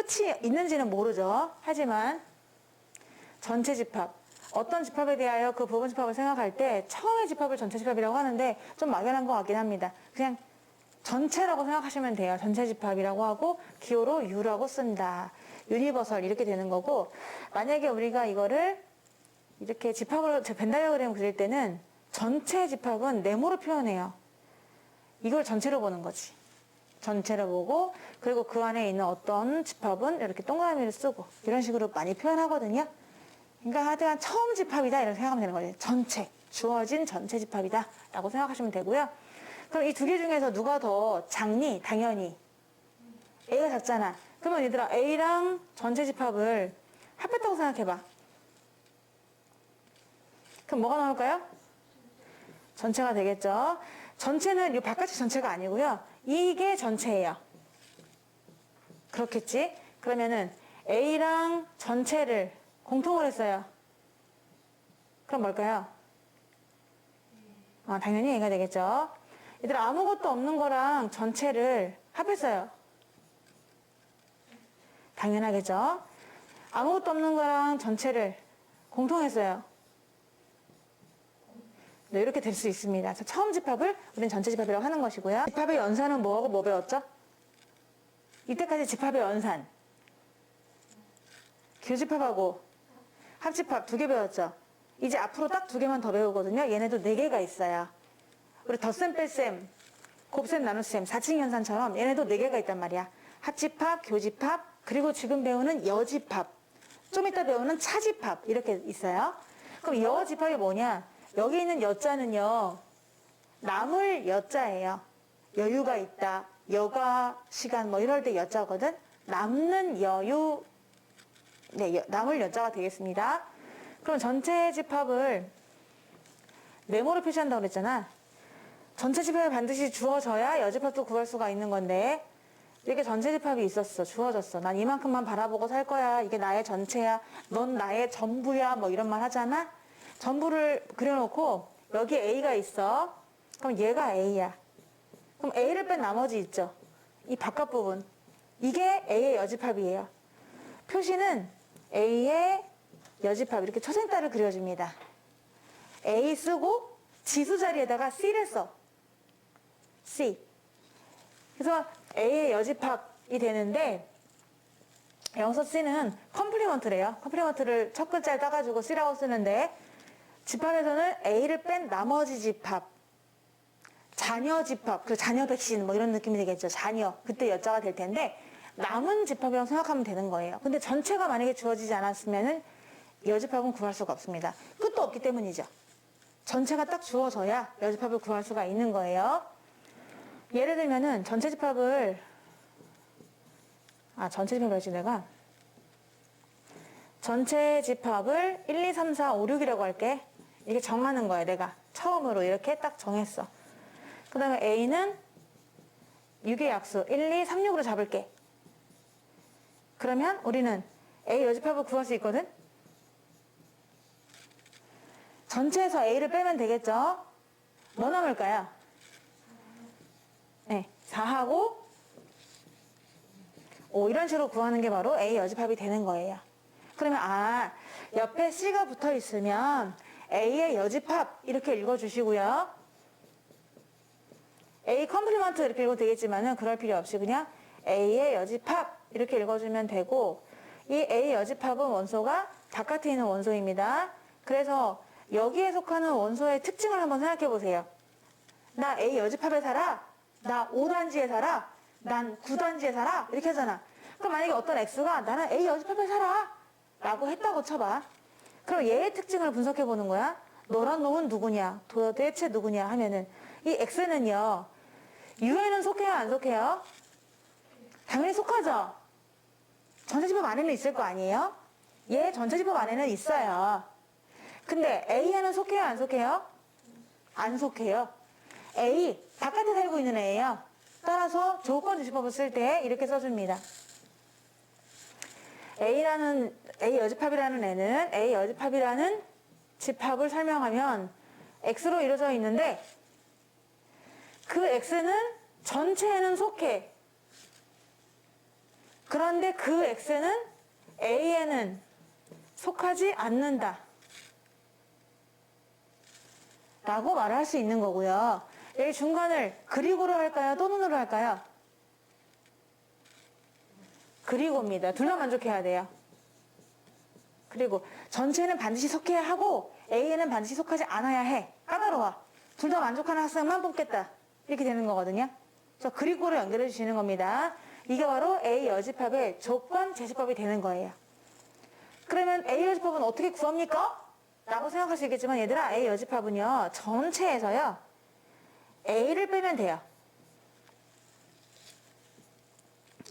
끝이 있는지는 모르죠. 하지만 전체 집합, 어떤 집합에 대하여 그 부분 집합을 생각할 때 처음의 집합을 전체 집합이라고 하는데 좀 막연한 것 같긴 합니다. 그냥 전체라고 생각하시면 돼요. 전체 집합이라고 하고 기호로 U라고 쓴다. 유니버설 이렇게 되는 거고, 만약에 우리가 이거를 이렇게 집합으로 벤 다이어그램 그릴 때는 전체 집합은 네모로 표현해요. 이걸 전체로 보는 거지. 전체로 보고, 그리고 그 안에 있는 어떤 집합은 이렇게 동그라미를 쓰고 이런 식으로 많이 표현하거든요. 그러니까 하여간 처음 집합이다 이렇게 생각하면 되는 거예요. 전체, 주어진 전체 집합이다 라고 생각하시면 되고요. 그럼 이 두 개 중에서 누가 더 작니? 당연히 A가 작잖아. 그러면 얘들아, A랑 전체 집합을 합했다고 생각해봐. 그럼 뭐가 나올까요? 전체가 되겠죠. 전체는 이 바깥이 전체가 아니고요. 이게 전체예요. 그렇겠지? 그러면은 A랑 전체를 공통으로 했어요. 그럼 뭘까요? 당연히 A가 되겠죠. 얘들아, 아무것도 없는 거랑 전체를 합했어요. 당연하겠죠. 아무것도 없는 거랑 전체를 공통했어요. 네, 이렇게 될 수 있습니다. 그래서 처음 집합을 우리는 전체 집합이라고 하는 것이고요. 집합의 연산은 뭐하고 뭐 배웠죠? 이때까지 집합의 연산, 교집합하고 합집합 두 개 배웠죠. 이제 앞으로 딱 두 개만 더 배우거든요. 얘네도 네 개가 있어요. 우리 덧셈, 뺄셈, 곱셈, 나눗셈, 4층 연산처럼 얘네도 네 개가 있단 말이야. 합집합, 교집합, 그리고 지금 배우는 여집합, 좀 이따 배우는 차집합 이렇게 있어요. 그럼 여집합이 뭐냐? 여기 있는 여자는요, 남을 여자예요. 여유가 있다, 여가 시간 뭐 이럴 때 여자거든. 남는 여유, 네, 남을 여자가 되겠습니다. 그럼 전체 집합을 네모로 표시한다고 그랬잖아. 전체 집합이 반드시 주어져야 여집합도 구할 수가 있는 건데, 이렇게 전체 집합이 있었어. 주어졌어. 난 이만큼만 바라보고 살 거야. 이게 나의 전체야. 넌 나의 전부야. 뭐 이런 말 하잖아. 전부를 그려놓고 여기 A가 있어. 그럼 얘가 A야. 그럼 A를 뺀 나머지 있죠. 이 바깥 부분. 이게 A의 여집합이에요. 표시는 A의 여집합. 이렇게 초생따를 그려줍니다. A 쓰고 지수 자리에다가 C를 써. C. 그래서 A의 여집합이 되는데, 여기서 C는 컴플리먼트래요. 컴플리먼트를 첫 글자를 따가지고 C라고 쓰는데, 집합에서는 A를 뺀 나머지 집합, 자녀 집합, 그 자녀 백신 뭐 이런 느낌이 되겠죠. 자녀. 그때 여자가 될 텐데, 남은 집합이라고 생각하면 되는 거예요. 근데 전체가 만약에 주어지지 않았으면은 여집합은 구할 수가 없습니다. 끝도 없기 때문이죠. 전체가 딱 주어져야 여집합을 구할 수가 있는 거예요. 예를 들면은 전체 집합을 할지 내가 전체 집합을 1, 2, 3, 4, 5, 6이라고 할게. 이게 정하는 거야. 내가 처음으로 이렇게 딱 정했어. 그 다음에 A는 6의 약수 1, 2, 3, 6으로 잡을게. 그러면 우리는 A 여집합을 구할 수 있거든. 전체에서 A를 빼면 되겠죠. 뭐 남을까요? 네, 4하고 5 이런 식으로 구하는 게 바로 A 여집합이 되는 거예요. 그러면 옆에 C가 붙어 있으면 A의 여집합 이렇게 읽어주시고요. A 컴플리먼트 이렇게 읽어도 되겠지만은 그럴 필요 없이 그냥 A의 여집합 이렇게 읽어주면 되고, 이 A 여집합은 원소가 바깥에 있는 원소입니다. 그래서 여기에 속하는 원소의 특징을 한번 생각해 보세요. 나 A 여집합에 살아? 나 5단지에 살아? 난 9단지에 살아? 이렇게 하잖아. 그럼 만약에 어떤 X가 나는 A 여집합에 살아 라고 했다고 쳐봐. 그럼 얘의 특징을 분석해 보는 거야. 너란 놈은 누구냐? 도대체 누구냐? 하면은 이 X는요, U에는 속해요? 안 속해요? 당연히 속하죠. 전체 집합 안에는 있을 거 아니에요? 얘 전체 집합 안에는 있어요. 근데 A에는 속해요? 안 속해요? 안 속해요. A, 바깥에 살고 있는 애예요. 따라서 조건 주시법을 쓸 때 이렇게 써줍니다. A 여집합이라는 애는 A 여집합이라는 집합을 설명하면 X로 이루어져 있는데, 그 X는 전체에는 속해. 그런데 그 x는 a에는 속하지 않는다 라고 말을 할 수 있는 거고요. 여기 중간을 그리고로 할까요? 또는으로 할까요? 그리고입니다. 둘 다 만족해야 돼요. 그리고 전체는 반드시 속해야 하고 A에는 반드시 속하지 않아야 해. 까다로워. 둘 다 만족하는 학생만 뽑겠다. 이렇게 되는 거거든요. 그래서 그리고로 연결해 주시는 겁니다. 이게 바로 A 여집합의 조건 제시법이 되는 거예요. 그러면 A 여집합은 어떻게 구합니까? 라고 생각할 수 있겠지만 얘들아, A 여집합은요 전체에서요 A를 빼면 돼요.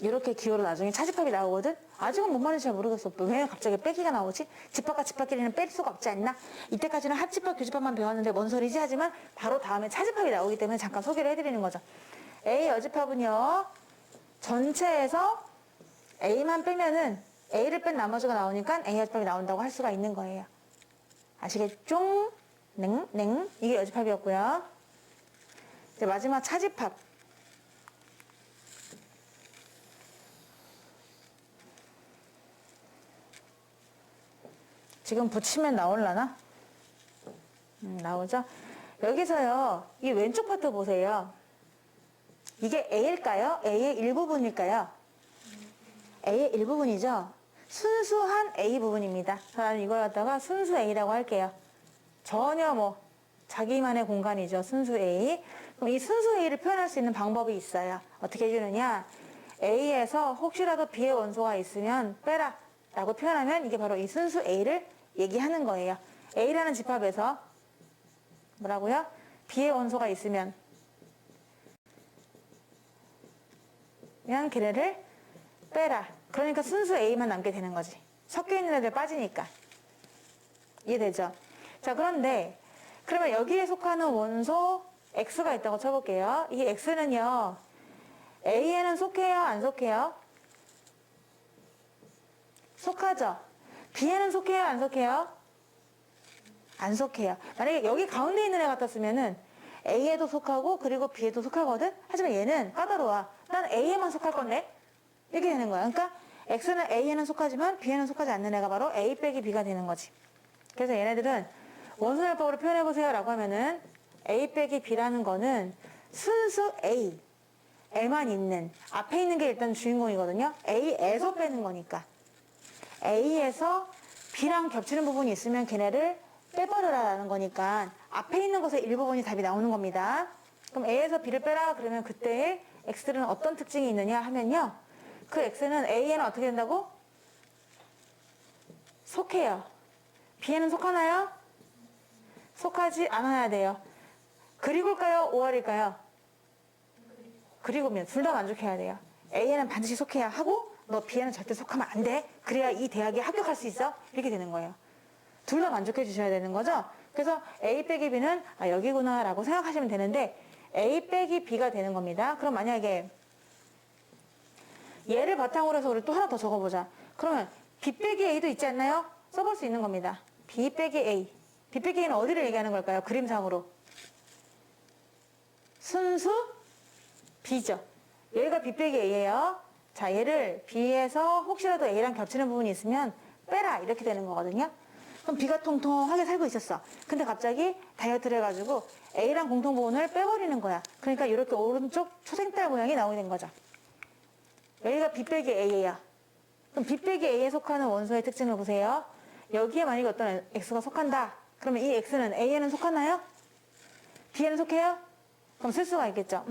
이렇게 기호로 나중에 차집합이 나오거든? 아직은 뭔 말인지 잘 모르겠어. 왜 갑자기 빼기가 나오지? 집합과 집합끼리는 뺄 수가 없지 않나? 이때까지는 합집합, 교집합만 배웠는데 뭔 소리지? 하지만 바로 다음에 차집합이 나오기 때문에 잠깐 소개를 해드리는 거죠. A 여집합은요 전체에서 A만 빼면은 A를 뺀 나머지가 나오니까 A 여집합이 나온다고 할 수가 있는 거예요. 아시겠죠? 냉. 이게 여집합이었고요. 이제 마지막 차집합. 지금 붙이면 나올라나? 나오죠? 여기서요, 이 왼쪽 파트 보세요. 이게 A일까요? A의 일부분일까요? A의 일부분이죠? 순수한 A 부분입니다. 저는 이걸 갖다가 순수 A라고 할게요. 전혀 뭐, 자기만의 공간이죠. 순수 A. 그럼 이 순수 A를 표현할 수 있는 방법이 있어요. 어떻게 해주느냐? A에서 혹시라도 B의 원소가 있으면 빼라. 라고 표현하면 이게 바로 이 순수 A를 얘기하는 거예요. A라는 집합에서 뭐라고요? B의 원소가 있으면 그냥 걔네를 빼라. 그러니까 순수 A만 남게 되는 거지. 섞여 있는 애들 빠지니까. 이해되죠? 자, 그런데 그러면 여기에 속하는 원소 X가 있다고 쳐볼게요. 이 X는요 A에는 속해요? 안 속해요? 속하죠? B에는 속해요? 안 속해요? 안 속해요. 만약에 여기 가운데 있는 애 같았으면은 A에도 속하고 그리고 B에도 속하거든? 하지만 얘는 까다로워. 난 A에만 속할 건데? 이렇게 되는 거야. 그러니까 X는 A에는 속하지만 B에는 속하지 않는 애가 바로 A 빼기 B가 되는 거지. 그래서 얘네들은 원소열법으로 표현해보세요 라고 하면은 A 빼기 B라는 거는 순수 A, 에만 있는, 앞에 있는 게 일단 주인공이거든요. A에서 빼는 거니까. A에서 B랑 겹치는 부분이 있으면 걔네를 빼버려라라는 거니까 앞에 있는 것의 일부분이 답이 나오는 겁니다. 그럼 A에서 B를 빼라 그러면 그때의 X들은 어떤 특징이 있느냐 하면요. 그 X는 A에는 어떻게 된다고? 속해요. B에는 속하나요? 속하지 않아야 돼요. 그리고일까요? 5할일까요? 그리고면 둘 다 만족해야 돼요. A에는 반드시 속해야 하고 너 B에는 절대 속하면 안 돼. 그래야 이 대학에 합격할 수 있어. 이렇게 되는 거예요. 둘 다 만족해 주셔야 되는 거죠. 그래서 A 빼기 B는 아 여기구나 라고 생각하시면 되는데 A 빼기 B가 되는 겁니다. 그럼 만약에 얘를 바탕으로 해서 우리 또 하나 더 적어보자. 그러면 B 빼기 A도 있지 않나요? 써볼 수 있는 겁니다. B 빼기 A. B 빼기 A는 어디를 얘기하는 걸까요? 그림상으로. 순수 B죠. 얘가 B 빼기 A예요. 자, 얘를 B에서 혹시라도 A랑 겹치는 부분이 있으면 빼라 이렇게 되는 거거든요. 그럼 B가 통통하게 살고 있었어. 근데 갑자기 다이어트를 해가지고 A랑 공통 부분을 빼버리는 거야. 그러니까 이렇게 오른쪽 초생딸 모양이 나오게 된 거죠. 여기가 B 빼기 A예요. 그럼 B 빼기 A에 속하는 원소의 특징을 보세요. 여기에 만약에 어떤 X가 속한다. 그러면 이 X는 A에는 속하나요? B에는 속해요? 그럼 쓸 수가 있겠죠.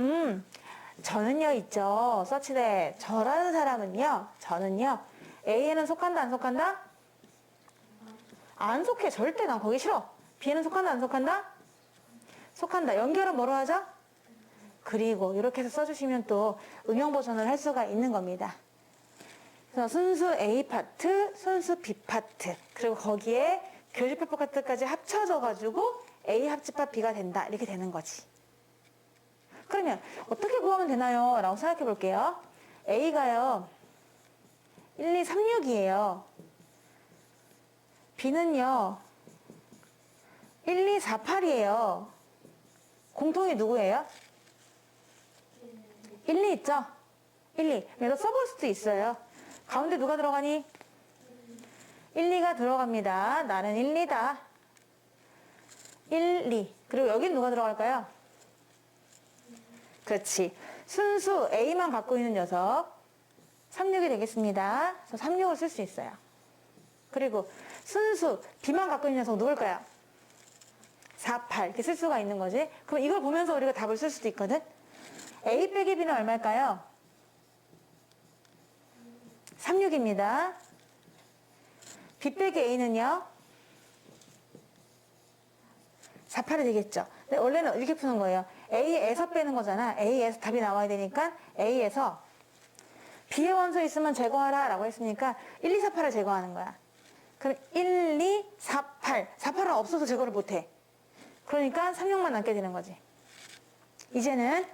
저는요 있죠. 서치대 저라는 사람은요. 저는요. A에는 속한다 안 속한다? 안 속해. 절대 난 거기 싫어. B에는 속한다 안 속한다? 속한다. 연결은 뭐로 하죠? 그리고 이렇게 해서 써주시면 또 응용 버전을 할 수가 있는 겁니다. 그래서 순수 A 파트, 순수 B 파트, 그리고 거기에 교집합 파트까지 합쳐져가지고 A 합집합 B가 된다. 이렇게 되는 거지. 그러면 어떻게 구하면 되나요? 라고 생각해 볼게요. A가요. 1, 2, 3, 6이에요. B는요. 1, 2, 4, 8이에요. 공통이 누구예요? 1, 2 있죠? 1, 2. 여기다 써볼 수도 있어요. 가운데 누가 들어가니? 1, 2가 들어갑니다. 나는 1, 2다. 1, 2. 그리고 여긴 누가 들어갈까요? 그렇지. 순수 A만 갖고 있는 녀석 3, 6이 되겠습니다. 그래서 3, 6을 쓸 수 있어요. 그리고 순수 B만 갖고 있는 녀석 누굴까요? 4, 8 이렇게 쓸 수가 있는 거지. 그럼 이걸 보면서 우리가 답을 쓸 수도 있거든. A 빼기 B는 얼마일까요? 3, 6입니다. B 빼기 A는요? 4, 8이 되겠죠. 근데 원래는 이렇게 푸는 거예요. A에서 빼는 거잖아. A에서 답이 나와야 되니까 A에서 B의 원소 있으면 제거하라 라고 했으니까 1, 2, 4, 8을 제거하는 거야. 그럼 1, 2, 4, 8. 4, 8은 없어서 제거를 못해. 그러니까 3, 6만 남게 되는 거지. 이제는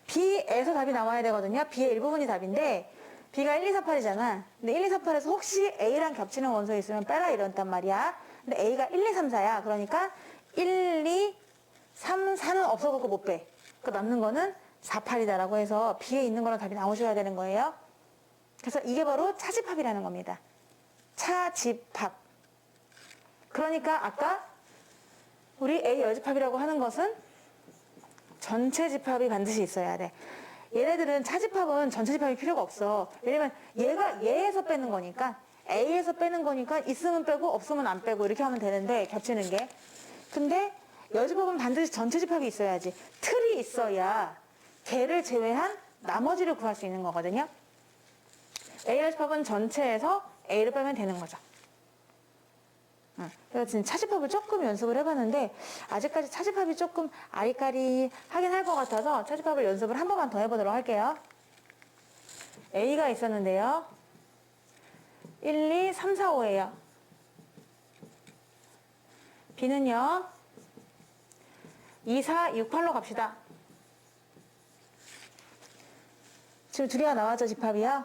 B에서 답이 나와야 되거든요. B의 일부분이 답인데 B가 1, 2, 4, 8이잖아. 근데 1, 2, 4, 8에서 혹시 A랑 겹치는 원소 있으면 빼라 이런단 말이야. 근데 A가 1, 2, 3, 4야. 그러니까 1, 2, 3, 4는 없어갖고 못 빼. 그 남는 거는 4, 8이다라고 해서 B에 있는 거랑 답이 나오셔야 되는 거예요. 그래서 이게 바로 차집합이라는 겁니다. 차집합. 그러니까 아까 우리 A 여집합이라고 하는 것은 전체 집합이 반드시 있어야 돼. 얘네들은 차집합은 전체 집합이 필요가 없어. 왜냐면 얘가 얘에서 빼는 거니까 A에서 빼는 거니까 있으면 빼고 없으면 안 빼고 이렇게 하면 되는데 겹치는 게. 근데 여집합은 반드시 전체 집합이 있어야지. 틀이 있어야 걔를 제외한 나머지를 구할 수 있는 거거든요. A 여집합은 전체에서 A를 빼면 되는 거죠. 그래서 지금 차집합을 조금 연습을 해봤는데 아직까지 차집합이 조금 아리까리 하긴 할 것 같아서 차집합을 연습을 한 번만 더 해보도록 할게요. A가 있었는데요. 1, 2, 3, 4, 5예요. B는요. 2, 4, 6, 8로 갑시다. 지금 두 개가 나왔죠, 집합이요?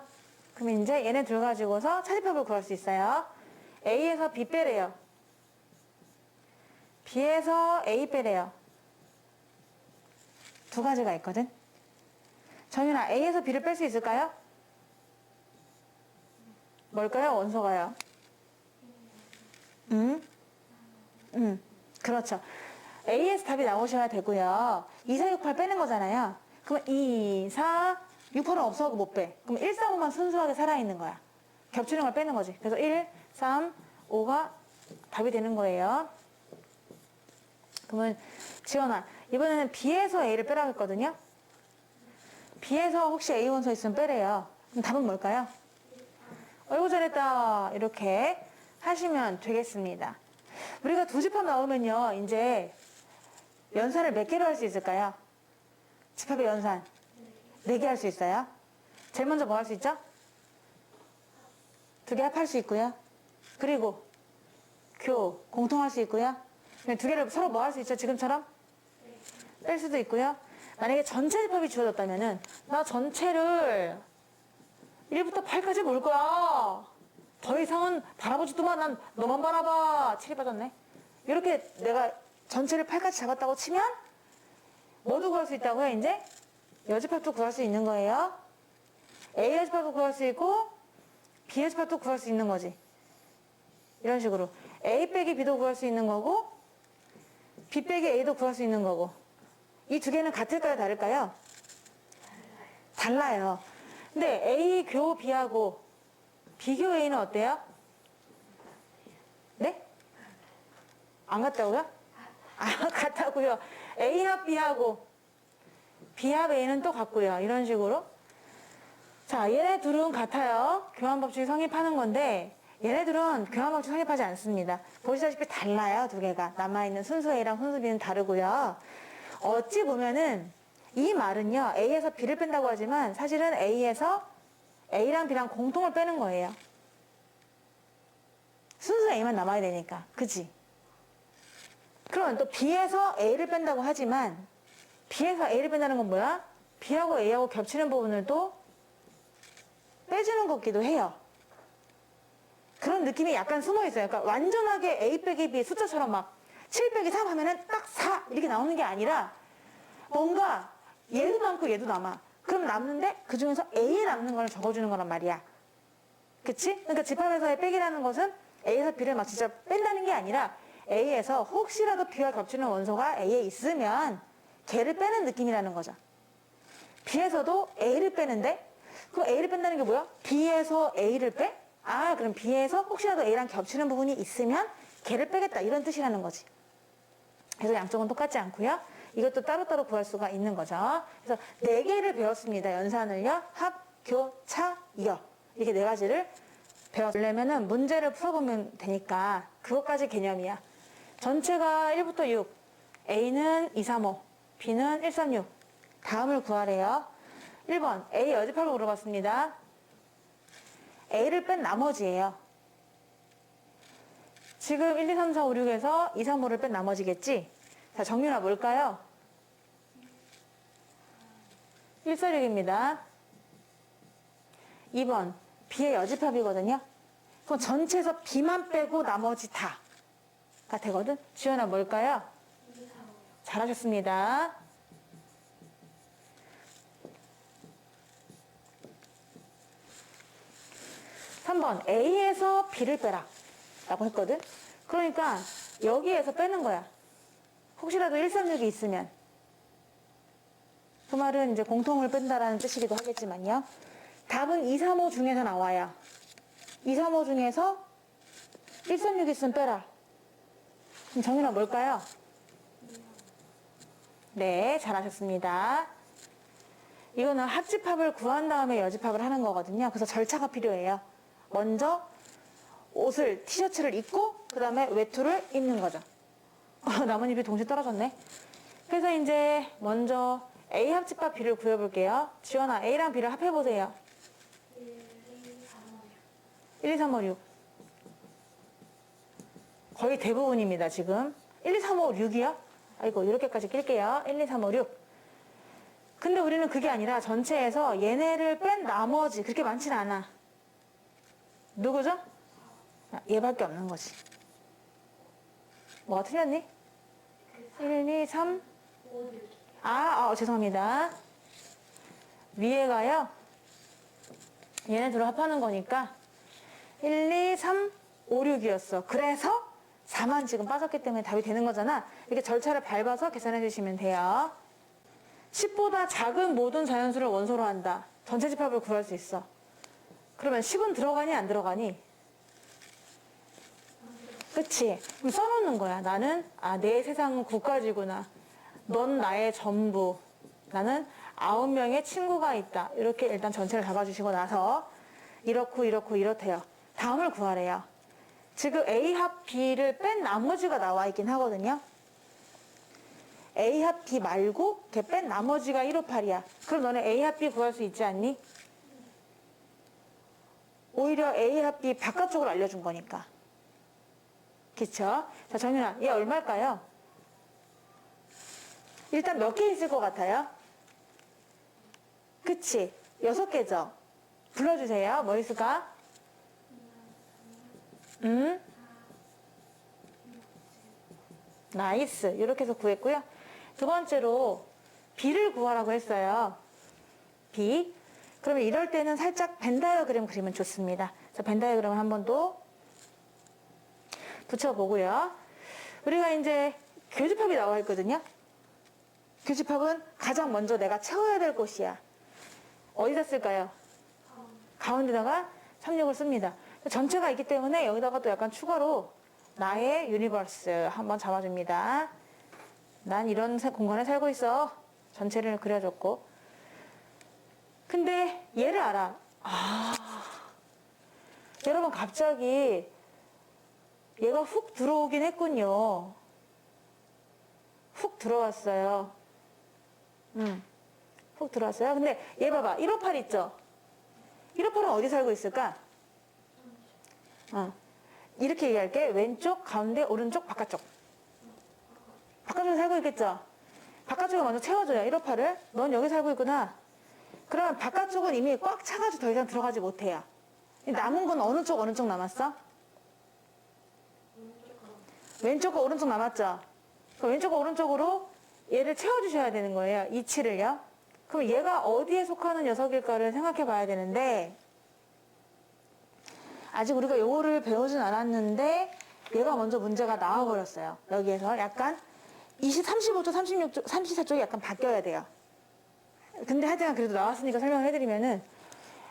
그럼 이제 얘네 둘 가지고서 차집합을 구할 수 있어요. A에서 B 빼래요. B에서 A 빼래요. 두 가지가 있거든. 정윤아, A에서 B를 뺄 수 있을까요? 뭘까요? 원소가요. 그렇죠. A에서 답이 나오셔야 되고요. 2, 4, 6, 8 빼는 거잖아요. 그러면 2, 4, 6, 8은 없어하고 못 빼. 그럼 1, 4, 5만 순수하게 살아있는 거야. 겹치는 걸 빼는 거지. 그래서 1, 3, 5가 답이 되는 거예요. 그러면 지원아, 이번에는 B에서 A를 빼라고 했거든요. B에서 혹시 A 원소 있으면 빼래요. 그럼 답은 뭘까요? 어이구 잘했다. 이렇게 하시면 되겠습니다. 우리가 두 집합 나오면요. 이제 연산을 몇 개로 할 수 있을까요? 집합의 연산 4개 할 수 있어요. 제일 먼저 뭐 할 수 있죠? 2개 합할 수 있고요. 그리고 공통할 수 있고요. 두 개를 서로 뭐 할 수 있죠? 지금처럼? 뺄 수도 있고요. 만약에 전체 집합이 주어졌다면은 나 전체를 1부터 8까지 볼 거야. 더 이상은 바라보지도 마. 난 너만 바라봐. 7이 빠졌네. 이렇게 내가 전체를 8까지 잡았다고 치면 뭐도 구할 수 있다고요? 이제 여집합도 구할 수 있는 거예요. A 여집합도 구할 수 있고 B 여집합도 구할 수 있는 거지. 이런 식으로 A 빼기 B도 구할 수 있는 거고 B 빼기 A도 구할 수 있는 거고. 이 두 개는 같을까요? 다를까요? 달라요. 근데 A 교 B하고 B 교 A는 어때요? 네? 안 같다고요? 아, 같다고요. A 합 B하고 B 합 A는 또 같고요. 이런 식으로. 자, 얘네 둘은 같아요. 교환법칙이 성립하는 건데 얘네들은 교환법칙 성립하지 않습니다. 보시다시피 달라요. 두 개가. 남아있는 순수 A랑 순수 B는 다르고요. 어찌 보면은 이 말은요. A에서 B를 뺀다고 하지만 사실은 A에서 A랑 B랑 공통을 빼는 거예요. 순수 A만 남아야 되니까. 그치? 그럼 또 B에서 A를 뺀다고 하지만 B에서 A를 뺀다는 건 뭐야? B하고 A하고 겹치는 부분을 또 빼주는 거기도 해요. 그런 느낌이 약간 숨어 있어요. 그러니까 완전하게 A 빼기 B 숫자처럼 막 7 빼기 3 하면은 딱 4 이렇게 나오는 게 아니라 뭔가 얘도 남고 얘도 남아. 그럼 남는데 그 중에서 A에 남는 걸 적어주는 거란 말이야. 그치? 그러니까 집합에서의 빼기라는 것은 A에서 B를 막 진짜 뺀다는 게 아니라 A에서 혹시라도 B와 겹치는 원소가 A에 있으면 걔를 빼는 느낌이라는 거죠. B에서도 A를 빼는데 그럼 A를 뺀다는 게 뭐야? B에서 A를 빼? 아, 그럼 B에서 혹시라도 A랑 겹치는 부분이 있으면 걔를 빼겠다 이런 뜻이라는 거지. 그래서 양쪽은 똑같지 않고요. 이것도 따로따로 구할 수가 있는 거죠. 그래서 4개를 배웠습니다. 연산을요. 합, 교, 차, 이어. 이렇게 4가지를 배우려면은 문제를 풀어보면 되니까 그것까지 개념이야. 전체가 1부터 6. A는 2, 3, 5. B는 1, 3, 6. 다음을 구하래요. 1번 A 여집합을 물어봤습니다. A를 뺀 나머지예요. 지금 1, 2, 3, 4, 5, 6에서 2, 3, 5를 뺀 나머지겠지? 자, 정윤아 뭘까요? 1, 4, 6입니다. 2번 B의 여집합이거든요. 그럼 전체에서 B만 빼고 나머지 다가 되거든? 지연아 뭘까요? 잘하셨습니다. 3번 A에서 B를 빼라 라고 했거든. 그러니까 여기에서 빼는 거야. 혹시라도 136이 있으면. 그 말은 이제 공통을 뺀다라는 뜻이기도 하겠지만요. 답은 2, 3, 5 중에서 나와요. 2, 3, 5 중에서 136 있으면 빼라. 그럼 정윤아 뭘까요? 네, 잘하셨습니다. 이거는 합집합을 구한 다음에 여집합을 하는 거거든요. 그래서 절차가 필요해요. 먼저 옷을, 티셔츠를 입고 그 다음에 외투를 입는 거죠. 나뭇잎이 동시에 떨어졌네. 그래서 이제 먼저 A 합집합 B를 구해볼게요. 지원아, A랑 B를 합해보세요. 1, 2, 3, 5, 6. 거의 대부분입니다, 지금. 1, 2, 3, 5, 6이요? 아이고, 이렇게까지 낄게요. 1, 2, 3, 5, 6. 근데 우리는 그게 아니라 전체에서 얘네를 뺀 나머지, 그렇게 많진 않아. 누구죠? 얘밖에 없는 거지. 뭐가 틀렸니? 1, 2, 3. 죄송합니다. 위에가요. 얘네 둘을 합하는 거니까 1, 2, 3, 5, 6이었어. 그래서 4만 지금 빠졌기 때문에 답이 되는 거잖아. 이렇게 절차를 밟아서 계산해 주시면 돼요. 10보다 작은 모든 자연수를 원소로 한다. 전체 집합을 구할 수 있어. 그러면 10은 들어가니 안 들어가니? 그치? 그럼 써놓는 거야. 나는 내 세상은 9가지구나. 넌 나의 전부. 나는 9명의 친구가 있다. 이렇게 일단 전체를 잡아주시고 나서 이렇고 이렇대요. 다음을 구하래요. 지금 A 합 B를 뺀 나머지가 나와 있긴 하거든요. A 합 B 말고 걔 뺀 나머지가 158이야. 그럼 너네 A 합 B 구할 수 있지 않니? 오히려 A 합 B 바깥쪽을 알려준 거니까. 그쵸? 자, 정윤아, 얘 얼마일까요? 일단 몇 개 있을 것 같아요? 그치? 6개죠? 불러주세요. 뭐 있을까? 나이스. 이렇게 해서 구했고요. 두 번째로 B를 구하라고 했어요. B. 그러면 이럴 때는 살짝 벤 다이어그램 그리면 좋습니다. 자, 벤 다이어그램을 한 번 더 붙여보고요. 우리가 이제 교집합이 나와 있거든요. 교집합은 가장 먼저 내가 채워야 될 곳이야. 어디다 쓸까요? 가운데다가 36을 씁니다. 전체가 있기 때문에 여기다가 또 약간 추가로 나의 유니버스 한번 잡아줍니다. 난 이런 공간에 살고 있어. 전체를 그려줬고. 근데 얘를 알아. 여러분 갑자기 얘가 훅 들어오긴 했군요. 훅 들어왔어요. 훅 들어왔어요. 근데 얘 봐봐. 158 있죠? 158은 어디 살고 있을까? 이렇게 얘기할게. 왼쪽, 가운데, 오른쪽, 바깥쪽. 바깥쪽에 살고 있겠죠? 바깥쪽에 먼저 채워줘요. 158을. 넌 여기 살고 있구나. 그러면 바깥쪽은 이미 꽉 차가지고 더 이상 들어가지 못해요. 남은 건 어느 쪽, 어느 쪽 남았어? 왼쪽과 오른쪽 남았죠? 그럼 왼쪽과 오른쪽으로 얘를 채워주셔야 되는 거예요. 이 치를요. 그럼 얘가 어디에 속하는 녀석일까를 생각해 봐야 되는데, 아직 우리가 요거를 배우진 않았는데 얘가 먼저 문제가 나와버렸어요. 여기에서 약간 35쪽, 36쪽, 34쪽이 약간 바뀌어야 돼요. 근데 하여튼 그래도 나왔으니까 설명을 해드리면은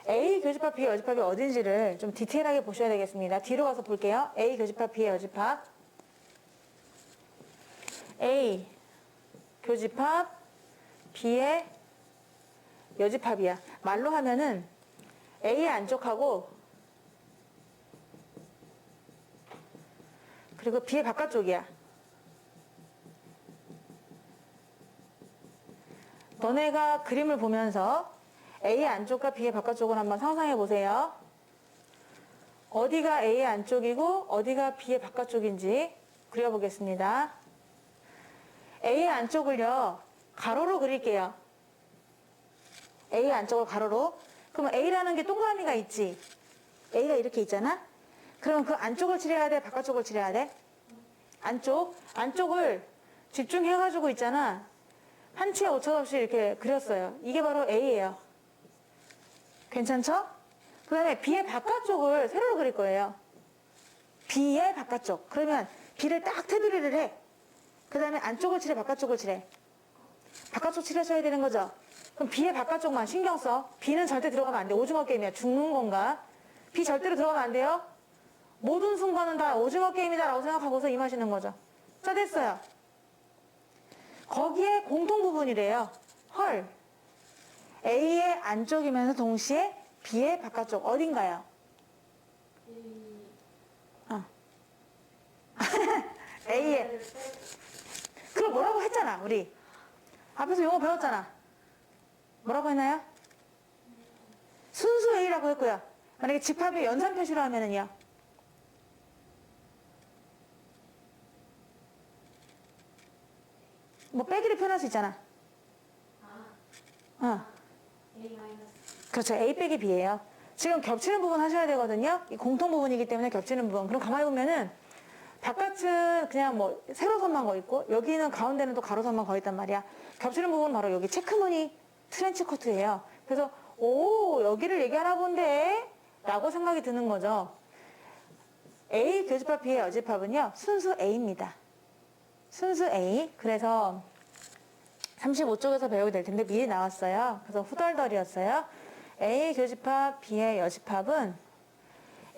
A 교집합, B의 여집합이 어딘지를 좀 디테일하게 보셔야 되겠습니다. 뒤로 가서 볼게요. A 교집합, B의 여집합. A 교집합, B의 여집합이야. 말로 하면은 A의 안쪽하고 그리고 B의 바깥쪽이야. 너네가 그림을 보면서 A의 안쪽과 B의 바깥쪽을 한번 상상해 보세요. 어디가 A의 안쪽이고 어디가 B의 바깥쪽인지 그려보겠습니다. A의 안쪽을요, 가로로 그릴게요. A의 안쪽을 가로로. 그러면 A라는 게 동그라미가 있지. A가 이렇게 있잖아. 그럼 그 안쪽을 칠해야 돼? 바깥쪽을 칠해야 돼? 안쪽을 집중해가지고 있잖아. 한 치의 오차 없이 이렇게 그렸어요. 이게 바로 A예요. 괜찮죠? 그 다음에 B의 바깥쪽을 세로로 그릴 거예요. B의 바깥쪽. 그러면 B를 딱 테두리를 해. 그 다음에 안쪽을 칠해, 바깥쪽을 칠해. 바깥쪽 칠해줘야 되는 거죠. 그럼 B의 바깥쪽만 신경 써. B는 절대 들어가면 안 돼. 오징어 게임이야. 죽는 건가? B 절대로 들어가면 안 돼요. 모든 순간은 다 오징어 게임이다라고 생각하고서 임하시는 거죠. 자, 됐어요. 거기에 공통 부분이래요. 헐. A의 안쪽이면서 동시에 B의 바깥쪽 어딘가요? A의. 그럼 뭐라고 했잖아, 우리. 앞에서 용어 배웠잖아. 뭐라고 했나요? 순수 A라고 했고요. 만약에 집합이 연산 표시로 하면은요. 뭐 빼기를 표현할 수 있잖아. 그렇죠. A 빼기 B예요. 지금 겹치는 부분 하셔야 되거든요. 이 공통 부분이기 때문에 겹치는 부분. 그럼 가만히 보면은 바깥은 그냥 뭐 세로선만 거 있고 여기는 가운데는 또 가로선만 거 있단 말이야. 겹치는 부분은 바로 여기 체크무늬 트렌치 코트예요. 그래서 오, 여기를 얘기하나 본데 라고 생각이 드는 거죠. A 교집합 B의 여집합은요, 순수 A입니다. 순수 A. 그래서 35쪽에서 배우게 될 텐데 미리 나왔어요. 그래서 후덜덜이었어요. A 교집합 B의 여집합은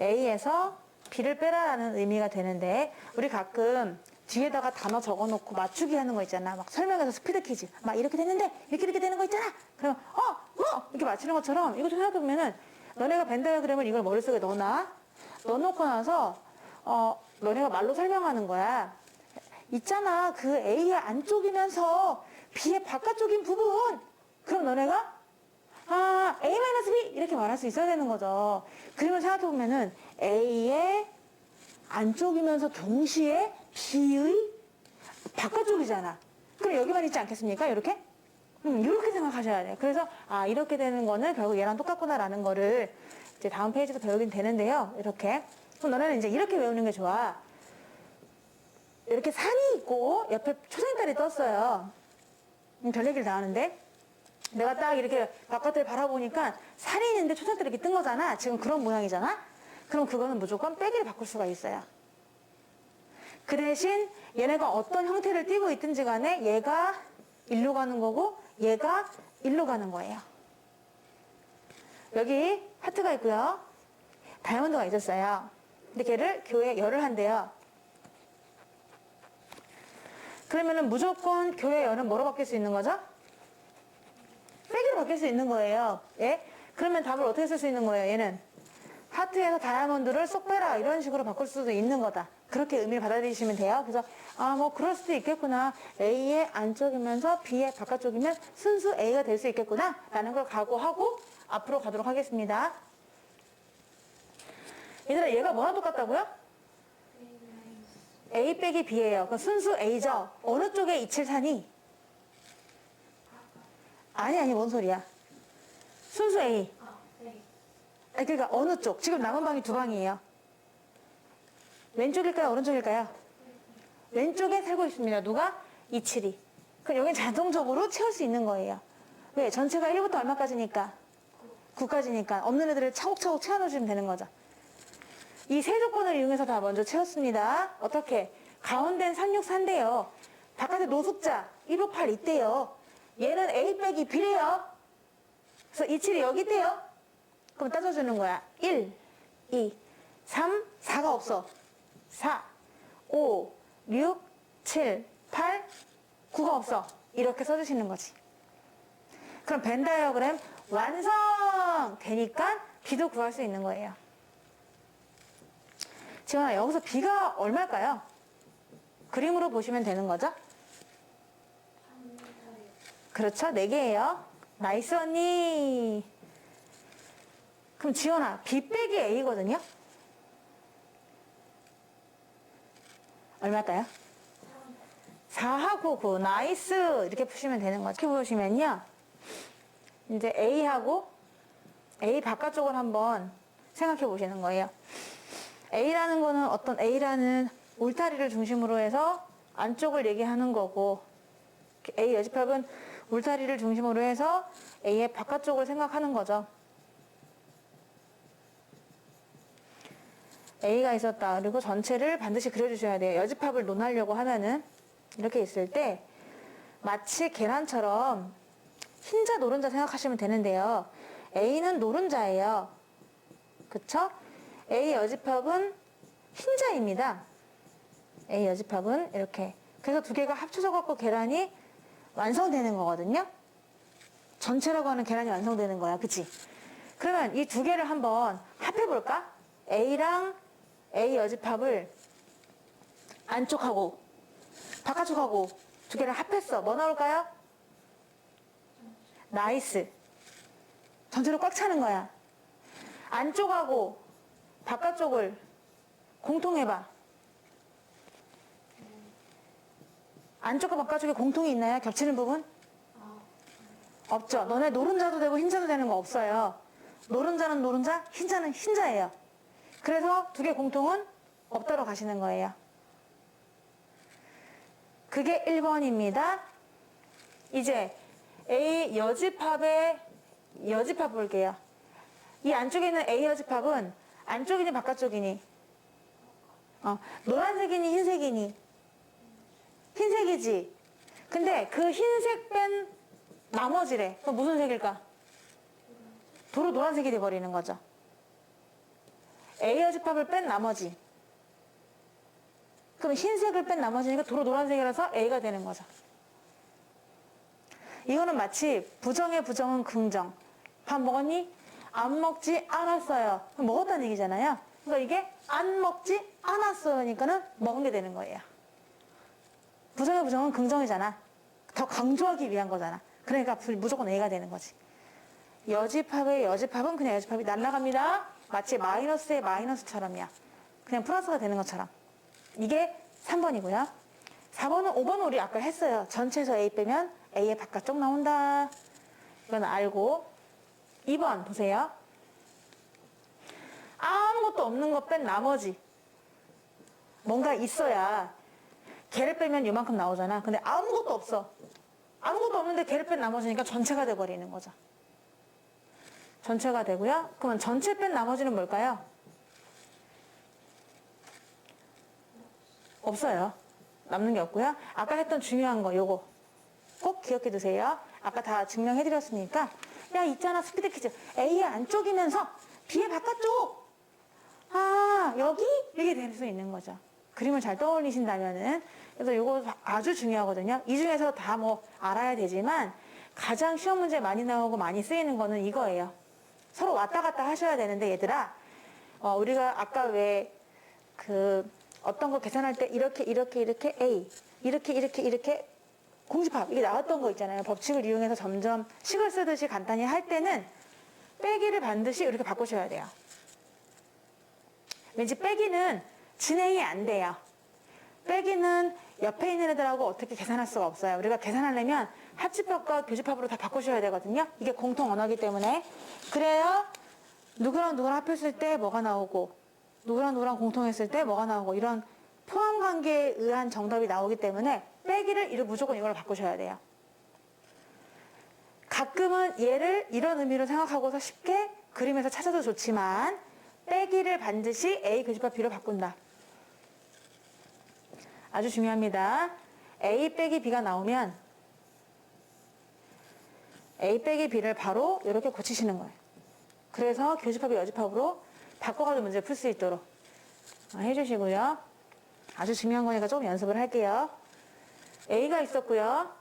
A에서 B를 빼라라는 의미가 되는데, 우리 가끔 뒤에다가 단어 적어놓고 맞추기 하는 거 있잖아. 막 설명해서 스피드 퀴즈. 막 이렇게 됐는데 이렇게 되는 거 있잖아. 그러면 이렇게 맞추는 것처럼 이거 좀 생각해보면은, 너네가 벤 다이어그램을 이걸 머릿속에 넣어놓고 나서 너네가 말로 설명하는 거야. 있잖아, 그 A의 안쪽이면서 B의 바깥쪽인 부분. 그럼 너네가 A-B 이렇게 말할 수 있어야 되는 거죠. 그림을 생각해보면은 A의 안쪽이면서 동시에 B의 바깥쪽이잖아. 그럼 여기만 있지 않겠습니까? 이렇게? 이렇게 생각하셔야 돼요. 그래서 이렇게 되는 거는 결국 얘랑 똑같구나라는 거를 이제 다음 페이지에서 배우긴 되는데요. 이렇게. 그럼 너네는 이제 이렇게 외우는 게 좋아. 이렇게 산이 있고 옆에 초생달이 떴어요. 별 얘기를 다 하는데, 내가 딱 이렇게 바깥을 바라보니까 산이 있는데 초생달이 이렇게 뜬 거잖아. 지금 그런 모양이잖아. 그럼 그거는 무조건 빼기를 바꿀 수가 있어요. 그 대신 얘네가 어떤 형태를 띠고 있든지 간에 얘가 일로 가는 거고 얘가 일로 가는 거예요. 여기 하트가 있고요. 다이아몬드가 있었어요. 근데 걔를 교회에 열을 한대요. 그러면은 무조건 교회 열은 뭐로 바뀔 수 있는 거죠? 빼기로 바뀔 수 있는 거예요. 예? 그러면 답을 어떻게 쓸 수 있는 거예요? 얘는 하트에서 다이아몬드를 쏙 빼라, 이런 식으로 바꿀 수도 있는 거다. 그렇게 의미를 받아들이시면 돼요. 그래서 뭐 그럴 수도 있겠구나. A의 안쪽이면서 B의 바깥쪽이면 순수 A가 될 수 있겠구나 라는 걸 각오하고 앞으로 가도록 하겠습니다. 얘들아, 얘가 뭐랑 똑같다고요? A 빼기 B예요. 그럼 순수 A죠. 어느 쪽에 273이? 아니, 뭔 소리야. 순수 A. 그러니까 어느 쪽? 지금 남은 방이 두 방이에요. 왼쪽일까요? 오른쪽일까요? 왼쪽에 살고 있습니다. 누가? 272. 그럼 여기 자동적으로 채울 수 있는 거예요. 왜? 전체가 1부터 얼마까지니까? 9까지니까 없는 애들을 차곡차곡 채워넣으시면 되는 거죠. 이 세 조건을 이용해서 다 먼저 채웠습니다. 어떻게? 가운데는 364인데요. 바깥에 노숙자 158 있대요. 얘는 A 빼기 B래요. 그래서 27이 여기 있대요. 그럼 따져주는 거야. 1, 2, 3, 4가 없어. 4, 5, 6, 7, 8, 9가 없어. 이렇게 써주시는 거지. 그럼 벤 다이어그램 완성! 되니까 B도 구할 수 있는 거예요. 지원아, 여기서 B가 얼마일까요? 그림으로 보시면 되는 거죠? 그렇죠. 4개예요. 나이스 언니. 그럼 지원아, B 빼기 A거든요? 얼마일까요? 4하고 9. 나이스. 이렇게 푸시면 되는 거죠. 이렇게 보시면요. 이제 A하고 A 바깥쪽을 한번 생각해 보시는 거예요. A라는 거는 어떤 A라는 울타리를 중심으로 해서 안쪽을 얘기하는 거고, A 여집합은 울타리를 중심으로 해서 A의 바깥쪽을 생각하는 거죠. A가 있었다. 그리고 전체를 반드시 그려주셔야 돼요. 여집합을 논하려고 하면은 이렇게 있을 때 마치 계란처럼 흰자 노른자 생각하시면 되는데요. A는 노른자예요. 그쵸? A 여집합은 흰자입니다. A 여집합은 이렇게. 그래서 두 개가 합쳐져 갖고 계란이 완성되는 거거든요. 전체라고 하는 계란이 완성되는 거야. 그치? 그러면 이 두 개를 한번 합해볼까? A랑 A 여집합을 안쪽하고 바깥쪽하고 두 개를 합했어. 뭐 나올까요? 나이스. 전체로 꽉 차는 거야. 안쪽하고 바깥쪽을 공통해봐. 안쪽과 바깥쪽에 공통이 있나요? 겹치는 부분? 없죠. 너네 노른자도 되고 흰자도 되는 거 없어요. 노른자는 노른자, 흰자는 흰자예요. 그래서 두 개 공통은 없다로 가시는 거예요. 그게 1번입니다. 이제 A 여집합의 여집합 볼게요. 이 안쪽에 있는 A 여집합은 안쪽이니 바깥쪽이니? 노란색이니 흰색이니? 흰색이지. 근데 그 흰색 뺀 나머지래. 그럼 무슨 색일까? 도로 노란색이 돼버리는 거죠. A 여집합을 뺀 나머지. 그럼 흰색을 뺀 나머지니까 도로 노란색이라서 A가 되는 거죠. 이거는 마치 부정의 부정은 긍정. 밥 먹었니? 안 먹지 않았어요. 그럼 먹었다는 얘기잖아요. 그러니까 이게 안 먹지 않았어요니까는 먹은 게 되는 거예요. 부정의 부정은 긍정이잖아. 더 강조하기 위한 거잖아. 그러니까 무조건 A가 되는 거지. 여집합의 여집합은 그냥 여집합이 날아갑니다. 마치 마이너스의 마이너스처럼이야. 그냥 플러스가 되는 것처럼. 이게 3번이고요. 4번은 5번 우리 아까 했어요. 전체에서 A 빼면 A의 바깥쪽 나온다. 이건 알고. 2번 보세요. 아무것도 없는 거 뺀 나머지. 뭔가 있어야 걔를 빼면 이만큼 나오잖아. 근데 아무것도 없어. 아무것도 없는데 걔를 뺀 나머지니까 전체가 돼버리는 거죠. 전체가 되고요. 그러면 전체 뺀 나머지는 뭘까요? 없어요. 남는 게 없고요. 아까 했던 중요한 거 요거 꼭 기억해 두세요. 아까 다 증명해 드렸으니까 야 있잖아 스피드 퀴즈. A의 안쪽이면서 B의 바깥쪽. 아 여기? 이렇게 될 수 있는 거죠. 그림을 잘 떠올리신다면은. 그래서 요거 아주 중요하거든요. 이 중에서 다 뭐 알아야 되지만 가장 시험 문제 많이 나오고 많이 쓰이는 거는 이거예요. 서로 왔다 갔다 하셔야 되는데 얘들아 우리가 아까 왜 어떤 거 계산할 때 이렇게 A 이렇게 공집합 이게 나왔던 거 있잖아요. 법칙을 이용해서 점점 식을 쓰듯이 간단히 할 때는 빼기를 반드시 이렇게 바꾸셔야 돼요. 왠지 빼기는 진행이 안 돼요. 빼기는 옆에 있는 애들하고 어떻게 계산할 수가 없어요. 우리가 계산하려면 합집합과 교집합으로 다 바꾸셔야 되거든요. 이게 공통 언어이기 때문에. 그래야 누구랑 누구랑 합했을 때 뭐가 나오고 누구랑 누구랑 공통했을 때 뭐가 나오고 이런 포함관계에 의한 정답이 나오기 때문에 빼기를 무조건 이걸로 바꾸셔야 돼요. 가끔은 얘를 이런 의미로 생각하고서 쉽게 그림에서 찾아도 좋지만 빼기를 반드시 A 교집합 B로 바꾼다. 아주 중요합니다. A 빼기 B가 나오면 A 빼기 B를 바로 이렇게 고치시는 거예요. 그래서 교집합이 여집합으로 바꿔가지고 문제를 풀 수 있도록 해주시고요. 아주 중요한 거니까 조금 연습을 할게요. A가 있었고요.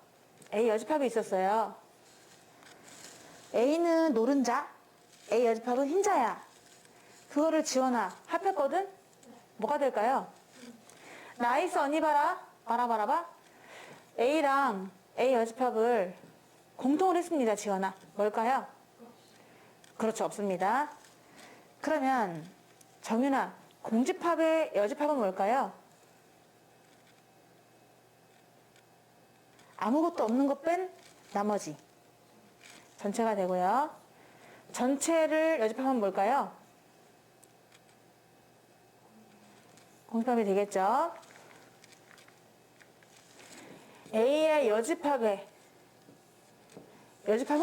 A 여집합이 있었어요. A는 노른자, A 여집합은 흰자야. 그거를 지원아 합했거든? 뭐가 될까요? 나이스 언니 봐라. 봐라. A랑 A 여집합을 공통을 했습니다. 지원아. 뭘까요? 그렇죠. 없습니다. 그러면 정윤아, 공집합의 여집합은 뭘까요? 아무것도 없는 것 뺀 나머지. 전체가 되고요. 전체를 여집합하면 뭘까요? 공집합이 되겠죠. A의 여집합은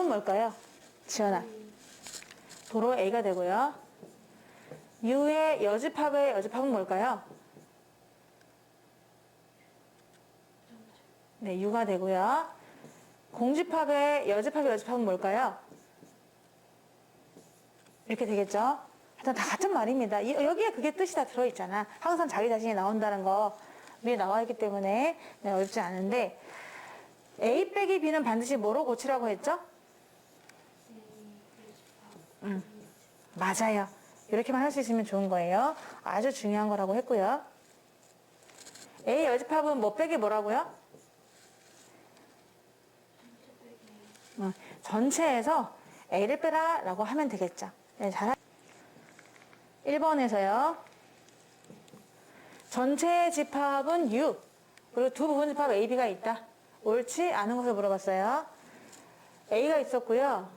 뭘까요? 지연아. 도로 A가 되고요. U의 여집합은 뭘까요? 네, U가 되고요. 공집합의 여집합은 뭘까요? 이렇게 되겠죠? 하여튼 다 같은 말입니다. 여기에 그게 뜻이 다 들어있잖아. 항상 자기 자신이 나온다는 거 위에 나와 있기 때문에 어렵지 않은데 A 빼기 B는 반드시 뭐로 고치라고 했죠? 맞아요. 이렇게만 할 수 있으면 좋은 거예요. 아주 중요한 거라고 했고요. A 여집합은 뭐 빼기 뭐라고요? 전체에서 A를 빼라 라고 하면 되겠죠. 네, 1번에서요. 전체 집합은 U. 그리고 두 부분 집합 A, B가 있다. 옳지? 않은 것을 물어봤어요. A가 있었고요.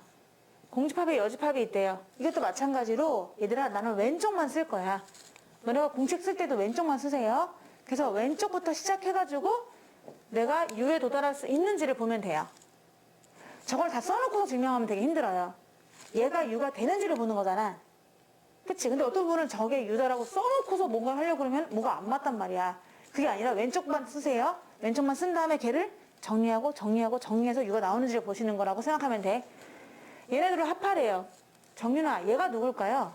공집합에 여집합이 있대요. 이것도 마찬가지로 얘들아 나는 왼쪽만 쓸 거야. 너네가 공책 쓸 때도 왼쪽만 쓰세요. 그래서 왼쪽부터 시작해가지고 내가 U에 도달할 수 있는지를 보면 돼요. 저걸 다 써놓고 증명하면 되게 힘들어요. 얘가 U가 되는지를 보는 거잖아. 그치? 근데 어떤 분은 저게 U다라고 써놓고서 뭔가 하려고 그러면 뭐가 안 맞단 말이야. 그게 아니라 왼쪽만 쓰세요. 왼쪽만 쓴 다음에 걔를 정리해서 U가 나오는지를 보시는 거라고 생각하면 돼. 얘네들을 합하래요. 정윤아, 얘가 누굴까요?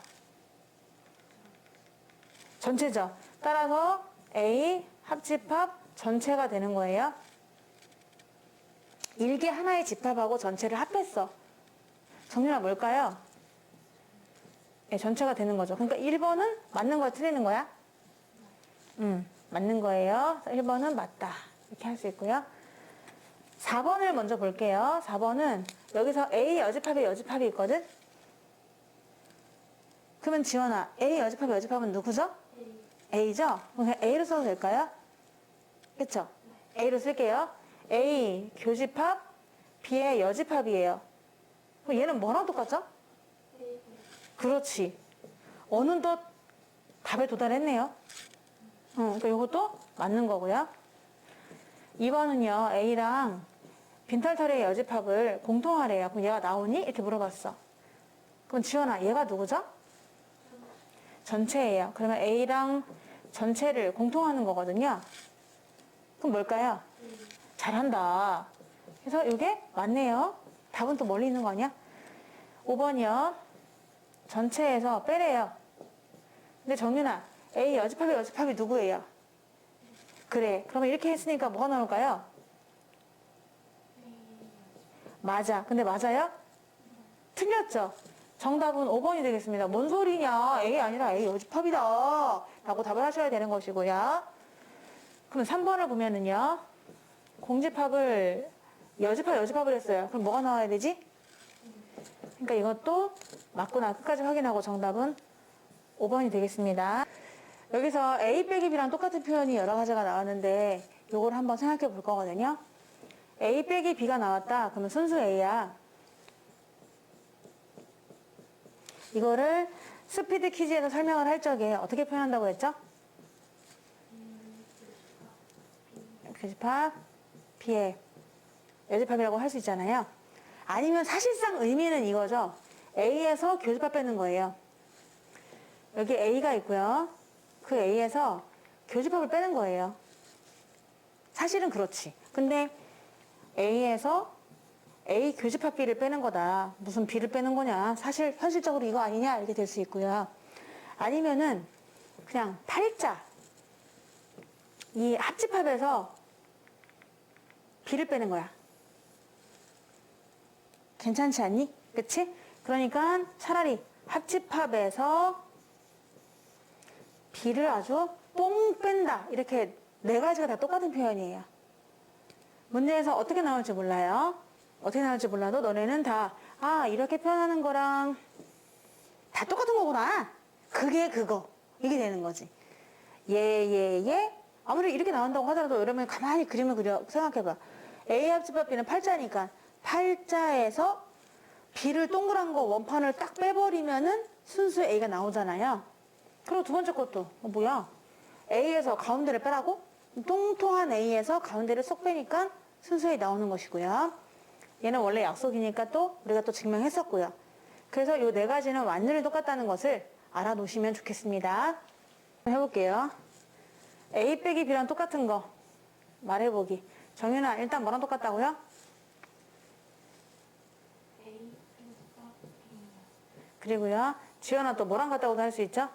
전체죠. 따라서 A 합집합 전체가 되는 거예요. 일개 하나의 집합하고 전체를 합했어. 정윤아 뭘까요? 네, 전체가 되는 거죠. 그러니까 1번은 맞는 거야, 틀리는 거야? 맞는 거예요. 1번은 맞다. 이렇게 할 수 있고요. 4번을 먼저 볼게요. 4번은 여기서 A 여집합이 있거든? 그러면 지원아, A 여집합은 누구죠? A죠? 그럼 A로 써도 될까요? 그쵸? A로 쓸게요. A 교집합, B의 여집합이에요. 그럼 얘는 뭐랑 똑같죠? 그렇지. 어느덧 답에 도달했네요. 그러니까 이것도 맞는 거고요. 2번은요. A랑 빈털터리의 여집합을 공통하래요. 그럼 얘가 나오니? 이렇게 물어봤어. 그럼 지원아, 얘가 누구죠? 전체예요. 그러면 A랑 전체를 공통하는 거거든요. 그럼 뭘까요? 잘한다. 그래서 이게 맞네요. 답은 또 멀리 있는 거 아니야? 5번이요. 전체에서 빼래요. 근데 정윤아, A 여집합이 누구예요? 그래. 그러면 이렇게 했으니까 뭐가 나올까요? 맞아. 근데 맞아요? 틀렸죠? 정답은 5번이 되겠습니다. 뭔 소리냐? A 아니라 A 여집합이다. 라고 답을 하셔야 되는 것이고요. 그럼 3번을 보면은요. 공집합을 여집합을 했어요. 그럼 뭐가 나와야 되지? 그러니까 이것도 맞구나. 끝까지 확인하고 정답은 5번이 되겠습니다. 여기서 A 빼기 B랑 똑같은 표현이 여러 가지가 나왔는데 이걸 한번 생각해 볼 거거든요. A 빼기 B가 나왔다. 그러면 순수 A야. 이거를 스피드 퀴즈에서 설명을 할 적에 어떻게 표현한다고 했죠? 교집합 B의 여집합이라고 할 수 있잖아요. 아니면 사실상 의미는 이거죠. A에서 교집합 빼는 거예요. 여기 A가 있고요. 그 A에서 교집합을 빼는 거예요. 사실은 그렇지. 근데 A에서 A 교집합 B를 빼는 거다. 무슨 B를 빼는 거냐. 사실 현실적으로 이거 아니냐 이렇게 될 수 있고요. 아니면은 그냥 팔자 이 합집합에서 B를 빼는 거야. 괜찮지 않니? 그치? 그러니까 차라리 합집합에서 B를 아주 뽕 뺀다. 이렇게 네 가지가 다 똑같은 표현이에요. 문제에서 어떻게 나올지 몰라요. 어떻게 나올지 몰라도 너네는 다, 이렇게 표현하는 거랑 다 똑같은 거구나. 그게 그거. 이게 되는 거지. 예. 아무리 이렇게 나온다고 하더라도 여러분이 가만히 그림을 그려 생각해봐. A 합집합 B는 팔자니까 팔자에서 B를 동그란 거 원판을 딱 빼버리면은 순수 A가 나오잖아요. 그리고 두 번째 것도 뭐야? A에서 가운데를 빼라고? 통통한 A에서 가운데를 쏙 빼니까 순수 A 나오는 것이고요. 얘는 원래 약속이니까 또 우리가 또 증명했었고요. 그래서 이 네 가지는 완전히 똑같다는 것을 알아놓으시면 좋겠습니다. 해볼게요. A 빼기 B랑 똑같은 거 말해보기. 정윤아 일단 뭐랑 똑같다고요? 그리고요. 지연아 또 뭐랑 같다고도 할 수 있죠?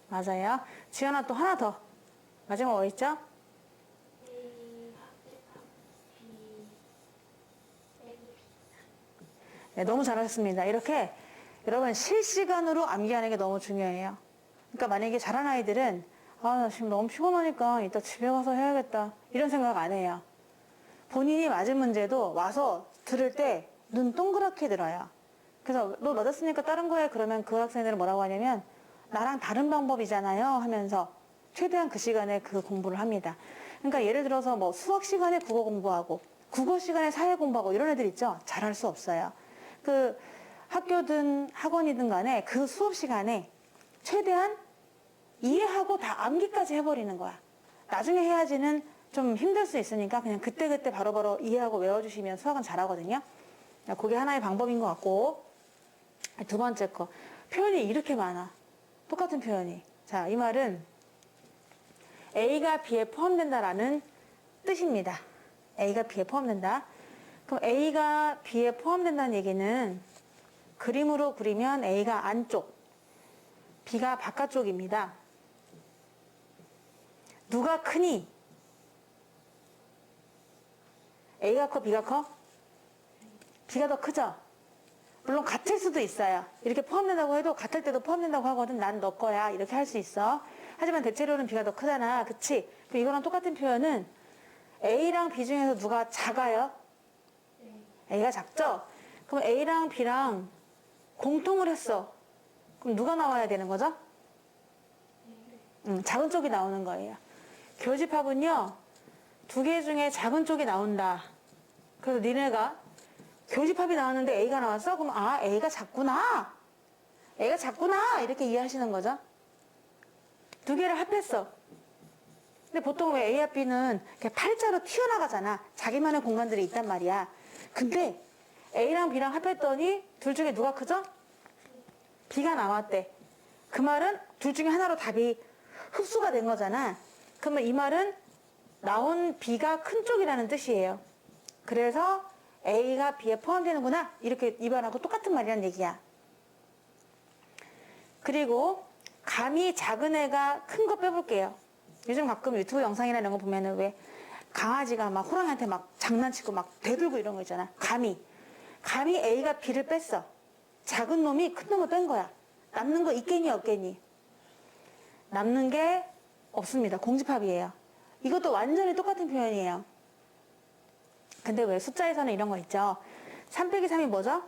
맞아요. 지연아 또 하나 더. 마지막 뭐 있죠? 네, 너무 잘하셨습니다. 이렇게 여러분 실시간으로 암기하는 게 너무 중요해요. 그러니까 만약에 잘하는 아이들은 나 지금 너무 피곤하니까 이따 집에 가서 해야겠다. 이런 생각 안 해요. 본인이 맞은 문제도 와서 들을 때 눈 동그랗게 들어요. 그래서 너 맞았으니까 다른 거 해. 그러면 그 학생들은 뭐라고 하냐면 나랑 다른 방법이잖아요 하면서 최대한 그 시간에 그 공부를 합니다. 그러니까 예를 들어서 뭐 수학 시간에 국어 공부하고 국어 시간에 사회 공부하고 이런 애들 있죠? 잘할 수 없어요. 그 학교든 학원이든 간에 그 수업 시간에 최대한 이해하고 다 암기까지 해버리는 거야. 나중에 해야지는 좀 힘들 수 있으니까 그냥 그때그때 바로바로 이해하고 외워주시면 수학은 잘하거든요. 그게 하나의 방법인 것 같고, 두 번째 거. 표현이 이렇게 많아. 똑같은 표현이. 자, 이 말은 A가 B에 포함된다라는 뜻입니다. A가 B에 포함된다. 그럼 A가 B에 포함된다는 얘기는 그림으로 그리면 A가 안쪽, B가 바깥쪽입니다. 누가 크니? A가 커, B가 커? B가 더 크죠? 물론 같을 수도 있어요. 이렇게 포함된다고 해도 같을 때도 포함된다고 하거든. 난 너 거야. 이렇게 할 수 있어. 하지만 대체로는 B가 더 크잖아. 그치? 그럼 이거랑 똑같은 표현은 A랑 B 중에서 누가 작아요? A가 작죠? 그럼 A랑 B랑 공통을 했어. 그럼 누가 나와야 되는 거죠? 작은 쪽이 나오는 거예요. 교집합은요, 두 개 중에 작은 쪽이 나온다. 그래서 니네가 교집합이 나왔는데 A가 나왔어? 그럼 A가 작구나. A가 작구나. 이렇게 이해하시는 거죠. 두 개를 합했어. 근데 보통 왜 A와 B는 이렇게 팔자로 튀어나가잖아. 자기만의 공간들이 있단 말이야. 근데 A랑 B랑 합했더니 둘 중에 누가 크죠? B가 나왔대. 그 말은 둘 중에 하나로 답이 흡수가 된 거잖아. 그러면 이 말은 나온 B가 큰 쪽이라는 뜻이에요. 그래서 A가 B에 포함되는구나. 이렇게 이반하고 똑같은 말이란 얘기야. 그리고 감이 작은 애가 큰 거 빼볼게요. 요즘 가끔 유튜브 영상이나 이런 거 보면은 왜 강아지가 막 호랑이한테 막 장난치고 막 대들고 이런 거 있잖아. 감이 A가 B를 뺐어. 작은 놈이 큰 놈을 뺀 거야. 남는 거 있겠니 없겠니? 남는 게 없습니다. 공집합이에요. 이것도 완전히 똑같은 표현이에요. 근데 왜 숫자에서는 이런 거 있죠? 3 빼기 3이 뭐죠?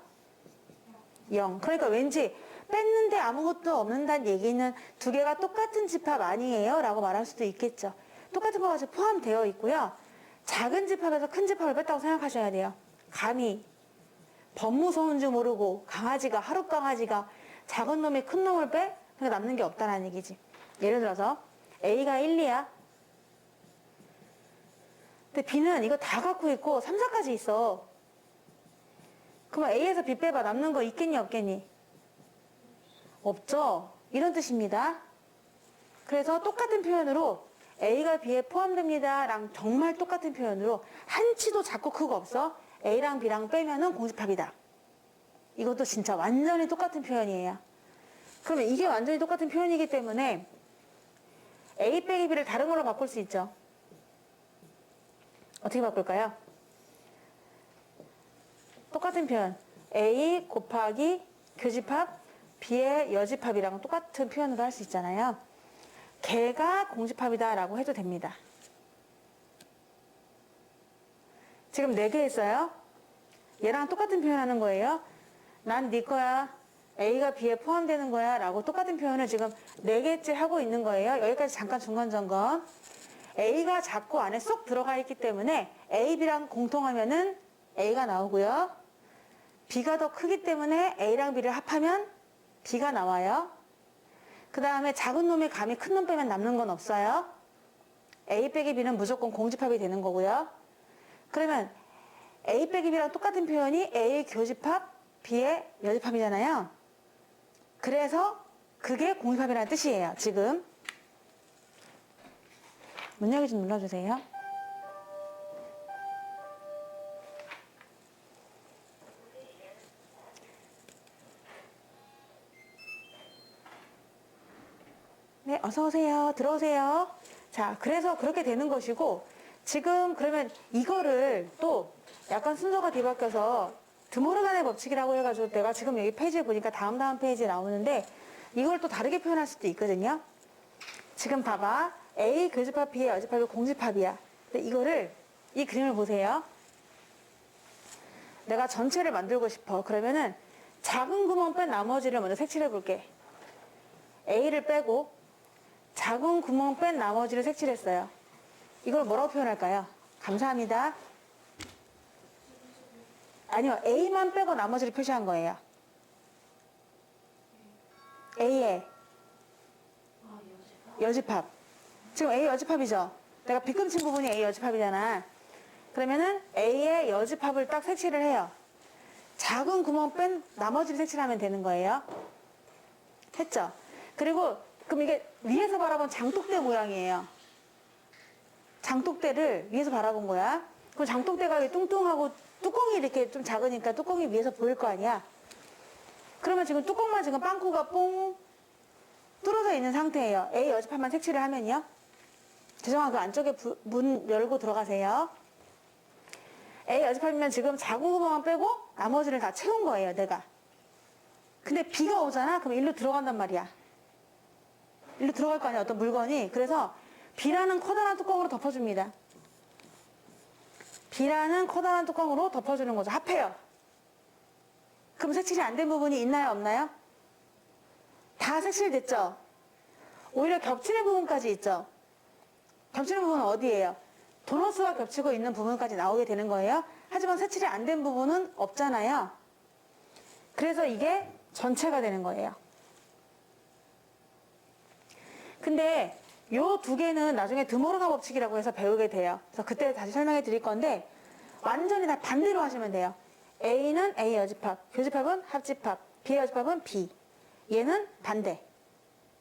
0. 그러니까 왠지 뺐는데 아무것도 없는다는 얘기는 두 개가 똑같은 집합 아니에요? 라고 말할 수도 있겠죠. 똑같은 거가 포함되어 있고요. 작은 집합에서 큰 집합을 뺐다고 생각하셔야 돼요. 감히 법무서운 줄 모르고 강아지가 하룻 강아지가 작은 놈이 큰 놈을 빼? 그러니까 남는 게 없다는 얘기지. 예를 들어서 A가 1, 2야. 근데 B는 이거 다 갖고 있고 3, 4까지 있어. 그러면 A에서 B 빼봐. 남는 거 있겠니 없겠니? 없죠. 이런 뜻입니다. 그래서 똑같은 표현으로 A가 B에 포함됩니다 랑 정말 똑같은 표현으로 한치도 작고 크고 없어. A랑 B랑 빼면은 공집합이다. 이것도 진짜 완전히 똑같은 표현이에요. 그러면 이게 완전히 똑같은 표현이기 때문에 A 빼기 B를 다른 걸로 바꿀 수 있죠. 어떻게 바꿀까요? 똑같은 표현 A 곱하기 교집합 B의 여집합이랑 똑같은 표현으로 할 수 있잖아요. 걔가 공집합이다 라고 해도 됩니다. 지금 4개 했어요. 얘랑 똑같은 표현 하는 거예요. 난 네 거야. A가 B에 포함되는 거야 라고 똑같은 표현을 지금 4개째 하고 있는 거예요. 여기까지 잠깐 중간 점검. A가 작고 안에 쏙 들어가 있기 때문에 A, B랑 공통하면은 A가 나오고요. B가 더 크기 때문에 A랑 B를 합하면 B가 나와요. 그 다음에 작은 놈의 감이 큰 놈 빼면 남는 건 없어요. A 빼기 B는 무조건 공집합이 되는 거고요. 그러면 A 빼기 B랑 똑같은 표현이 A의 교집합, B의 여집합이잖아요. 그래서 그게 공집합이라는 뜻이에요. 지금 문열기 좀 눌러주세요. 네, 어서오세요. 들어오세요. 자, 그래서 그렇게 되는 것이고, 지금 그러면 이거를 또 약간 순서가 뒤바뀌어서 드모르간의 법칙이라고 해가지고 내가 지금 여기 페이지에 보니까 다음 페이지에 나오는데 이걸 또 다르게 표현할 수도 있거든요. 지금 봐봐. A 교집합 B의 여집합이 공집합이야. 근데 이거를, 이 그림을 보세요. 내가 전체를 만들고 싶어. 그러면은 작은 구멍 뺀 나머지를 먼저 색칠해 볼게. A를 빼고 작은 구멍 뺀 나머지를 색칠했어요. 이걸 뭐라고 표현할까요? 감사합니다. 아니요, A만 빼고 나머지를 표시한 거예요. A의 여집합. 지금 A 여집합이죠? 내가 빗금친 부분이 A 여집합이잖아. 그러면은 A의 여집합을 딱 색칠을 해요. 작은 구멍 뺀 나머지를 색칠하면 되는 거예요. 했죠? 그리고 그럼 이게 위에서 바라본 장독대 모양이에요. 장독대를 위에서 바라본 거야. 그럼 장독대가 뚱뚱하고 뚜껑이 이렇게 좀 작으니까 뚜껑이 위에서 보일 거 아니야. 그러면 지금 뚜껑만 지금 빵꾸가 뽕 뚫어져 있는 상태예요. A 여집합만 색칠을 하면요. 죄송하고 그 안쪽에 문 열고 들어가세요. A 여집합이면 지금 작은 구멍만 빼고 나머지를 다 채운 거예요, 내가. 근데 B가 오잖아? 그럼 일로 들어간단 말이야. 일로 들어갈 거 아니야, 어떤 물건이. 그래서 B라는 커다란 뚜껑으로 덮어줍니다. B라는 커다란 뚜껑으로 덮어주는 거죠. 합해요. 그럼 색칠이 안 된 부분이 있나요, 없나요? 다 색칠됐죠? 오히려 겹치는 부분까지 있죠? 겹치는 부분은 어디예요? 도너스와 겹치고 있는 부분까지 나오게 되는 거예요. 하지만 색칠이 안 된 부분은 없잖아요. 그래서 이게 전체가 되는 거예요. 근데 요 두 개는 나중에 드모르간 법칙이라고 해서 배우게 돼요. 그래서 그때 다시 설명해 드릴 건데 완전히 다 반대로 하시면 돼요. A는 A 여집합, 교집합은 합집합, B 여집합은 B. 얘는 반대.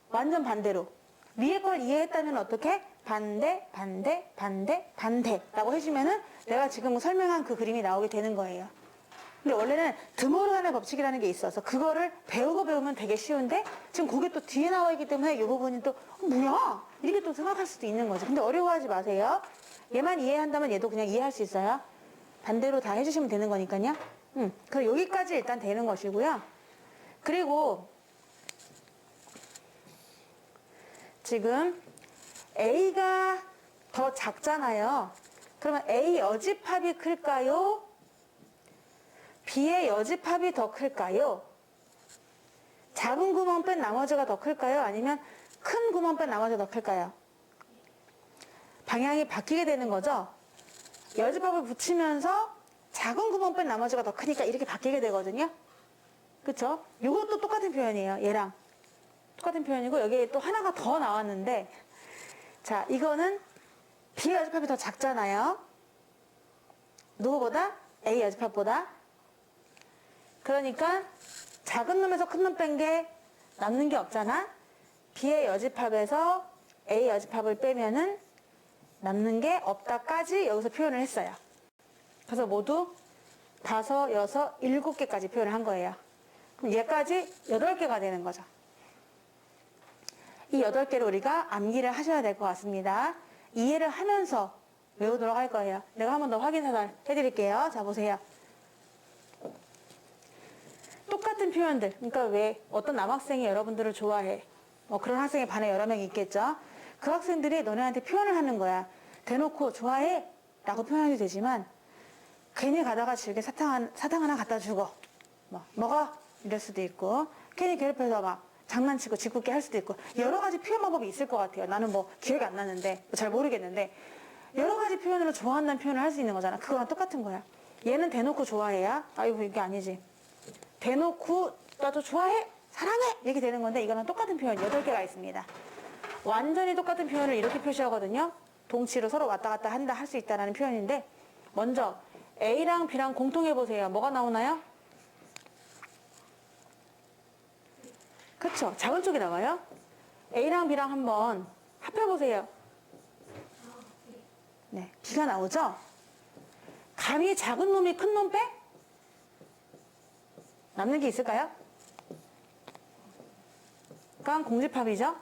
완전 반대로. 위에 걸 이해했다면 어떻게? 반대, 반대, 반대, 반대라고 해주면은 내가 지금 설명한 그 그림이 나오게 되는 거예요. 근데 원래는 드모르간의 법칙이라는 게 있어서 그거를 배우고 배우면 되게 쉬운데 지금 그게 또 뒤에 나와 있기 때문에 이 부분이 또 뭐야? 이렇게 또 생각할 수도 있는 거죠. 근데 어려워하지 마세요. 얘만 이해한다면 얘도 그냥 이해할 수 있어요. 반대로 다 해주시면 되는 거니까요. 그럼 여기까지 일단 되는 것이고요. 그리고 지금 A가 더 작잖아요. 그러면 A 여집합이 클까요? B의 여집합이 더 클까요? 작은 구멍 뺀 나머지가 더 클까요? 아니면 큰 구멍 뺀 나머지가 더 클까요? 방향이 바뀌게 되는 거죠. 여집합을 붙이면서 작은 구멍 뺀 나머지가 더 크니까 이렇게 바뀌게 되거든요. 그쵸? 이것도 똑같은 표현이에요. 얘랑 똑같은 표현이고 여기에 또 하나가 더 나왔는데 자, 이거는 B의 여집합이 더 작잖아요. 누구보다? A 여집합보다. 그러니까 작은 놈에서 큰 놈 뺀 게 남는 게 없잖아. B의 여집합에서 A 여집합을 빼면은 남는 게 없다까지 여기서 표현을 했어요. 그래서 모두 5, 6, 7개까지 표현을 한 거예요. 그럼 얘까지 8개가 되는 거죠. 이 8개를 우리가 암기를 하셔야 될 것 같습니다. 이해를 하면서 외우도록 할 거예요. 내가 한 번 더 확인 사살 해드릴게요. 자, 보세요. 똑같은 표현들. 그러니까 왜 어떤 남학생이 여러분들을 좋아해. 그런 학생이 반에 여러 명이 있겠죠. 그 학생들이 너네한테 표현을 하는 거야. 대놓고 좋아해? 라고 표현해도 되지만 괜히 가다가 즐겨 사탕 하나 갖다 주고 먹어? 이럴 수도 있고 괜히 괴롭혀서 막 장난치고 짓궂게 할 수도 있고 여러 가지 표현 방법이 있을 것 같아요. 나는 기억이 안 나는데 잘 모르겠는데 여러 가지 표현으로 좋아한다는 표현을 할 수 있는 거잖아. 그거랑 똑같은 거야. 얘는 대놓고 좋아해야 아이고 이게 아니지. 대놓고 나도 좋아해? 사랑해? 이렇게 되는 건데 이거는 똑같은 표현 8개가 있습니다. 완전히 똑같은 표현을 이렇게 표시하거든요. 동치로 서로 왔다 갔다 한다 할 수 있다라는 표현인데 먼저 A랑 B랑 공통해 보세요. 뭐가 나오나요? 그쵸? 작은 쪽이 나와요. A랑 B랑 한번 합해 보세요. 네, B가 나오죠? 감히 작은 놈이 큰 놈 빼? 남는 게 있을까요? 그러니까 공집합이죠.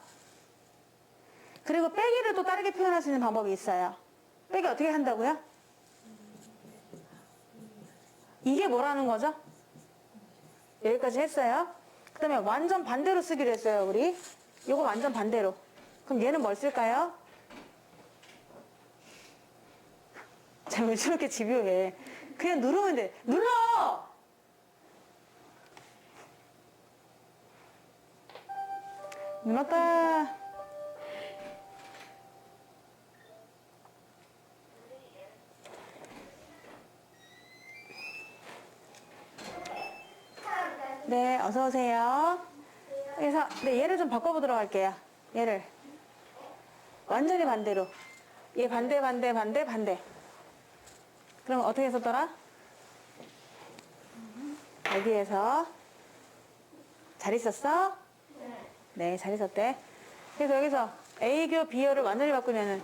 그리고 빼기를 또 다르게 표현할 수 있는 방법이 있어요. 빼기 어떻게 한다고요? 이게 뭐라는 거죠? 여기까지 했어요. 그 다음에 완전 반대로 쓰기로 했어요, 우리. 이거 완전 반대로. 그럼 얘는 뭘 쓸까요? 자, 왜 저렇게 집요해? 그냥 누르면 돼. 눌러! 눌렀다. 네, 어서 오세요. 그래서 얘를 좀 바꿔보도록 할게요. 얘를 완전히 반대로. 얘 반대. 그럼 어떻게 썼더라? 여기에서 잘 있었어? 네, 잘 있었대. 그래서 여기서 A교 B교를 완전히 바꾸면은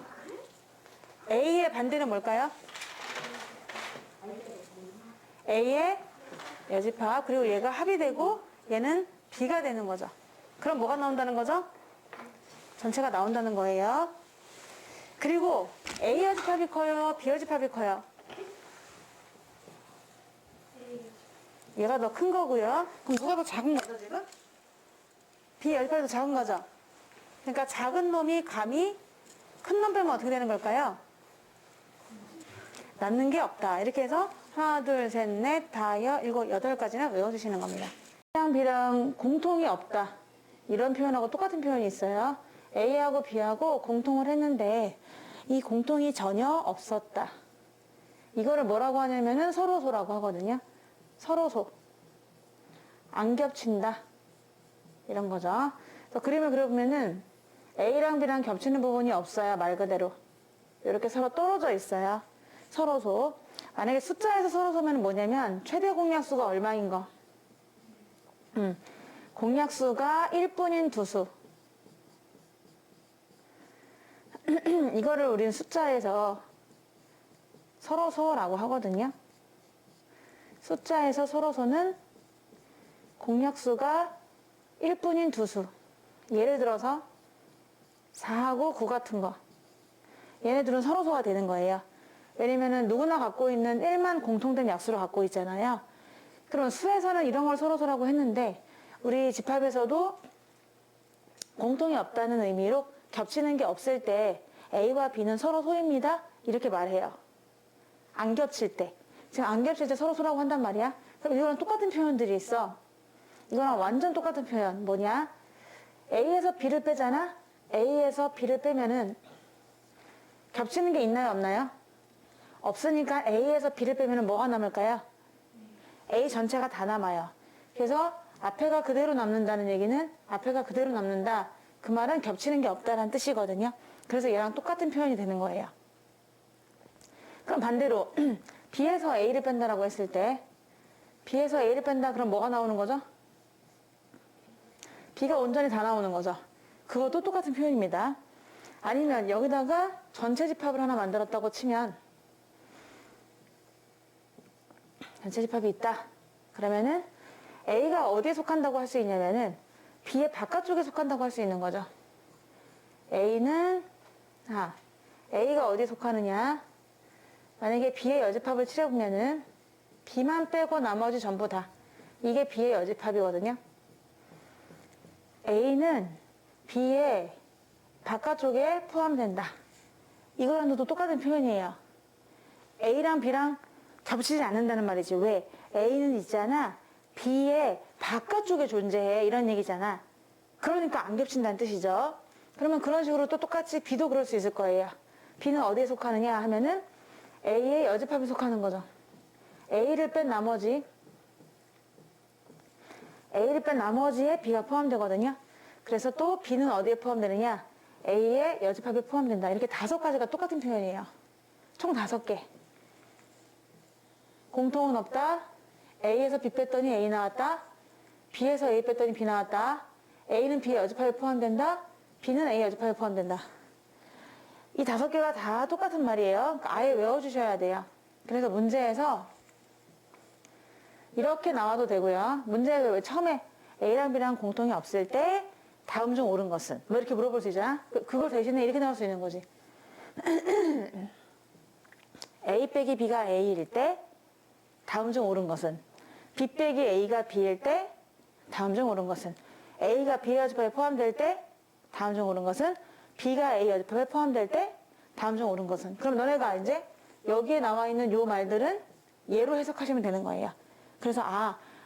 A의 반대는 뭘까요? A의 여집합, 그리고 얘가 합이 되고 얘는 B가 되는 거죠. 그럼 뭐가 나온다는 거죠? 전체가 나온다는 거예요. 그리고 A 여집합이 커요? B 여집합이 커요? 얘가 더 큰 거고요. 그럼 누가 더 작은 거죠, 지금? B 여집합이 더 작은 거죠. 그러니까 작은 놈이 감히 큰 놈 빼면 어떻게 되는 걸까요? 남는 게 없다. 이렇게 해서 하나, 둘, 셋, 넷, 다섯, 일곱, 8까지는 외워주시는 겁니다. A랑 B랑 공통이 없다. 이런 표현하고 똑같은 표현이 있어요. A하고 B하고 공통을 했는데 이 공통이 전혀 없었다. 이거를 뭐라고 하냐면은 서로소라고 하거든요. 서로소. 안 겹친다. 이런 거죠. 그래서 그림을 그려보면은 A랑 B랑 겹치는 부분이 없어요. 말 그대로. 이렇게 서로 떨어져 있어요. 서로소. 만약에 숫자에서 서로소면 뭐냐면 최대 공약수가 얼마인 거? 공약수가 1뿐인 두수. 이거를 우리는 숫자에서 서로소라고 하거든요. 숫자에서 서로소는 공약수가 1뿐인 두수. 예를 들어서 4하고 9 같은 거. 얘네들은 서로소가 되는 거예요. 왜냐면은 누구나 갖고 있는 1만 공통된 약수를 갖고 있잖아요. 그럼 수에서는 이런 걸 서로소라고 했는데 우리 집합에서도 공통이 없다는 의미로 겹치는 게 없을 때 A와 B는 서로소입니다. 이렇게 말해요. 안 겹칠 때. 지금 안 겹칠 때 서로소라고 한단 말이야. 그럼 이거랑 똑같은 표현들이 있어. 이거랑 완전 똑같은 표현. 뭐냐? A에서 B를 빼잖아? A에서 B를 빼면은 겹치는 게 있나요? 없나요? 없으니까 A에서 B를 빼면 뭐가 남을까요? A 전체가 다 남아요. 그래서 앞에가 그대로 남는다는 얘기는 앞에가 그대로 남는다. 그 말은 겹치는 게 없다는 뜻이거든요. 그래서 얘랑 똑같은 표현이 되는 거예요. 그럼 반대로 B에서 A를 뺀다라고 했을 때 B에서 A를 뺀다. 그럼 뭐가 나오는 거죠? B가 온전히 다 나오는 거죠. 그것도 똑같은 표현입니다. 아니면 여기다가 전체 집합을 하나 만들었다고 치면 전체 집합이 있다. 그러면은 A가 어디에 속한다고 할 수 있냐면은 B의 바깥쪽에 속한다고 할 수 있는 거죠. A는 A가 어디에 속하느냐? 만약에 B의 여집합을 칠해보면은 B만 빼고 나머지 전부 다 이게 B의 여집합이거든요. A는 B의 바깥쪽에 포함된다. 이거랑도 똑같은 표현이에요. A랑 B랑 겹치지 않는다는 말이지. 왜? A는 있잖아. B의 바깥쪽에 존재해. 이런 얘기잖아. 그러니까 안 겹친다는 뜻이죠. 그러면 그런 식으로 또 똑같이 B도 그럴 수 있을 거예요. B는 어디에 속하느냐 하면은 A의 여집합에 속하는 거죠. A를 뺀 나머지에 B가 포함되거든요. 그래서 또 B는 어디에 포함되느냐? A의 여집합에 포함된다. 이렇게 5가지가 똑같은 표현이에요. 총 5개. 공통은 없다. A에서 B 뺐더니 A 나왔다. B에서 A 뺐더니 B 나왔다. A는 B의 여집합에 포함된다. B는 A의 여집합에 포함된다. 이 5개가 다 똑같은 말이에요. 그러니까 아예 외워주셔야 돼요. 그래서 문제에서 이렇게 나와도 되고요. 문제에서 왜 처음에 A랑 B랑 공통이 없을 때 다음 중 옳은 것은? 뭐 이렇게 물어볼 수 있잖아. 그걸 대신에 이렇게 나올 수 있는 거지. A 빼기 B가 A일 때 다음 중 옳은 것은? B 빼기 A가 B일 때 다음 중 옳은 것은? A가 B의 여집합에 포함될 때 다음 중 옳은 것은? B가 A 여집합에 포함될 때 다음 중 옳은 것은? 그럼 너네가 이제 여기에 나와 있는 요 말들은 얘로 해석하시면 되는 거예요. 그래서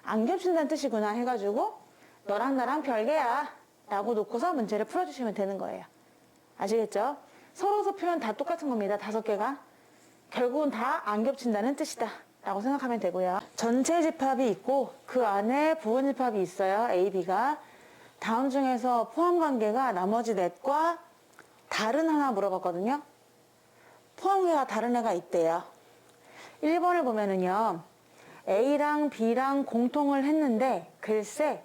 안 겹친다는 뜻이구나 해가지고 너랑 나랑 별개야 라고 놓고서 문제를 풀어주시면 되는 거예요. 아시겠죠? 서로서 표현 다 똑같은 겁니다. 5개가. 결국은 다 안 겹친다는 뜻이다 라고 생각하면 되고요. 전체 집합이 있고 그 안에 부분 집합이 있어요. A, B가. 다음 중에서 포함 관계가 나머지 넷과 다른 하나 물어봤거든요. 포함 관계가 다른 애가 있대요. 1번을 보면은요. A랑 B랑 공통을 했는데 글쎄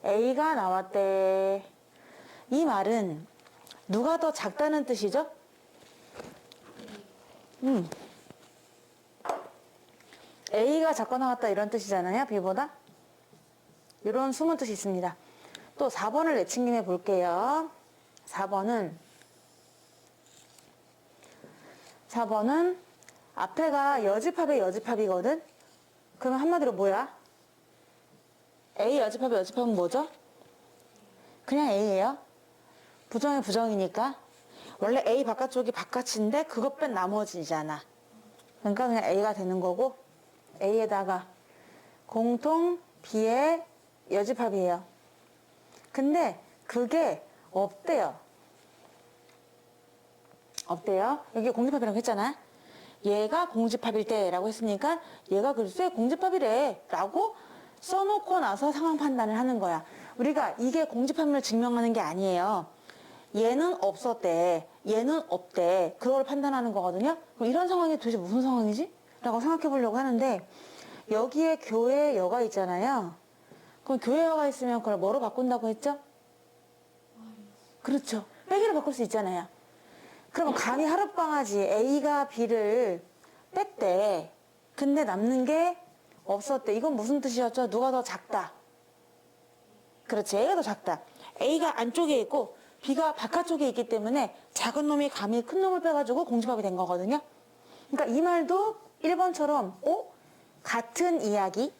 A가 나왔대. 이 말은 누가 더 작다는 뜻이죠? A가 작고 나왔다 이런 뜻이잖아요. B보다. 이런 숨은 뜻이 있습니다. 또 4번을 내친 김에 볼게요. 4번은 앞에가 여집합의 여집합이거든. 그러면 한마디로 뭐야? A 여집합의 여집합은 뭐죠? 그냥 A예요. 부정의 부정이니까. 원래 A 바깥쪽이 바깥인데 그것 뺀 나머지잖아. 그러니까 그냥 A가 되는 거고 A에다가 공통 B의 여집합이에요. 근데 그게 없대요. 여기 공집합이라고 했잖아. 얘가 공집합일 때라고 했으니까 얘가 글쎄 공집합이래 라고 써놓고 나서 상황 판단을 하는 거야. 우리가 이게 공집합임을 증명하는 게 아니에요. 얘는 없었대. 얘는 없대. 그걸 판단하는 거거든요. 그럼 이런 상황이 도대체 무슨 상황이지? 라고 생각해 보려고 하는데 여기에 교회여가 있잖아요. 그럼 교회여가 있으면 그걸 뭐로 바꾼다고 했죠? 그렇죠. 빼기로 바꿀 수 있잖아요. 그러면 감히 하룻방아지 A가 B를 뺐대. 근데 남는 게 없었대. 이건 무슨 뜻이었죠? 누가 더 작다? 그렇지. A가 더 작다. A가 안쪽에 있고 B가 바깥쪽에 있기 때문에 작은 놈이 감히 큰 놈을 빼가지고 공집합이 된 거거든요. 그러니까 이 말도 1번처럼 같은 이야기,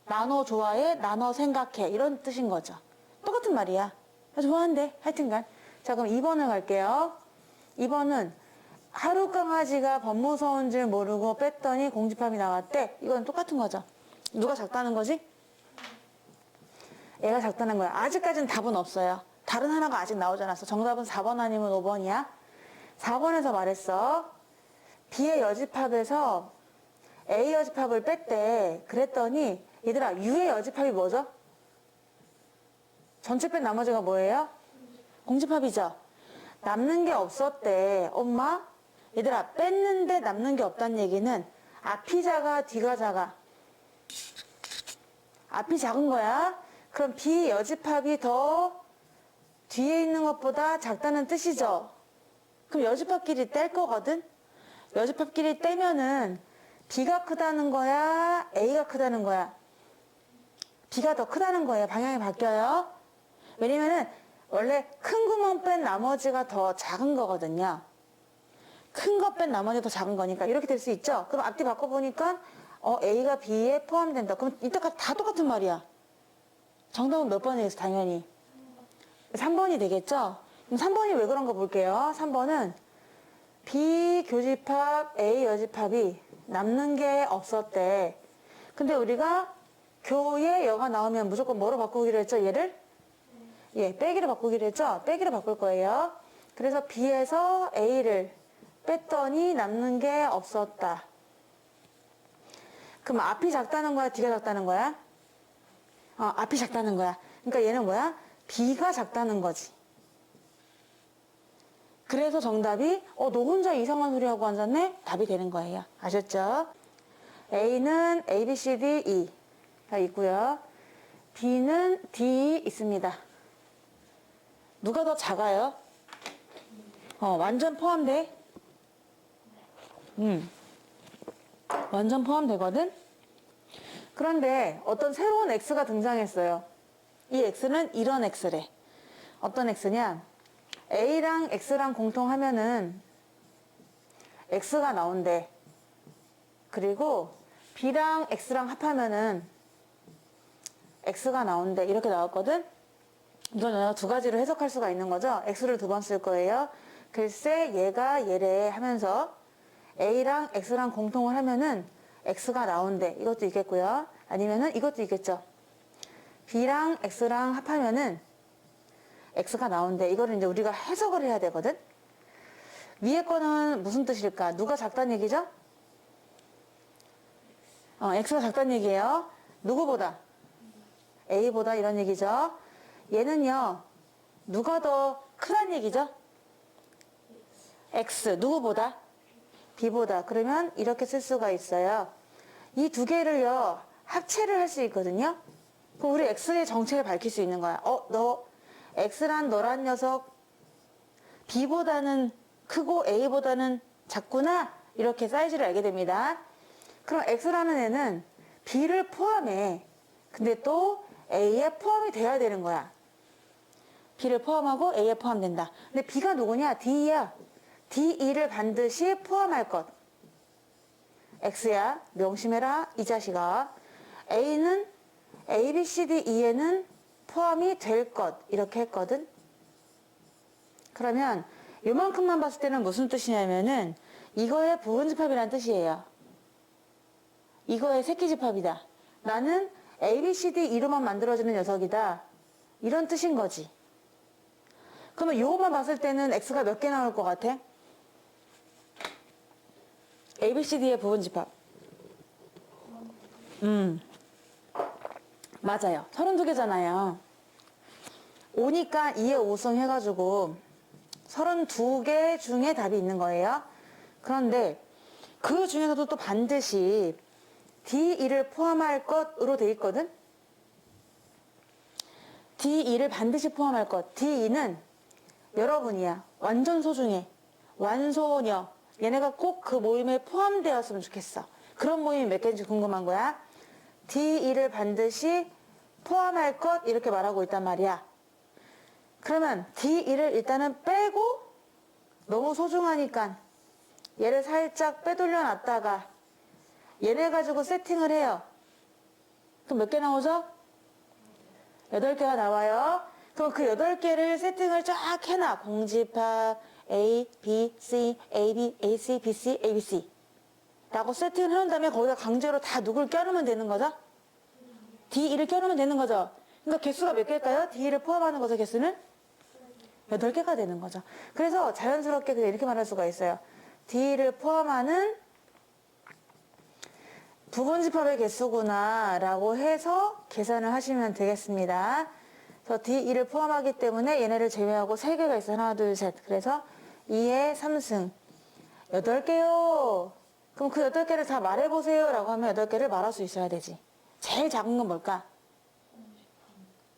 나눠 좋아해, 나눠 생각해 이런 뜻인 거죠. 똑같은 말이야. 좋아한대. 하여튼간. 자, 그럼 2번을 갈게요. 2번은 하루 강아지가 법무서운 줄 모르고 뺐더니 공집합이 나왔대. 이건 똑같은 거죠. 누가 작다는 거지? 얘가 작다는 거야. 아직까지는 답은 없어요. 다른 하나가 아직 나오지 않았어. 정답은 4번 아니면 5번이야. 4번에서 말했어. B의 여집합에서 A 여집합을 뺐대. 그랬더니 얘들아 U의 여집합이 뭐죠? 전체 뺀 나머지가 뭐예요? 공집합이죠. 남는 게 없었대. 엄마? 얘들아 뺐는데 남는 게 없다는 얘기는 앞이 작아 뒤가 작아? 앞이 작은 거야. 그럼 B 여집합이 더 뒤에 있는 것보다 작다는 뜻이죠. 그럼 여집합끼리 뗄 거거든. 여집합끼리 떼면은 B가 크다는 거야, A가 크다는 거야. B가 더 크다는 거예요. 방향이 바뀌어요. 왜냐면은 원래 큰 구멍 뺀 나머지가 더 작은 거거든요. 큰 거 뺀 나머지가 더 작은 거니까 이렇게 될 수 있죠. 그럼 앞뒤 바꿔보니까 A가 B에 포함된다. 그럼 이때까지 다 똑같은 말이야. 정답은 몇 번이겠어, 당연히. 3번이 되겠죠? 그럼 3번이 왜 그런가 볼게요. 3번은 B 교집합, A 여집합이 남는 게 없었대. 근데 우리가 교에 여가 나오면 무조건 뭐로 바꾸기로 했죠, 얘를? 예, 빼기로 바꾸기로 했죠? 빼기로 바꿀 거예요. 그래서 B에서 A를 뺐더니 남는 게 없었다. 그럼 앞이 작다는 거야, D가 작다는 거야? 앞이 작다는 거야. 그러니까 얘는 뭐야? B가 작다는 거지. 그래서 정답이 너 혼자 이상한 소리 하고 앉았네? 답이 되는 거예요. 아셨죠? A는 A, B, C, D, E가 있고요. B는 D 있습니다. 누가 더 작아요? 완전 포함돼? 완전 포함되거든? 그런데 어떤 새로운 X가 등장했어요. 이 X는 이런 X래. 어떤 X냐? A랑 X랑 공통하면은 X가 나온대. 그리고 B랑 X랑 합하면은 X가 나온대. 이렇게 나왔거든? 이건 내가 두 가지로 해석할 수가 있는 거죠. X를 두 번 쓸 거예요. 글쎄 얘가 얘래 하면서 A랑 X랑 공통을 하면은 X가 나온대. 이것도 있겠고요. 아니면은 이것도 있겠죠. B랑 X랑 합하면은 X가 나온대. 이거를 이제 우리가 해석을 해야 되거든. 위에 거는 무슨 뜻일까? 누가 작다는 얘기죠? X가 작다는 얘기예요. 누구보다? A보다 이런 얘기죠. 얘는요. 누가 더 크다는 얘기죠? X. 누구보다? B보다. 그러면 이렇게 쓸 수가 있어요. 이 두 개를요. 합체를 할 수 있거든요. 그럼 우리 X의 정체를 밝힐 수 있는 거야. X란 너란 녀석 B보다는 크고 A보다는 작구나. 이렇게 사이즈를 알게 됩니다. 그럼 X라는 애는 B를 포함해. 근데 또 A에 포함이 돼야 되는 거야. B를 포함하고 A에 포함된다. 근데 B가 누구냐? D야. D2를 반드시 포함할 것. X야. 명심해라. 이 자식아. A는 A, B, C, D, E에는 포함이 될 것. 이렇게 했거든. 그러면 요만큼만 봤을 때는 무슨 뜻이냐면은 이거의 부분집합이라는 뜻이에요. 이거의 새끼집합이다. 나는 A, B, C, D, E로만 만들어지는 녀석이다. 이런 뜻인 거지. 그러면 요것만 봤을 때는 X가 몇 개 나올 것 같아? A, B, C, D의 부분집합. 맞아요. 32개잖아요. 5니까 2의 5승 해가지고 32개 중에 답이 있는 거예요. 그런데 그 중에서도 또 반드시 D2를 포함할 것으로 돼 있거든? D2를 반드시 포함할 것. D2는 여러분이야. 완전 소중해. 완소녀. 얘네가 꼭 그 모임에 포함되었으면 좋겠어. 그런 모임이 몇 개인지 궁금한 거야. D2를 반드시 포함할 것 이렇게 말하고 있단 말이야. 그러면 D2를 일단은 빼고 너무 소중하니까 얘를 살짝 빼돌려 놨다가 얘네 가지고 세팅을 해요. 그럼 몇 개 나오죠? 8개가 나와요. 그럼 그 8개를 세팅을 쫙 해놔. 공집합 A, B, C, A, B, A, C, B, C, A, B, C 라고 세팅을 해놓은 다음에 거기다 강제로 다 누굴 껴넣으면 되는 거죠? D2를 껴넣으면 되는 거죠. 그러니까 개수가 몇 개일까요? D2를 포함하는 거죠, 개수는? 8개가 되는 거죠. 그래서 자연스럽게 그냥 이렇게 말할 수가 있어요. D를 포함하는 부분집합의 개수구나 라고 해서 계산을 하시면 되겠습니다. 그래서 D2를 포함하기 때문에 얘네를 제외하고 3개가 있어요. 하나, 둘, 셋. 그래서 2의 3승. 8개요. 그럼 그 8개를 다 말해보세요 라고 하면 8개를 말할 수 있어야 되지. 제일 작은 건 뭘까?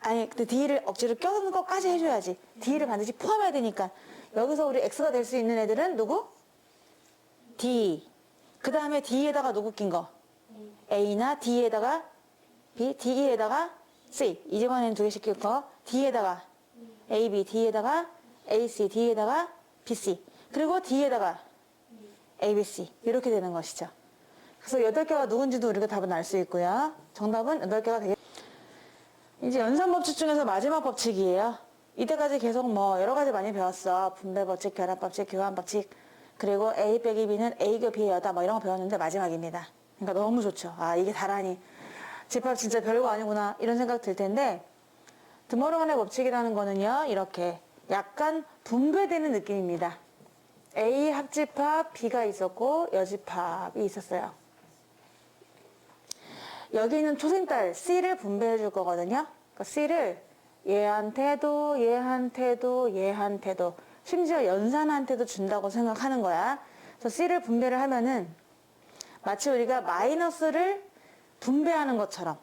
아니, 근데 D를 억지로 껴넣는 것까지 해줘야지. D를 반드시 포함해야 되니까. 여기서 우리 X가 될 수 있는 애들은 누구? D. 그 다음에 D에다가 누구 낀 거? A나 D에다가 B, D에다가 C. 이번에는 두 개씩 낄 거. D에다가 A, B, D에다가 A, C, D에다가 B, C. 그리고 D에다가 A, B, C. 이렇게 되는 것이죠. 그래서 8개가 누군지도 우리가 답은 알 수 있고요. 정답은 8개가 되겠 이제 연산법칙 중에서 마지막 법칙이에요. 이때까지 계속 뭐 여러 가지 많이 배웠어. 분배법칙, 결합법칙, 교환법칙. 그리고 A 빼기 B는 A교 B의 여다 뭐 이런 거 배웠는데 마지막입니다. 그러니까 너무 좋죠. 아, 이게 다라니. 집합 진짜 별거 아니구나. 이런 생각 들 텐데 드모르간의 법칙이라는 거는요. 이렇게 약간 분배되는 느낌입니다. A 합집합 B가 있었고 여집합이 있었어요. 여기 있는 초생딸 C를 분배해 줄 거거든요. 그러니까 C를 얘한테도 얘한테도 얘한테도 심지어 연산한테도 준다고 생각하는 거야. 그래서 C를 분배를 하면은 마치 우리가 마이너스를 분배하는 것처럼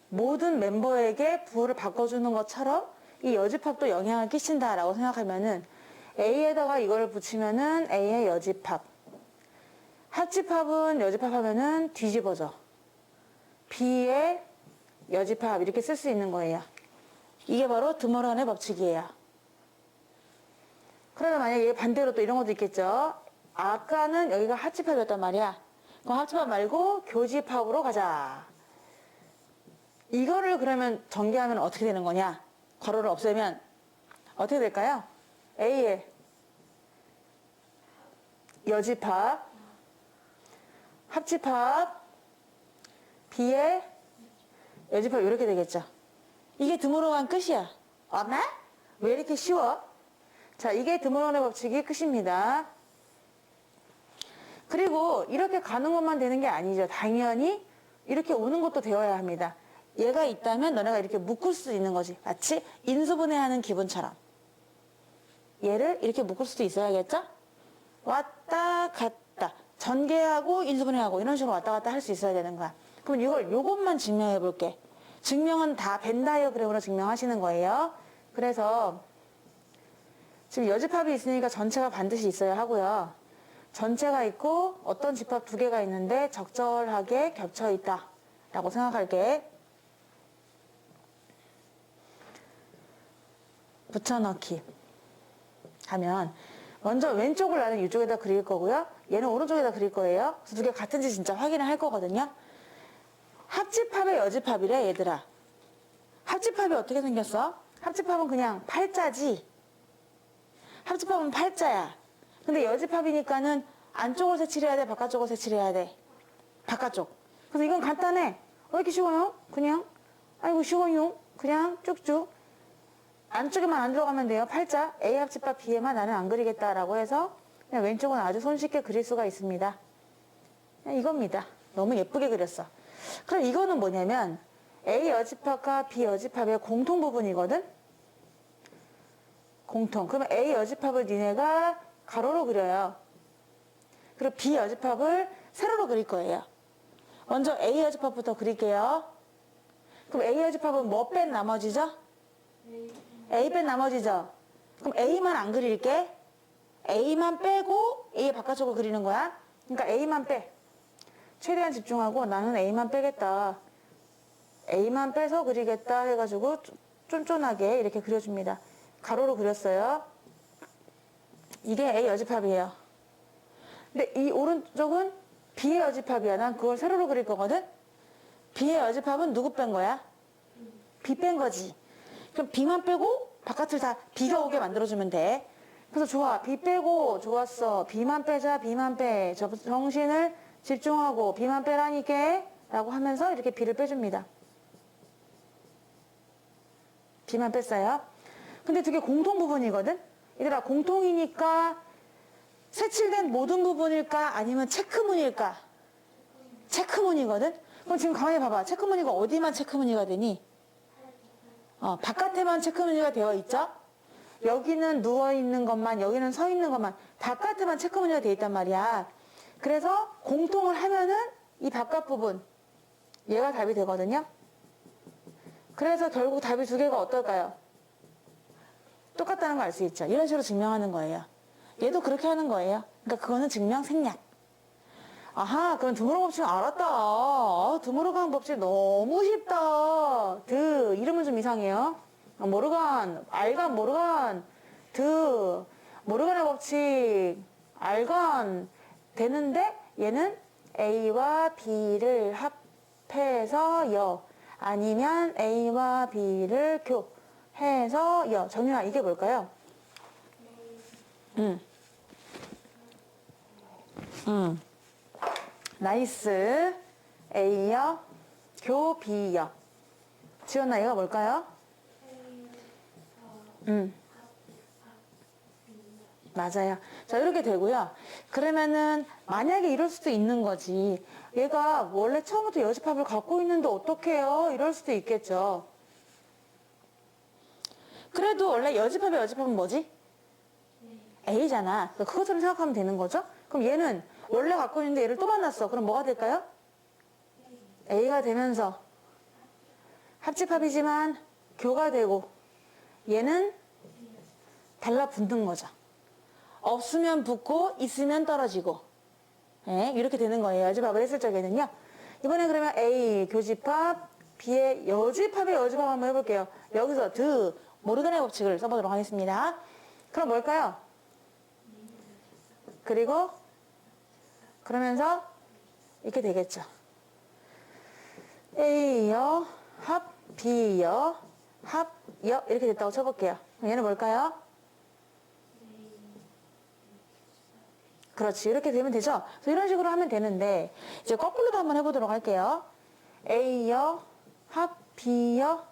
모든 멤버에게 부호를 바꿔주는 것처럼 이 여집합도 영향을 끼친다라고 생각하면은 A에다가 이거를 붙이면은 A의 여집합. 합집합은 여집합하면은 뒤집어져. B의 여집합 이렇게 쓸 수 있는 거예요. 이게 바로 드모르간의 법칙이에요. 그러면 만약에 반대로 또 이런 것도 있겠죠. 아까는 여기가 합집합이었단 말이야. 그럼 합집합 말고 교집합으로 가자. 이거를 그러면 전개하면 어떻게 되는 거냐? 괄호를 없애면 어떻게 될까요? A의 여집합, 합집합, B의 여집합 이렇게 되겠죠. 이게 드모르간 끝이야. 맞나? 왜 이렇게 쉬워? 자, 이게 드모르간의 법칙이 끝입니다. 그리고 이렇게 가는 것만 되는 게 아니죠. 당연히 이렇게 오는 것도 되어야 합니다. 얘가 있다면 너네가 이렇게 묶을 수 있는 거지. 마치 인수분해하는 기분처럼. 얘를 이렇게 묶을 수도 있어야겠죠? 왔다 갔다. 전개하고 인수분해하고 이런 식으로 왔다 갔다 할 수 있어야 되는 거야. 그럼 요것만 증명해 볼게. 증명은 다 벤 다이어그램으로 증명하시는 거예요. 그래서 지금 여집합이 있으니까 전체가 반드시 있어야 하고요. 전체가 있고 어떤 집합 2개가 있는데 적절하게 겹쳐 있다 라고 생각할게. 붙여넣기 하면 먼저 왼쪽을 나는 이쪽에다 그릴 거고요. 얘는 오른쪽에다 그릴 거예요. 그래서 2개 같은지 진짜 확인을 할 거거든요. 합집합의 여집합이래 얘들아. 합집합이 어떻게 생겼어? 합집합은 그냥 팔자지. 합집합은 팔자야. 근데 여집합이니까는 안쪽을 색칠해야 돼? 바깥쪽을 색칠해야 돼? 바깥쪽. 그래서 이건 간단해. 왜 이렇게 쉬워요? 그냥 아이고 쉬워요. 그냥 쭉쭉 안쪽에만 안 들어가면 돼요. 팔자 A 합집합 B에만 나는 안 그리겠다라고 해서 그냥 왼쪽은 아주 손쉽게 그릴 수가 있습니다. 그냥 이겁니다. 너무 예쁘게 그렸어. 그럼 이거는 뭐냐면 A 여집합과 B 여집합의 공통 부분이거든? 공통. 그러면 A 여집합을 니네가 가로로 그려요. 그리고 B 여집합을 세로로 그릴 거예요. 먼저 A 여집합부터 그릴게요. 그럼 A 여집합은 뭐 뺀 나머지죠? A 뺀 나머지죠? 그럼 A만 안 그릴게. A만 빼고 A의 바깥쪽을 그리는 거야. 그러니까 A만 빼. 최대한 집중하고 나는 A만 빼겠다. A만 빼서 그리겠다 해가지고 쫀쫀하게 이렇게 그려줍니다. 가로로 그렸어요. 이게 A 여집합이에요. 근데 이 오른쪽은 B의 여집합이야. 난 그걸 세로로 그릴 거거든. B의 여집합은 누구 뺀 거야? B 뺀 거지. 그럼 B만 빼고 바깥을 다 B가 오게 만들어주면 돼. 그래서 좋아. B 빼고 좋았어. B만 빼자. B만 빼. 정신을 집중하고 B만 빼라니까 라고 하면서 이렇게 B를 빼줍니다. B만 뺐어요. 근데 2개 공통 부분이거든? 얘들아 공통이니까 색칠된 모든 부분일까 아니면 체크무늬일까? 체크무늬거든? 그럼 지금 가만히 봐봐. 체크무늬가 어디만 체크무늬가 되니? 바깥에만 체크무늬가 되어 있죠? 여기는 누워있는 것만, 여기는 서있는 것만, 바깥에만 체크무늬가 되어 있단 말이야. 그래서 공통을 하면은 이 바깥 부분, 얘가 답이 되거든요. 그래서 결국 답이 두 개가 어떨까요? 똑같다는 거 알 수 있죠. 이런 식으로 증명하는 거예요. 얘도 그렇게 하는 거예요. 그러니까 그거는 증명 생략. 아하, 그럼 드모르간 법칙 알았다. 드모르간 법칙 너무 쉽다. 이름은 좀 이상해요. 모르간, 알간, 모르간, 모르간의 법칙, 알간 되는데 얘는 A와 B를 합해서 여, 아니면 A와 B를 교해서 여. 정윤아, 이게 뭘까요? 나이스. A여, 교, B여. 지원아, 이거 뭘까요? 맞아요. 자, 이렇게 되고요. 그러면은 만약에 이럴 수도 있는 거지. 얘가 원래 처음부터 여집합을 갖고 있는데 어떡해요? 이럴 수도 있겠죠. 그래도 원래 여집합은 뭐지? A잖아. 그것처럼 생각하면 되는 거죠? 그럼 얘는 원래 갖고 있는데 얘를 또 만났어. 그럼 뭐가 될까요? A가 되면서 합집합이지만 교가 되고 얘는 달라붙는 거죠. 없으면 붙고 있으면 떨어지고 이렇게 되는 거예요. 여집합을 했을 적에는요. 이번에 그러면 A 교집합, B의 여집합의 여집합 한번 해볼게요. 여기서 모르간의 법칙을 써보도록 하겠습니다. 그럼 뭘까요? 그리고 그러면서 이렇게 되겠죠. A여 합 B여 합여 이렇게 됐다고 쳐볼게요. 얘는 뭘까요? 그렇지. 이렇게 되면 되죠? 그래서 이런 식으로 하면 되는데 이제 거꾸로도 한번 해보도록 할게요. A여 합 B여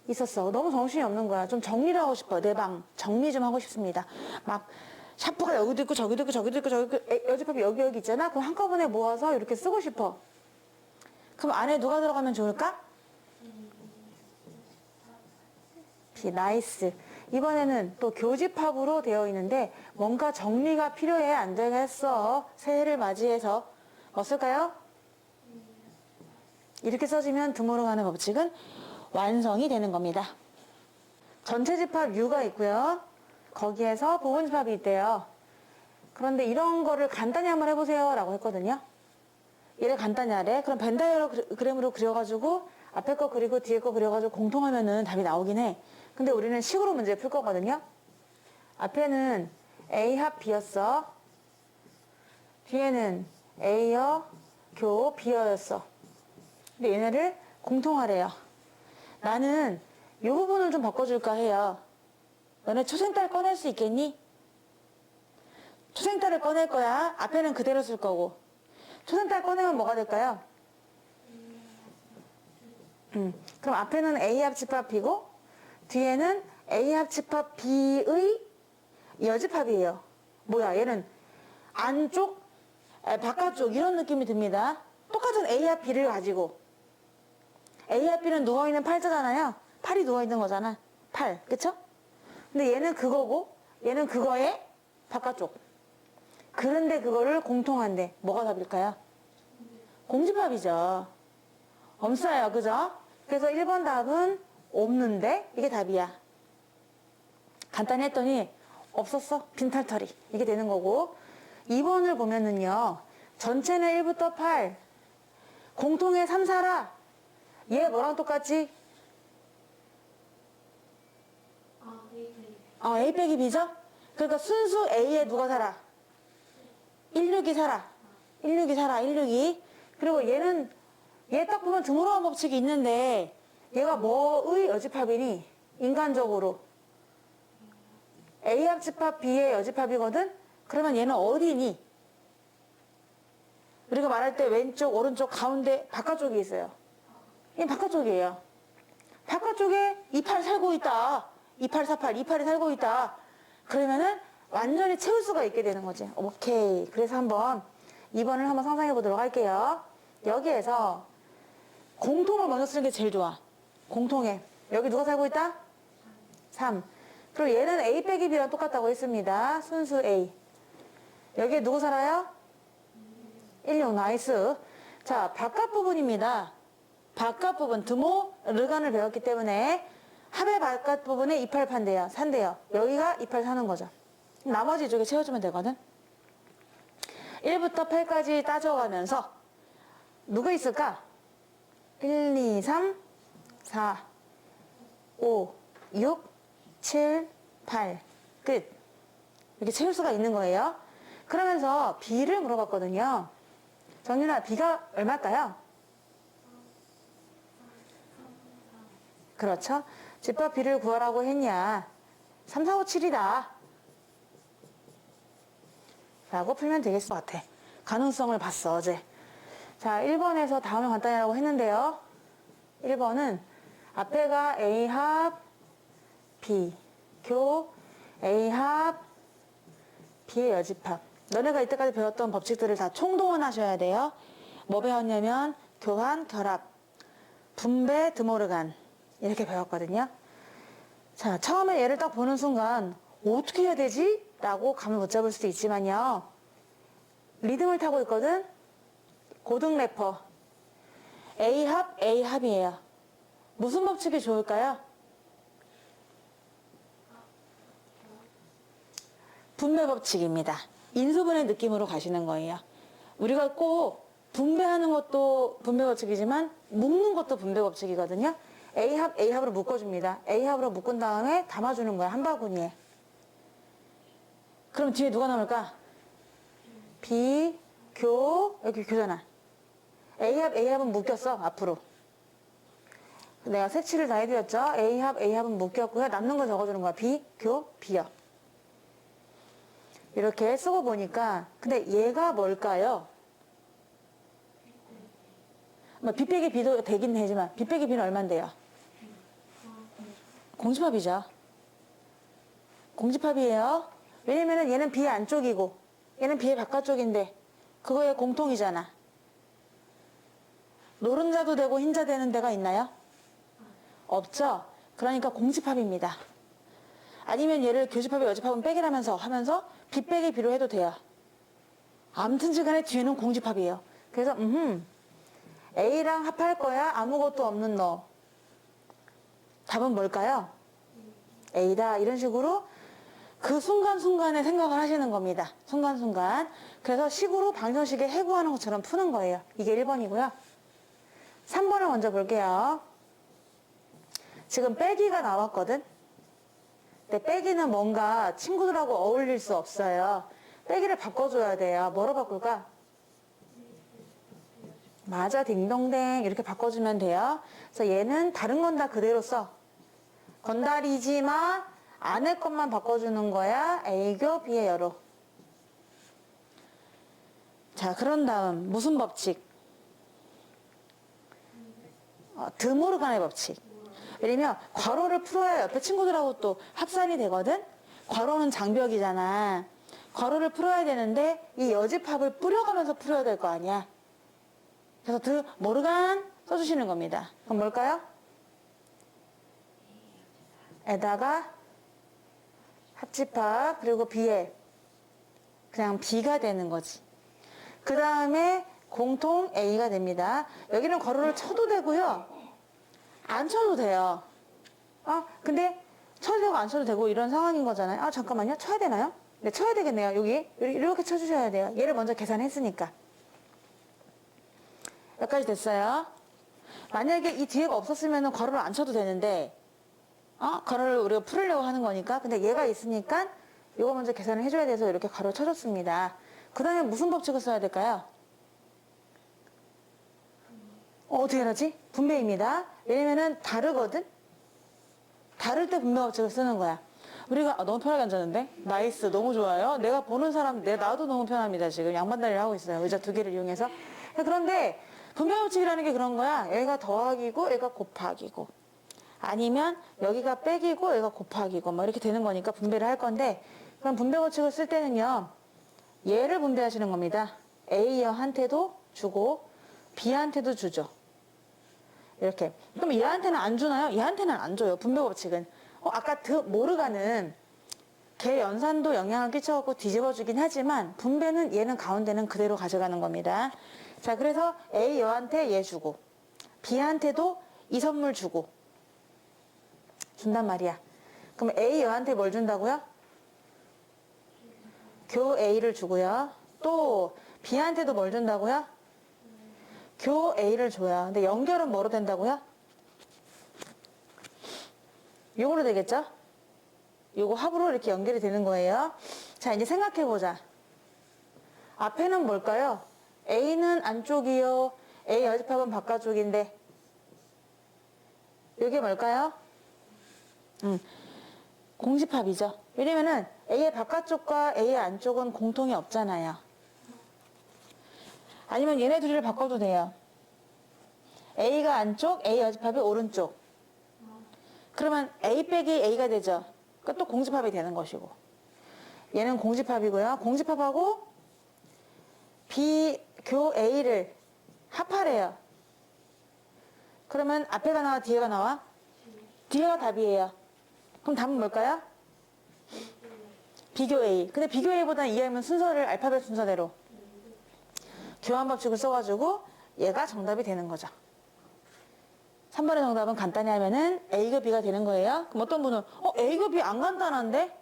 있었어. 너무 정신이 없는 거야. 좀 정리를 하고 싶어요. 내 방 정리 좀 하고 싶습니다. 막 샤프가 여기도 있고 저기도 있고 저기도 있고 저기도 있고 여집합이 여기 있잖아. 그럼 한꺼번에 모아서 이렇게 쓰고 싶어. 그럼 안에 누가 들어가면 좋을까? B. 나이스. 이번에는 또 교집합으로 되어 있는데 뭔가 정리가 필요해. 안 되겠어. 새해를 맞이해서 뭐 쓸까요? 이렇게 써지면 드모르간의 법칙은 완성이 되는 겁니다. 전체 집합 U가 있고요. 거기에서 부분 집합이 있대요. 그런데 이런 거를 간단히 한번 해보세요 라고 했거든요. 얘를 간단히 하래. 그럼 벤다이어그램으로 그려가지고 앞에 거 그리고 뒤에 거 그려가지고 공통하면은 답이 나오긴 해. 근데 우리는 식으로 문제 풀 거거든요. 앞에는 A 합 B였어. 뒤에는 A여 교 B여였어. 근데 얘네를 공통하래요. 나는 이 부분을 좀 바꿔줄까 해요. 너네 초생딸 꺼낼 수 있겠니? 초생딸을 꺼낼 거야. 앞에는 그대로 쓸 거고. 초생딸 꺼내면 뭐가 될까요? 그럼 앞에는 A 합집합 B고 뒤에는 A 합집합 B의 여집합이에요. 뭐야 얘는 안쪽, 바깥쪽 이런 느낌이 듭니다. 똑같은 A 합 B를 가지고 A 합 B는 누워있는 팔자잖아요. 팔이 누워있는 거잖아. 팔, 그쵸? 근데 얘는 그거고 얘는 그거의 바깥쪽. 그런데 그거를 공통한데 뭐가 답일까요? 공집합이죠. 없어요. 그죠? 그래서 1번 답은 없는데 이게 답이야. 간단히 했더니 없었어. 빈털터리. 이게 되는 거고 2번을 보면은요. 전체는 1부터 8 공통의 3, 4라. 얘 뭐랑 똑같지? A 빼기 B죠? 그러니까 순수 A에 누가 살아? 162 살아. 162 살아. 162. 그리고 얘는 얘 딱 보면 드모르간 법칙이 있는데 얘가 뭐의 여집합이니? 인간적으로 A 합집합 B의 여집합이거든? 그러면 얘는 어디니? 우리가 말할 때 왼쪽, 오른쪽, 가운데, 바깥쪽이 있어요. 얘 바깥쪽이에요. 바깥쪽에 28 살고 있다. 2848, 28이 살고 있다. 그러면은 완전히 채울 수가 있게 되는 거지. 오케이. 그래서 한번 2번을 한번 상상해 보도록 할게요. 여기에서 공통을 먼저 쓰는 게 제일 좋아. 공통에. 여기 누가 살고 있다? 3. 그리고 얘는 A 빼기 B랑 똑같다고 했습니다. 순수 A. 여기에 누구 살아요? 16. 나이스. 자, 바깥 부분입니다. 바깥 부분, 드모, 르간을 배웠기 때문에 합의 바깥 부분에 28 판대요. 산대요. 여기가 28 사는 거죠. 나머지 이쪽에 채워주면 되거든. 1부터 8까지 따져가면서 누가 있을까? 1, 2, 3, 4, 5, 6, 7, 8. 끝. 이렇게 채울 수가 있는 거예요. 그러면서 B를 물어봤거든요. 정윤아, B가 얼마일까요? 그렇죠. 집합 B를 구하라고 했냐. 3, 4, 5, 7이다. 라고 풀면 되겠을 것 같아. 가능성을 봤어, 어제. 자, 1번에서 다음에 간단히라고 했는데요. 1번은 앞에가 A 합 B, 교 A 합 B의 여집합. 너네가 이때까지 배웠던 법칙들을 다 총동원하셔야 돼요. 뭐 배웠냐면 교환, 결합, 분배, 드모르간 이렇게 배웠거든요. 자, 처음에 얘를 딱 보는 순간 어떻게 해야 되지? 라고 감을 못 잡을 수도 있지만요. 리듬을 타고 있거든. 고등 래퍼 A 합 A 합이에요. 무슨 법칙이 좋을까요? 분배 법칙입니다. 인수분해 느낌으로 가시는 거예요. 우리가 꼭 분배하는 것도 분배 법칙이지만 묶는 것도 분배 법칙이거든요. A 합 A 합으로 묶어줍니다. A 합으로 묶은 다음에 담아주는 거야. 한 바구니에. 그럼 뒤에 누가 남을까? B, 교, 여기 교잖아. A 합 A 합은 묶였어. 앞으로. 내가 색칠을 다 해드렸죠. A 합 A 합은 묶였고요. 남는 거 적어주는 거야. B, 교, B요. 이렇게 쓰고 보니까 근데 얘가 뭘까요? 뭐 B 빼기 B도 되긴 되지만 B 빼기 B는 얼만데요? 공집합이죠. 공집합이에요. 왜냐면은 얘는 B의 안쪽이고 얘는 B의 바깥쪽인데 그거의 공통이잖아. 노른자도 되고 흰자 되는 데가 있나요? 없죠. 그러니까 공집합입니다. 아니면 얘를 교집합에 여집합은 빼기라면서 하면서 B 빼기 B로 해도 돼요. 아무튼지간에 뒤에는 공집합이에요. 그래서 A랑 합할 거야? 아무것도 없는 너. 답은 뭘까요? A다. 이런 식으로 그 순간순간에 생각을 하시는 겁니다. 순간순간. 그래서 식으로 방정식에 해부하는 것처럼 푸는 거예요. 이게 1번이고요. 3번을 먼저 볼게요. 지금 빼기가 나왔거든? 근데 빼기는 뭔가 친구들하고 어울릴 수 없어요. 빼기를 바꿔줘야 돼요. 뭐로 바꿀까? 맞아, 딩동댕. 이렇게 바꿔주면 돼요. 그래서 얘는 다른 건 다 그대로 써. 건달이지만 안에 것만 바꿔주는 거야. A교 B의 여로. 자, 그런 다음 무슨 법칙? 드모르간의 법칙. 왜냐면 괄호를 풀어야 옆에 친구들하고 또 합산이 되거든. 괄호는 장벽이잖아. 괄호를 풀어야 되는데 이 여집합을 뿌려가면서 풀어야 될 거 아니야. 그래서 드모르간 써주시는 겁니다. 그럼 뭘까요? 에다가 합집합 그리고 B에 그냥 B가 되는 거지. 그 다음에 공통 A가 됩니다. 여기는 괄호를 쳐도 되고요. 안 쳐도 돼요. 근데 쳐도 되고 안 쳐도 되고 이런 상황인 거잖아요. 잠깐만요. 쳐야 되나요? 네, 쳐야 되겠네요. 여기 이렇게 쳐주셔야 돼요. 얘를 먼저 계산했으니까. 여기까지 됐어요. 만약에 이 뒤에가 없었으면 괄호를 안 쳐도 되는데 괄호를 우리가 풀으려고 하는 거니까. 근데 얘가 있으니까 이거 먼저 계산을 해줘야 돼서 이렇게 괄호 쳐줬습니다. 그 다음에 무슨 법칙을 써야 될까요? 어떻게 하지? 분배입니다. 왜냐면은 다르거든? 다를 때 분배 법칙을 쓰는 거야. 우리가 너무 편하게 앉았는데? 나이스, 너무 좋아요. 내가 보는 사람, 나도 너무 편합니다. 지금 양반다리를 하고 있어요. 의자 2개를 이용해서. 그런데 분배 법칙이라는 게 그런 거야. 여기가 더하기고 여기가 곱하기고 아니면 여기가 빼기고 여기가 곱하기고 뭐 이렇게 되는 거니까 분배를 할 건데, 그럼 분배 법칙을 쓸 때는요, 얘를 분배하시는 겁니다. A한테도 주고 B한테도 주죠. 이렇게. 그럼 얘한테는 안 주나요? 얘한테는 안 줘요. 분배 법칙은. 아까 모르가는 걔 연산도 영향을 끼쳐갖고 뒤집어주긴 하지만 분배는 얘는 가운데는 그대로 가져가는 겁니다. 자, 그래서 A 여한테 얘 주고 B한테도 이 선물 주고 준단 말이야. 그럼 A 여한테 뭘 준다고요? 교 A를 주고요. 또 B한테도 뭘 준다고요? 교 A를 줘요. 근데 연결은 뭐로 된다고요? 요거로 되겠죠? 요거 합으로 이렇게 연결이 되는 거예요. 자, 이제 생각해보자. 앞에는 뭘까요? A는 안쪽이요. A 여집합은 바깥쪽인데. 이게 뭘까요? 공집합이죠. 왜냐면은 A의 바깥쪽과 A의 안쪽은 공통이 없잖아요. 아니면 얘네 둘이를 바꿔도 돼요. A가 안쪽, A 여집합이 오른쪽. 그러면 A 빼기 A가 되죠. 그러니까 또 공집합이 되는 것이고. 얘는 공집합이고요. 공집합하고 B, 교 A를 합하래요. 그러면 앞에가 나와, 뒤에가 나와? 뒤에가 답이에요. 그럼 답은 뭘까요? 비교 A. 근데 비교 A보다는 이해하면 순서를 알파벳 순서대로 교환 법칙을 써가지고 얘가 정답이 되는 거죠. 3번의 정답은 간단히 하면은 A가 B가 되는 거예요. 그럼 어떤 분은 A가 B 안 간단한데?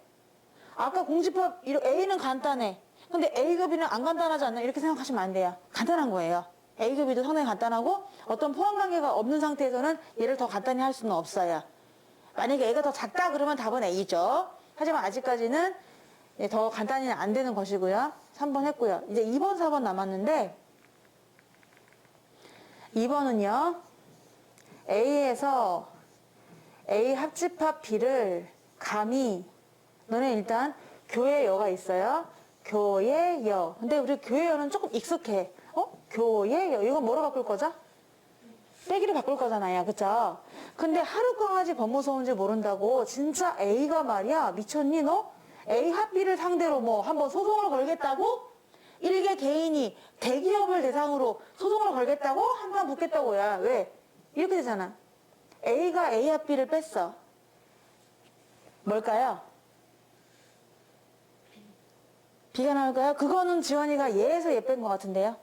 아까 공집합 A는 간단해. 근데 A가 B는 안 간단하지 않나? 이렇게 생각하시면 안 돼요. 간단한 거예요. A가 B도 상당히 간단하고 어떤 포함 관계가 없는 상태에서는 얘를 더 간단히 할 수는 없어요. 만약에 A가 더 작다 그러면 답은 A죠. 하지만 아직까지는 더 간단히는 안 되는 것이고요. 3번 했고요. 이제 2번, 4번 남았는데 2번은요. A에서 A 합집합 B를 감히 너네 일단 교회여가 있어요. 교회여. 근데 우리 교회여는 조금 익숙해. 교회여. 이건 뭐로 바꿀 거죠? 빼기로 바꿀 거잖아요. 그쵸? 근데 하루 강아지 법무서운지 모른다고 진짜 A가 말이야. 미쳤니 너? A 합 B를 상대로 뭐 한번 소송을 걸겠다고? 일개 개인이 대기업을 대상으로 소송을 걸겠다고? 한번 붙겠다고야. 왜? 이렇게 되잖아. A가 A 합 B를 뺐어. 뭘까요? B가 나올까요? 그거는 지원이가 얘에서 얘 뺀 것 같은데요.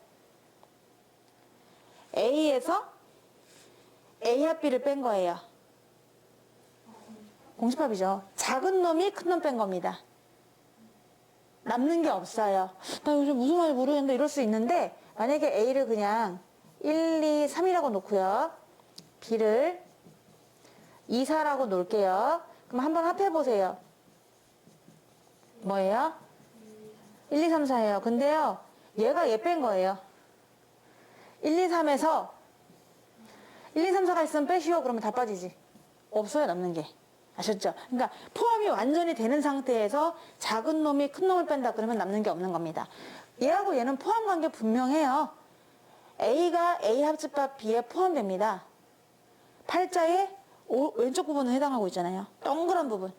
A에서 A 합 B를 뺀 거예요. 공집합이죠. 작은 놈이 큰 놈 뺀 겁니다. 남는 게 없어요. 나 요즘 무슨 말인지 모르겠는데 이럴 수 있는데 만약에 A를 그냥 1, 2, 3이라고 놓고요. B를 2, 4라고 놓을게요. 그럼 한번 합해보세요. 뭐예요? 1, 2, 3, 4예요. 근데요. 얘가 얘 뺀 거예요. 1, 2, 3에서 1, 2, 3, 4가 있으면 빼시오. 그러면 다 빠지지. 없어요. 남는 게. 아셨죠? 그러니까 포함이 완전히 되는 상태에서 작은 놈이 큰 놈을 뺀다 그러면 남는 게 없는 겁니다. 얘하고 얘는 포함 관계 분명해요. A가 A 합집합 B에 포함됩니다. 팔자의 왼쪽 부분은 해당하고 있잖아요. 동그란 부분.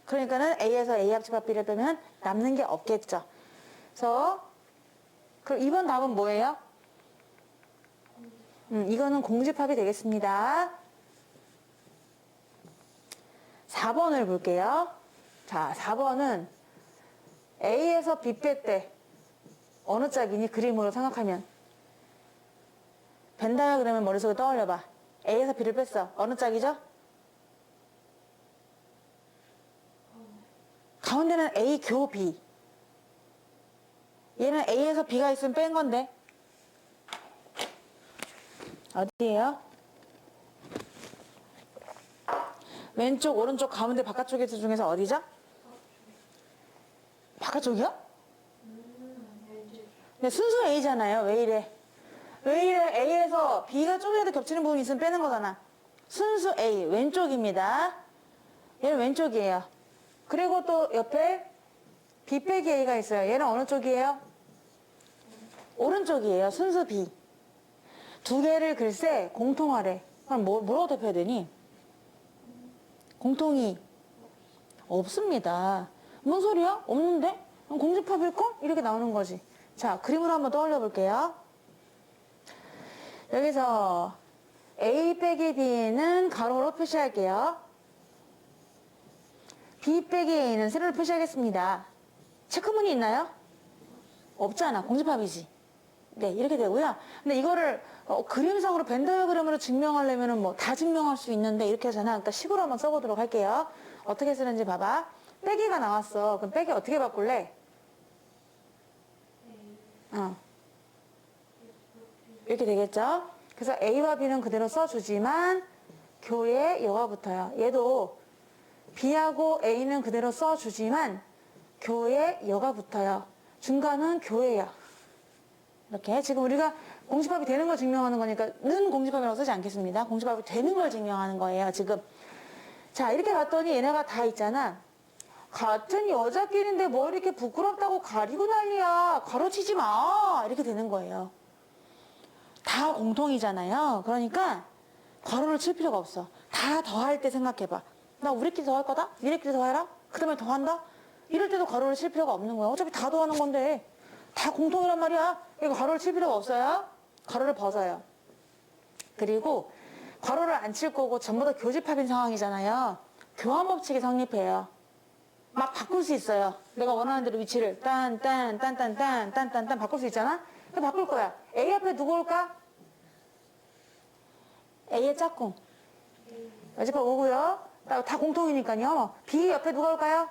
그러니까는 A에서 A 합집합 B를 빼면 남는 게 없겠죠. 그래서 그럼 이번 답은 뭐예요? 이거는 공집합이 되겠습니다. 4번을 볼게요. 자, 4번은 A에서 B 뺄 때 어느 짝이니 그림으로 생각하면 벤 다이어그램을 머릿속에 떠올려봐. A에서 B를 뺐어. 어느 짝이죠? 가운데는 A 교 B. 얘는 A에서 B가 있으면 뺀 건데 어디예요? 왼쪽, 오른쪽, 가운데, 바깥쪽에 중에서 어디죠? 바깥쪽이요? 네, 순수 A잖아요. 왜 이래? 왜 이래? A에서 B가 좀이라도 겹치는 부분이 있으면 빼는 거잖아. 순수 A, 왼쪽입니다. 얘는 왼쪽이에요. 그리고 또 옆에 B 빼기 A가 있어요. 얘는 어느 쪽이에요? 오른쪽이에요. 순수 B. 두 개를 글쎄 공통하래. 그럼 뭐라고 대표해야 되니? 공통이 없습니다. 뭔 소리야? 없는데? 공집합일걸? 이렇게 나오는 거지. 자, 그림으로 한번 떠올려 볼게요. 여기서 A 빼기 B는 가로로 표시할게요. B 빼기 A는 세로로 표시하겠습니다. 체크문이 있나요? 없잖아. 공집합이지. 네, 이렇게 되고요. 근데 이거를 그림상으로 벤 다이어그램으로 증명하려면은 뭐 다 증명할 수 있는데 이렇게 하잖아. 그러니까 식으로 한번 써보도록 할게요. 어떻게 쓰는지 봐봐. 빼기가 나왔어. 그럼 빼기 어떻게 바꿀래? 이렇게 되겠죠? 그래서 A와 B는 그대로 써주지만 교에 여가 붙어요. 얘도 B하고 A는 그대로 써주지만 교에 여가 붙어요. 중간은 교예요. 이렇게 지금 우리가 공집합이 되는 걸 증명하는 거니까 는 공집합이라고 쓰지 않겠습니다. 공집합이 되는 걸 증명하는 거예요. 지금 자 이렇게 봤더니 얘네가 다 있잖아. 같은 여자끼리인데 뭐 이렇게 부끄럽다고 가리고 난리야. 가로치지 마. 이렇게 되는 거예요. 다 공통이잖아요. 그러니까 괄호를 칠 필요가 없어. 다 더할 때 생각해봐. 나 우리끼리 더할 거다? 니네끼리 더해라? 그 다음에 더한다? 이럴 때도 괄호를 칠 필요가 없는 거야. 어차피 다 더하는 건데 다 공통이란 말이야. 이거 괄호를 칠 필요가 없어요. 괄호를 벗어요. 그리고 괄호를 안 칠 거고 전부 다 교집합인 상황이잖아요. 교환 법칙이 성립해요. 막 바꿀 수 있어요. 내가 원하는 대로 위치를 딴 바꿀 수 있잖아. 그럼 바꿀 거야. A 앞에 누구 올까? A의 짝꿍. 여지껏 오고요. 다 공통이니까요. B 옆에 누가 올까요?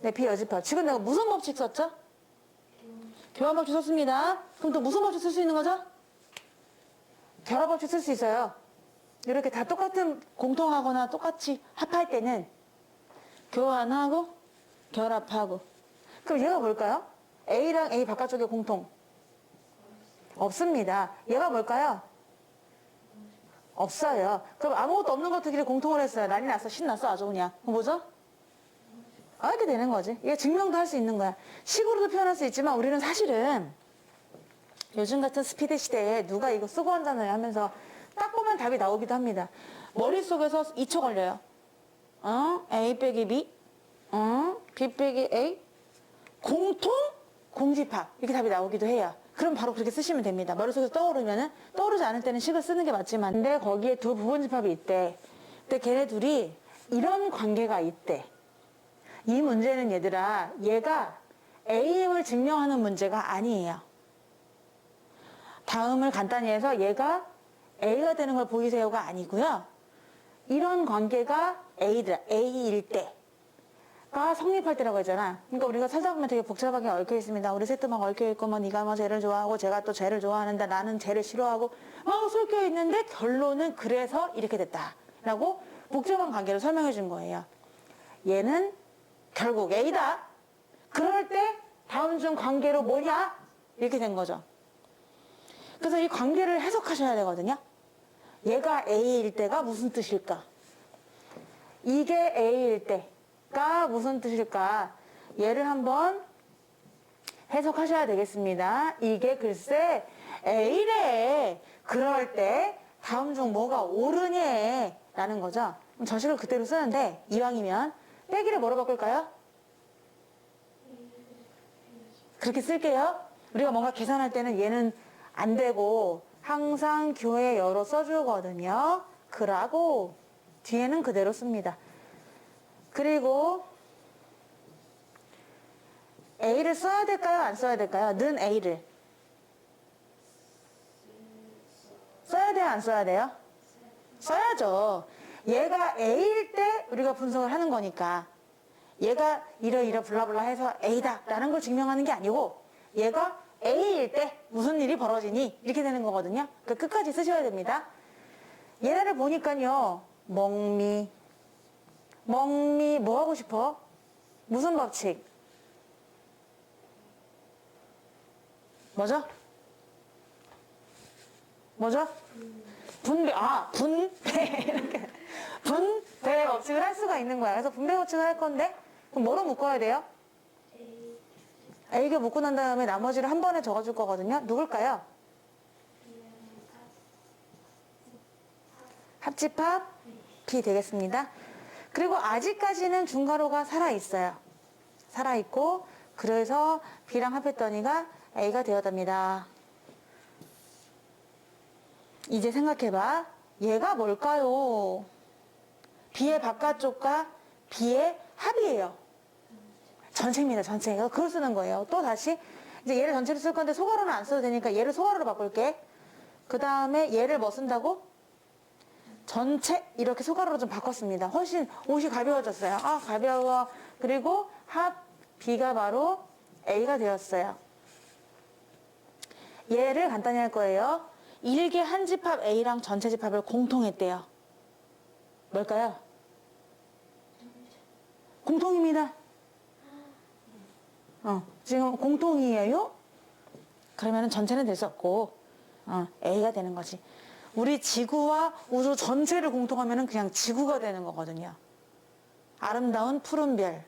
네, B 여집합. 지금 내가 무슨 법칙 썼죠? 교환 법칙 썼습니다. 그럼 또 무슨 법칙 쓸 수 있는 거죠? 결합 법칙 쓸 수 있어요. 이렇게 다 똑같은 공통하거나 똑같이 합할 때는 교환하고 결합하고. 그럼 얘가 뭘까요? A랑 A 바깥쪽에 공통. 없습니다. 얘가 뭘까요? 없어요. 그럼 아무것도 없는 것들끼리 공통을 했어요. 난리 났어. 신났어. 아주 그냥. 그럼 뭐죠? 이렇게 되는 거지. 이게 증명도 할 수 있는 거야. 식으로도 표현할 수 있지만 우리는 사실은 요즘 같은 스피드 시대에 누가 이거 쓰고 앉아나요 하면서 딱 보면 답이 나오기도 합니다. 머릿속에서 2초 걸려요. A 빼기 B, B 빼기 A, 공통, 공집합 이렇게 답이 나오기도 해요. 그럼 바로 그렇게 쓰시면 됩니다. 머릿속에서 떠오르면은 떠오르지 않을 때는 식을 쓰는 게 맞지만 근데 거기에 두 부분집합이 있대. 근데 걔네 둘이 이런 관계가 있대. 이 문제는 얘들아 얘가 A임을 증명하는 문제가 아니에요. 다음을 간단히 해서 얘가 A가 되는 걸 보이세요가 아니고요. 이런 관계가 A일 때가 성립할 때라고 했잖아. 그러니까 우리가 살다 보면 되게 복잡하게 얽혀 있습니다. 우리 셋도 막 얽혀 있고 뭐 네가 뭐 쟤를 좋아하고 제가 또 쟤를 좋아하는데 나는 쟤를 싫어하고 막 섞여 있는데 결론은 그래서 이렇게 됐다라고 복잡한 관계를 설명해 준 거예요. 얘는 결국 A다. 그럴 때 다음 중 관계로 뭐냐? 이렇게 된 거죠. 그래서 이 관계를 해석하셔야 되거든요. 얘가 A일 때가 무슨 뜻일까? 이게 A일 때가 무슨 뜻일까? 얘를 한번 해석하셔야 되겠습니다. 이게 글쎄 A래. 그럴 때 다음 중 뭐가 옳으니? 라는 거죠. 그럼 저 식을 그대로 쓰는데 이왕이면 빼기를 뭐로 바꿀까요? 그렇게 쓸게요. 우리가 뭔가 계산할 때는 얘는 안 되고 항상 교에 열어 써주거든요. 그라고 뒤에는 그대로 씁니다. 그리고 A를 써야 될까요? 안 써야 될까요? 는 A를 써야 돼요? 안 써야 돼요? 써야죠. 얘가 A일 때 우리가 분석을 하는 거니까 얘가 이러 블라블라 해서 A다 라는 걸 증명하는 게 아니고 얘가 A일 때 무슨 일이 벌어지니 이렇게 되는 거거든요. 그러니까 끝까지 쓰셔야 됩니다. 얘네를 보니까요. 멍미 뭐 하고 싶어? 무슨 법칙? 뭐죠? 분배 이렇게 분배 법칙을 할 수가 있는 거야. 그래서 분배 법칙을 할 건데 그럼 뭐로 묶어야 돼요? A가 묶고 난 다음에 나머지를 한 번에 적어줄 거거든요. 누굴까요? 합집합 B 되겠습니다. 그리고 아직까지는 중괄호가 살아있어요. 살아있고 그래서 B랑 합했더니가 A가 되었답니다. 이제 생각해봐. 얘가 뭘까요? B의 바깥쪽과 B의 합이에요. 전체입니다. 전체. 그걸 쓰는 거예요. 또 다시 이제 얘를 전체로 쓸 건데 소괄호는 안 써도 되니까 얘를 소괄호로 바꿀게. 그 다음에 얘를 뭐 쓴다고? 전체 이렇게 소괄호로 좀 바꿨습니다. 훨씬 옷이 가벼워졌어요. 아 가벼워. 그리고 합 B가 바로 A가 되었어요. 얘를 간단히 할 거예요. 일개 한 집합 A랑 전체 집합을 공통했대요. 뭘까요? 공통입니다. 지금 공통이에요? 그러면 전체는 될 수 없고 A가 되는 거지. 우리 지구와 우주 전체를 공통하면 그냥 지구가 되는 거거든요. 아름다운 푸른 별.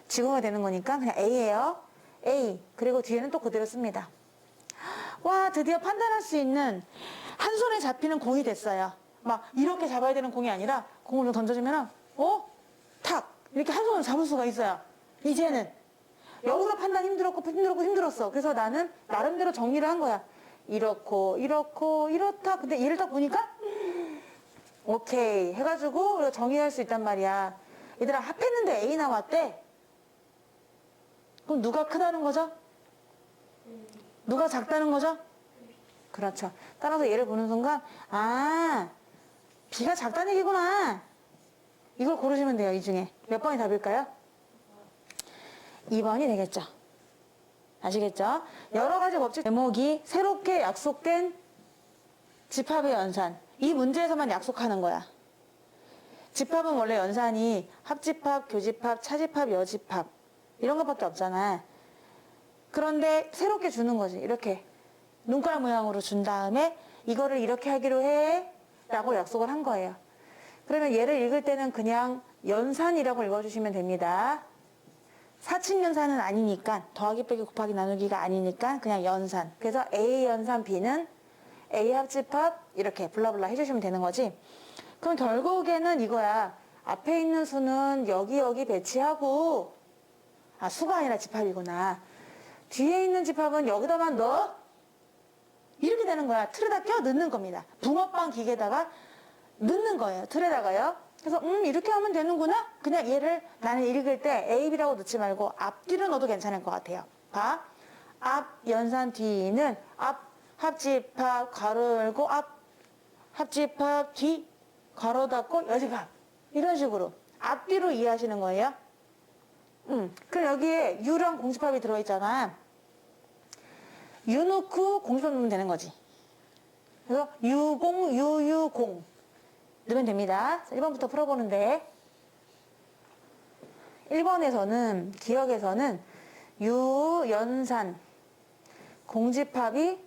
지구가 되는 거니까 그냥 A예요. A. 그리고 뒤에는 또 그대로 씁니다. 와, 드디어 판단할 수 있는 한 손에 잡히는 공이 됐어요. 막 이렇게 잡아야 되는 공이 아니라 공을 던져주면 탁 이렇게 한 손으로 잡을 수가 있어요. 이제는 여기서 판단 힘들었어. 그래서 나는 나름대로 정리를 한 거야. 이렇고 이렇다. 근데 얘를 딱 보니까 오케이 해가지고 우리가 정의할 수 있단 말이야. 얘들아 합했는데 A 나왔대. 그럼 누가 크다는 거죠? 누가 작다는 거죠? 그렇죠. 따라서 얘를 보는 순간 B가 작다는 얘기구나. 이걸 고르시면 돼요. 이 중에 몇 번이 답일까요? 2번이 되겠죠. 아시겠죠? 여러 가지 법칙 제목이 새롭게 약속된 집합의 연산. 이 문제에서만 약속하는 거야. 집합은 원래 연산이 합집합, 교집합, 차집합, 여집합 이런 것밖에 없잖아. 그런데 새롭게 주는 거지. 이렇게 눈가락 모양으로 준 다음에 이거를 이렇게 하기로 해 라고 약속을 한 거예요. 그러면 얘를 읽을 때는 그냥 연산이라고 읽어주시면 됩니다. 사칙연산은 아니니까 더하기 빼기 곱하기 나누기가 아니니까 그냥 연산. 그래서 A 연산 B는 A 합집합 이렇게 블라블라 해주시면 되는 거지. 그럼 결국에는 이거야. 앞에 있는 수는 여기 배치하고 수가 아니라 집합이구나. 뒤에 있는 집합은 여기다만 넣어 이렇게 되는 거야. 틀에다 껴 넣는 겁니다. 붕어빵 기계에다가 넣는 거예요. 틀에다가요. 그래서 이렇게 하면 되는구나. 그냥 얘를 나는 읽을 때 A, B라고 넣지 말고 앞뒤로 넣어도 괜찮을 것 같아요. 봐. 앞 연산 뒤는 앞 합집합 가로 열고 앞 합집합 뒤 가로 닫고 여집합 이런 식으로 앞뒤로 이해하시는 거예요. 그럼 여기에 U랑 공집합이 들어있잖아. U 넣고 공집합 넣으면 되는 거지. 그래서 U0, UU0 넣으면 됩니다. 1번부터 풀어보는데 1번에서는 기억에서는 U 연산 공집합이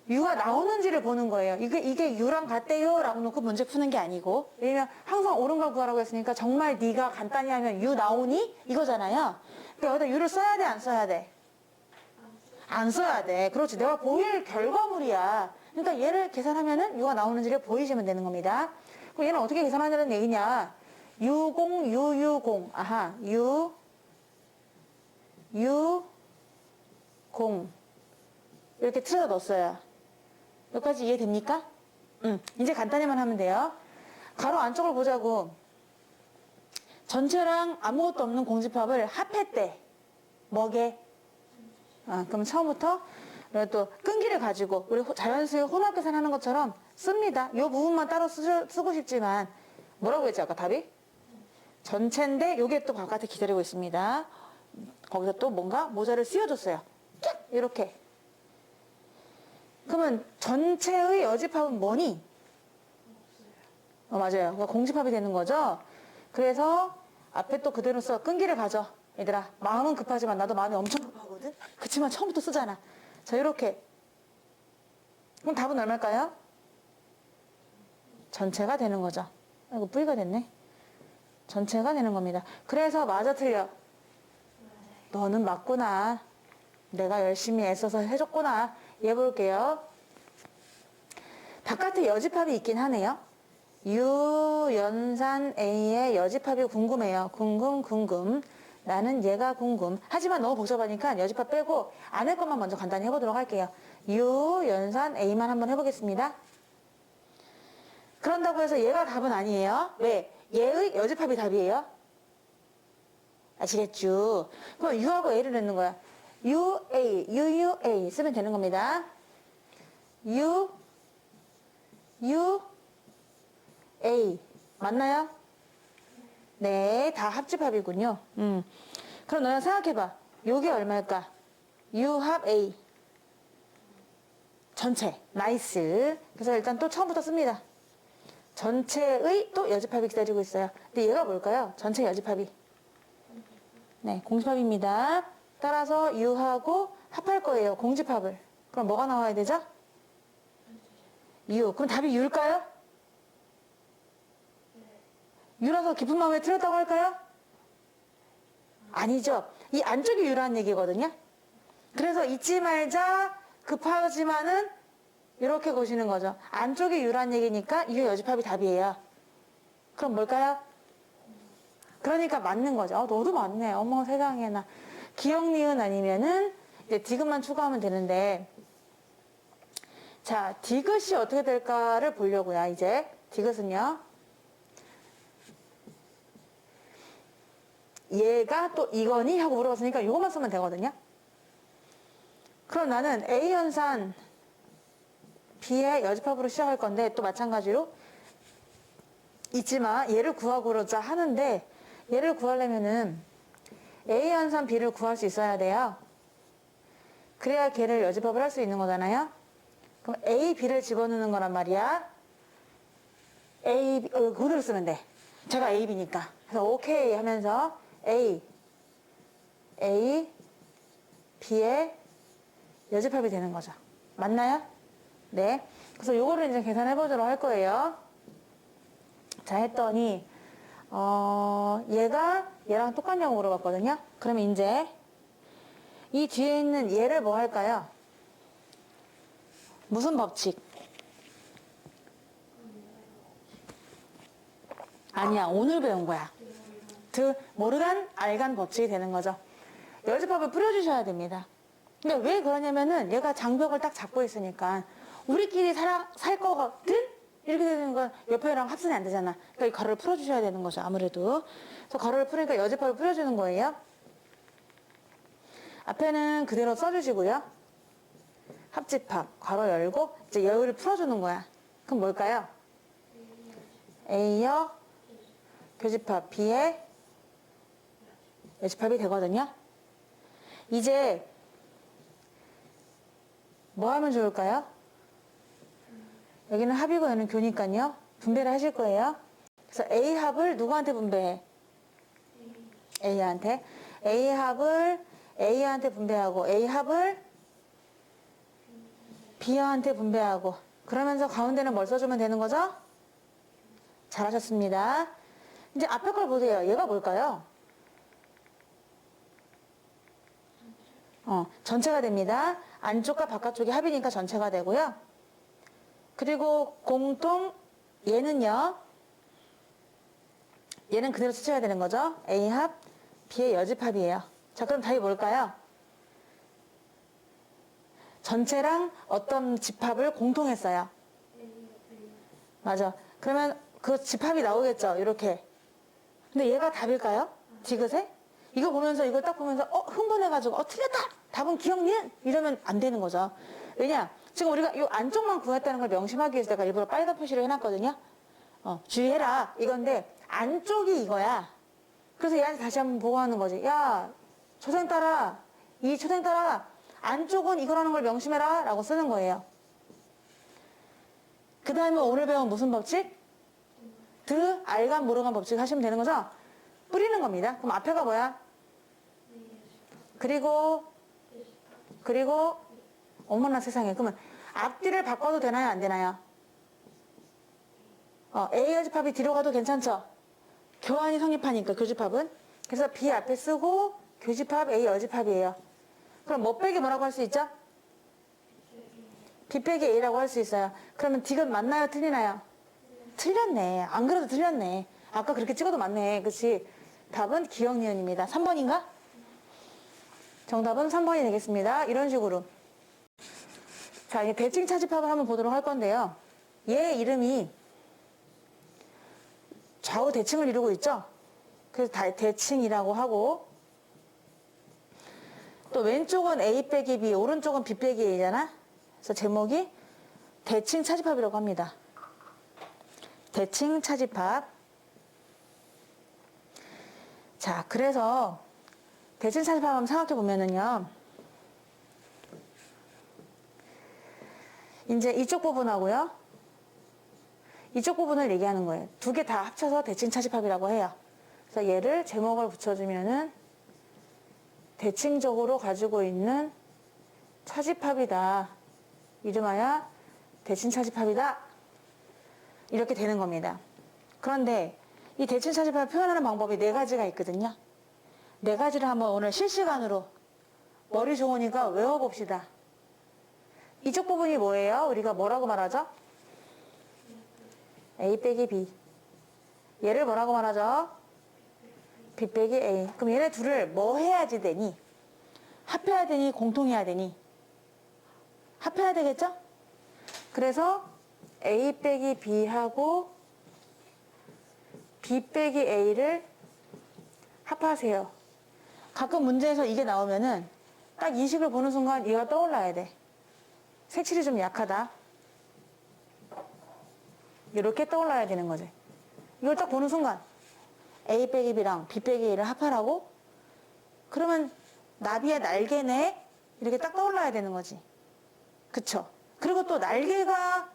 U가 나오는지를 보는 거예요. 이게 U랑 같대요 라고 놓고 문제 푸는 게 아니고 왜냐면 항상 옳은 걸 구하라고 했으니까 정말 네가 간단히 하면 U 나오니? 이거잖아요. 그러니까 여기다 U를 써야 돼 안 써야 돼? 안 써야 돼. 그렇지. 내가 보일 결과물이야. 그러니까 얘를 계산하면은 U가 나오는지를 보이시면 되는 겁니다. 그럼 얘는 어떻게 계산하냐는 얘기냐. U0, UU0. 아하, U0. 이렇게 틀어 넣었어요. 여기까지 이해됩니까? 이제 간단히만 하면 돼요. 가로 안쪽을 보자고. 전체랑 아무것도 없는 공집합을 합했대. 뭐게? 그럼 처음부터 또 끈기를 가지고 우리 자연수의 혼합 계산하는 것처럼 씁니다. 이 부분만 따로 쓰고 싶지만 뭐라고 했지 아까 답이? 전체인데 요게 또 바깥에 기다리고 있습니다. 거기서 또 뭔가 모자를 씌워줬어요. 쫙 이렇게. 그러면 전체의 여집합은 뭐니? 맞아요. 그러니까 공집합이 되는 거죠. 그래서 앞에 또 그대로 써. 끈기를 가져. 얘들아 마음은 급하지만 나도 마음이 엄청 급하거든. 그치만 처음부터 쓰잖아. 자 이렇게. 그럼 답은 얼마일까요? 전체가 되는 거죠. 아이고 V가 됐네. 전체가 되는 겁니다. 그래서 맞아 틀려? 너는 맞구나. 내가 열심히 애써서 해줬구나. 얘 볼게요. 바깥에 여집합이 있긴 하네요. U 연산 A의 여집합이 궁금해요. 궁금. 나는 얘가 궁금. 하지만 너무 복잡하니까 여집합 빼고 안에 것만 먼저 간단히 해보도록 할게요. U 연산 A만 한번 해보겠습니다. 그런다고 해서 얘가 답은 아니에요. 왜? 얘의 여집합이 답이에요. 아시겠죠? 그럼 U하고 A를 넣는 거야. UA, UUA 쓰면 되는 겁니다. UA 맞나요? 네, 다 합집합이군요. 그럼 너네 생각해봐. 요게 얼마일까? U 합 A. 전체. 나이스. 그래서 일단 또 처음부터 씁니다. 전체의 또 여집합이 기다리고 있어요. 근데 얘가 뭘까요? 전체 여집합이. 네, 공집합입니다. 따라서 U하고 합할 거예요. 공집합을. 그럼 뭐가 나와야 되죠? U. 그럼 답이 U일까요? U라서 깊은 마음에 틀렸다고 할까요? 아니죠. 이 안쪽이 U라는 얘기거든요. 그래서 잊지 말자 급하지만은 이렇게 보시는 거죠. 안쪽이 U라는 얘기니까 U 여집합이 답이에요. 그럼 뭘까요? 그러니까 맞는 거죠. 너도 맞네. 어머 세상에나. 기억 니은 아니면은 이제 디귿만 추가하면 되는데 자 디귿이 어떻게 될까를 보려고요. 이제 디귿은요. 얘가 또 이거니? 하고 물어봤으니까 이것만 쓰면 되거든요. 그럼 나는 A 연산 B의 여집합으로 시작할 건데 또 마찬가지로 있지만 얘를 구하고자 하는데 얘를 구하려면은 A 연산 B를 구할 수 있어야 돼요. 그래야 걔를 여집합을 할 수 있는 거잖아요. 그럼 A, B를 집어넣는 거란 말이야. A, B, 그대로 쓰면 돼. 제가 A, B니까. 그래서 오케이 하면서 A, B의 여집합이 되는 거죠. 맞나요? 네. 그래서 요거를 이제 계산해 보도록 할 거예요. 자, 했더니, 얘가 얘랑 똑같냐고 물어봤거든요. 그러면 이제 이 뒤에 있는 얘를 뭐 할까요? 무슨 법칙? 아니야, 오늘 배운 거야. 모르간, 알간 법칙이 되는 거죠. 여집합을 뿌려주셔야 됩니다. 근데 왜 그러냐면은 얘가 장벽을 딱 잡고 있으니까 우리끼리 살 거거든? 이렇게 되는 건 옆에랑 합선이 안 되잖아. 그러니까 이 가로를 풀어주셔야 되는 거죠, 아무래도. 그래서 가로를 풀으니까 여집합을 뿌려주는 거예요. 앞에는 그대로 써주시고요. 합집합, 괄호 열고, 이제 여기를 풀어주는 거야. 그럼 뭘까요? A여 교집합 B의 여집합이 되거든요. 이제 뭐 하면 좋을까요? 여기는 합이고 여기는 교니까요. 분배를 하실 거예요. 그래서 A합을 누구한테 분배해? A한테. A합을 A한테 분배하고 A합을 B한테 분배하고 그러면서 가운데는 뭘 써주면 되는 거죠? 잘하셨습니다. 이제 앞에 걸 보세요. 얘가 뭘까요? 전체가 됩니다. 안쪽과 바깥쪽이 합이니까 전체가 되고요. 그리고 공통 얘는요. 얘는 그대로 쓰셔야 되는 거죠. A합 B의 여집합이에요. 자, 그럼 답이 뭘까요? 전체랑 어떤 집합을 공통했어요. 맞아. 그러면 그 집합이 나오겠죠. 이렇게. 근데 얘가 답일까요? 디귿에? 이거 보면서 이걸 딱 보면서 흥분해가지고 틀렸다. 답은 기억니은 이러면 안 되는 거죠. 왜냐? 지금 우리가 이 안쪽만 구했다는 걸 명심하기 위해서 내가 일부러 빨간 표시를 해놨거든요. 주의해라 이건데 안쪽이 이거야. 그래서 얘한테 다시 한번 보고하는 거지. 야, 초생 따라 이 초생 따라 안쪽은 이거라는 걸 명심해라 라고 쓰는 거예요. 그 다음에 오늘 배운 무슨 법칙? 알간 모르간 법칙 하시면 되는 거죠? 뿌리는 겁니다. 그럼 앞에가 뭐야? 그리고 어머나 세상에. 그러면 앞뒤를 바꿔도 되나요? 안 되나요? A 여집합이 뒤로 가도 괜찮죠? 교환이 성립하니까 교집합은. 그래서 B 앞에 쓰고 교집합 A 여집합이에요. 그럼 뭐 빼기 뭐라고 할 수 있죠? B 빼기 A라고 할 수 있어요. 그러면 디귿 맞나요? 틀리나요? 틀렸네. 안 그래도 틀렸네. 아까 그렇게 찍어도 맞네. 그치? 답은 기억니은입니다. 3번인가? 정답은 3번이 되겠습니다. 이런 식으로. 자, 이제 대칭 차집합을 한번 보도록 할 건데요. 얘 이름이 좌우 대칭을 이루고 있죠? 그래서 대칭이라고 하고, 또 왼쪽은 A 빼기 B, 오른쪽은 B 빼기 A잖아. 그래서 제목이 대칭 차집합이라고 합니다. 대칭 차집합. 자, 그래서 대칭 차집합 한번 생각해 보면은요. 이제 이쪽 부분하고요. 이쪽 부분을 얘기하는 거예요. 두 개 다 합쳐서 대칭 차집합이라고 해요. 그래서 얘를 제목을 붙여주면은 대칭적으로 가지고 있는 차집합이다. 이름하여 대칭 차집합이다. 이렇게 되는 겁니다. 그런데 이 대칭 차집합을 표현하는 방법이 네 가지가 있거든요. 네 가지를 한번 오늘 실시간으로 머리 좋으니까 외워봅시다. 이쪽 부분이 뭐예요? 우리가 뭐라고 말하죠? A 빼기 B. 얘를 뭐라고 말하죠? B 빼기 A. 그럼 얘네 둘을 뭐 해야지 되니? 합해야 되니? 공통해야 되니? 합해야 되겠죠? 그래서 A 빼기 B하고 B 빼기 A를 합하세요. 가끔 문제에서 이게 나오면은 딱 이 식을 보는 순간 얘가 떠올라야 돼. 색칠이 좀 약하다. 이렇게 떠올라야 되는 거지. 이걸 딱 보는 순간 A 빼기 B랑 B 빼기 A를 합하라고? 그러면 나비의 날개네? 이렇게 딱 떠올라야 되는 거지. 그쵸? 그리고 또 날개가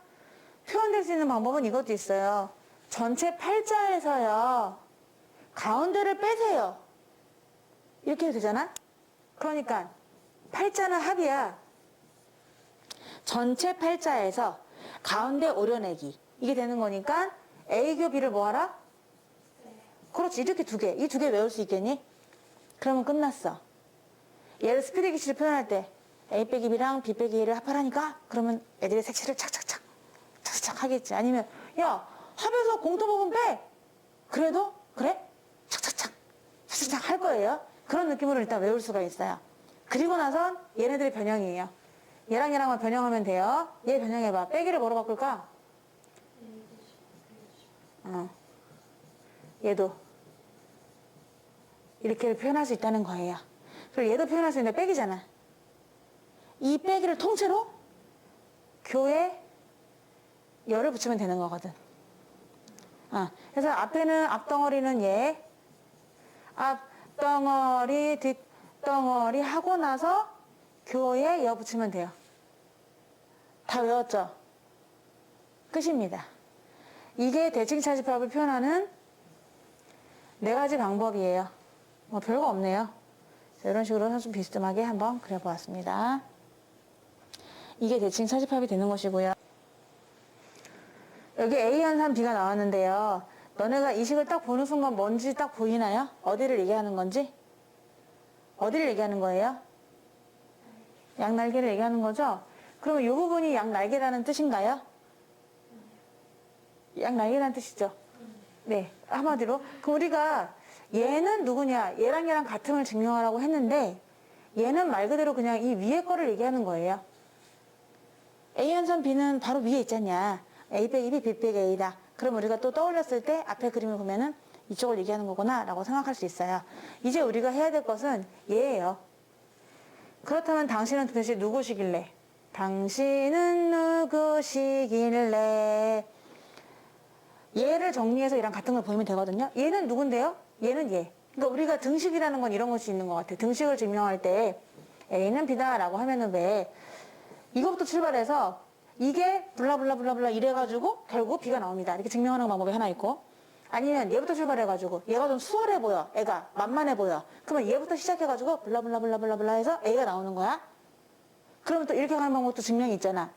표현될 수 있는 방법은 이것도 있어요. 전체 팔자에서요. 가운데를 빼세요. 이렇게 해도 되잖아? 그러니까 팔자는 합이야. 전체 팔자에서 가운데 오려내기. 이게 되는 거니까 A교 B를 뭐 하라? 그렇지. 이렇게 두 개. 이 두 개 외울 수 있겠니? 그러면 끝났어. 얘를 스피드 기치를 표현할 때 A 빼기 B랑 B 빼기 A를 합하라니까? 그러면 애들이 색칠을 착착착 하겠지. 아니면 야 합해서 공통 부분 빼. 그래도 그래? 착착착 할 거예요. 그런 느낌으로 일단 외울 수가 있어요. 그리고 나선 얘네들의 변형이에요. 얘랑 얘랑만 변형하면 돼요. 얘 변형해봐. 빼기를 뭐로 바꿀까? 얘도 이렇게 표현할 수 있다는 거예요. 그리고 얘도 표현할 수 있는데 빼기잖아. 이 빼기를 통째로 교에 열을 붙이면 되는 거거든. 그래서 앞에는 앞덩어리는 얘, 앞덩어리, 뒷덩어리 하고 나서 교에 여 붙이면 돼요. 다 외웠죠? 끝입니다. 이게 대칭 차집합을 표현하는 네 가지 방법이에요. 뭐 별거 없네요. 자, 이런 식으로 좀 비스듬하게 한번 그려보았습니다. 이게 대칭 차집합이 되는 것이고요. 여기 A 현산 B가 나왔는데요. 너네가 이 식을 딱 보는 순간 뭔지 딱 보이나요? 어디를 얘기하는 건지? 어디를 얘기하는 거예요? 양날개를 얘기하는 거죠? 그러면 이 부분이 양날개라는 뜻인가요? 양날개라는 뜻이죠? 네, 한마디로. 그럼 우리가 얘는 누구냐? 얘랑 얘랑 같음을 증명하라고 했는데 얘는 말 그대로 그냥 이 위에 거를 얘기하는 거예요. A 현산 B는 바로 위에 있잖냐. A 빼기 B, B 빼기 A다. 그럼 우리가 또 떠올렸을 때 앞에 그림을 보면은 이쪽을 얘기하는 거구나 라고 생각할 수 있어요. 이제 우리가 해야 될 것은 얘예요. 그렇다면 당신은 도대체 누구시길래? 당신은 누구시길래? 얘를 정리해서 얘랑 같은 걸 보이면 되거든요. 얘는 누군데요? 얘는 얘. 그러니까 우리가 등식이라는 건 이런 것이 있는 것 같아요. 등식을 증명할 때 A는 B다 라고 하면은 왜 이것부터 출발해서 이게 블라블라블라블라 이래가지고 결국 B가 나옵니다. 이렇게 증명하는 방법이 하나 있고, 아니면 얘부터 출발해가지고 얘가 좀 수월해 보여. 애가 만만해 보여. 그러면 얘부터 시작해가지고 블라블라블라블라블라 해서 A가 나오는 거야. 그러면 또 이렇게 가는 방법도 증명이 있잖아.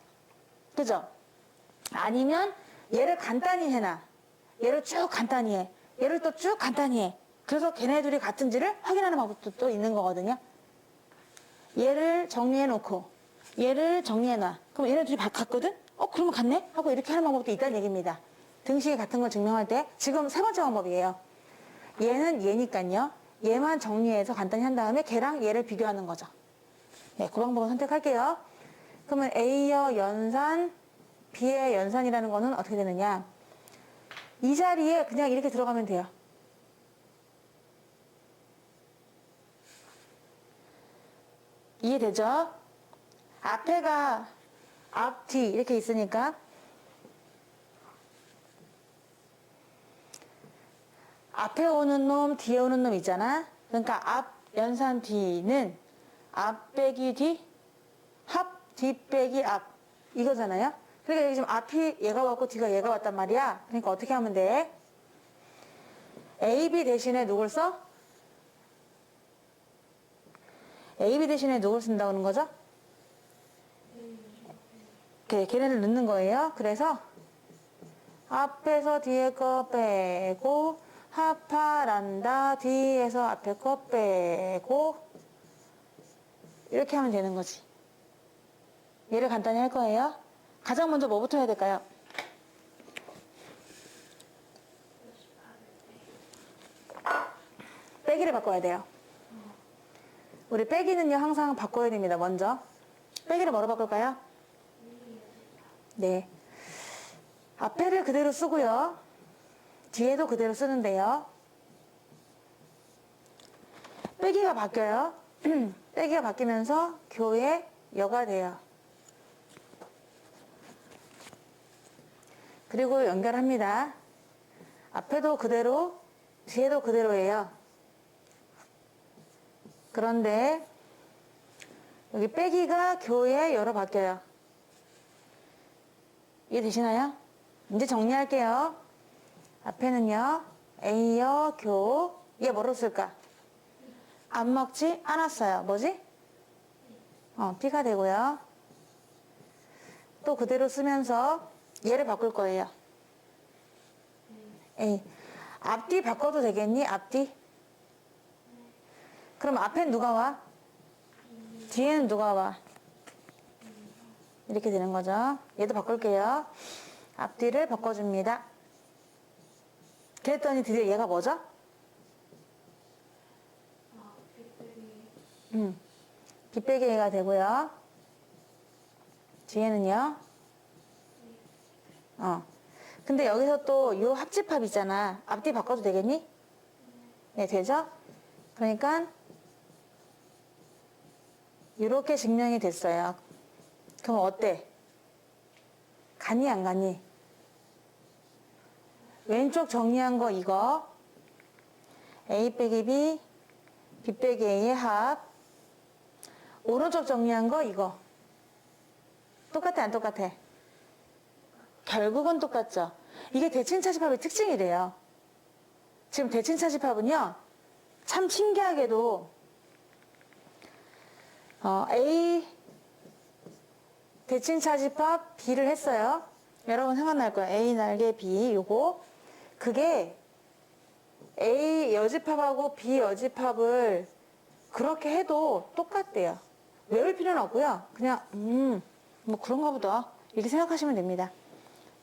그죠? 아니면 얘를 간단히 해놔. 얘를 쭉 간단히 해. 얘를 또 쭉 간단히 해. 그래서 걔네들이 같은지를 확인하는 방법도 또 있는 거거든요. 얘를 정리해놓고 얘를 정리해놔. 그럼 얘네 둘이 같거든? 그러면 같네? 하고 이렇게 하는 방법도 있다는 얘기입니다. 등식이 같은 걸 증명할 때 지금 세 번째 방법이에요. 얘는 얘니까요. 얘만 정리해서 간단히 한 다음에 걔랑 얘를 비교하는 거죠. 네, 그 방법을 선택할게요. 그러면 A의 연산, B의 연산이라는 거는 어떻게 되느냐. 이 자리에 그냥 이렇게 들어가면 돼요. 이해되죠? 앞에가 앞, 뒤 이렇게 있으니까 앞에 오는 놈, 뒤에 오는 놈 있잖아. 그러니까 앞 연산 뒤는 앞 빼기 뒤, 합, 뒤 빼기 앞 이거잖아요. 그러니까 여기 지금 앞이 얘가 왔고 뒤가 얘가 왔단 말이야. 그러니까 어떻게 하면 돼? AB 대신에 누굴 써? AB 대신에 누굴 쓴다고 하는 거죠? 걔네를 넣는 거예요. 그래서 앞에서 뒤에 거 빼고 합하란다 뒤에서 앞에 거 빼고 이렇게 하면 되는 거지. 얘를 간단히 할 거예요. 가장 먼저 뭐부터 해야 될까요? 빼기를 바꿔야 돼요. 우리 빼기는요 항상 바꿔야 됩니다. 먼저 빼기를 뭐로 바꿀까요? 네, 앞에를 그대로 쓰고요. 뒤에도 그대로 쓰는데요. 빼기가 바뀌어요. 빼기가 바뀌면서 교의 여가 돼요. 그리고 연결합니다. 앞에도 그대로, 뒤에도 그대로예요. 그런데 여기 빼기가 교의 여로 바뀌어요. 이해되시나요? 이제 정리할게요. 앞에는요, A여, 교, 얘 뭐로 쓸까? 안 먹지 않았어요. 뭐지? B가 되고요. 또 그대로 쓰면서 얘를 바꿀 거예요. A. 앞뒤 바꿔도 되겠니? 앞뒤? 그럼 앞엔 누가 와? 뒤에는 누가 와? 이렇게 되는 거죠. 얘도 바꿀게요. 앞뒤를 바꿔줍니다. 그랬더니 드디어 얘가 뭐죠? B 빼기 A가 되고요. 뒤에는요. 근데 여기서 또 요 합집합 있잖아. 앞뒤 바꿔도 되겠니? 네, 되죠? 그러니까 이렇게 증명이 됐어요. 그럼 어때? 가니 안 가니? 왼쪽 정리한 거 이거 A 빼기 B, B 빼기 A의 합. 오른쪽 정리한 거 이거 똑같아 안 똑같아? 결국은 똑같죠. 이게 대칭차집합의 특징이래요. 지금 대칭차집합은요 참 신기하게도 A 대칭차집합 B를 했어요. 여러분 생각날 거예요. A 날개 B 요거 그게 A 여집합하고 B 여집합을 그렇게 해도 똑같대요. 외울 필요는 없고요. 그냥 뭐 그런가 보다 이렇게 생각하시면 됩니다.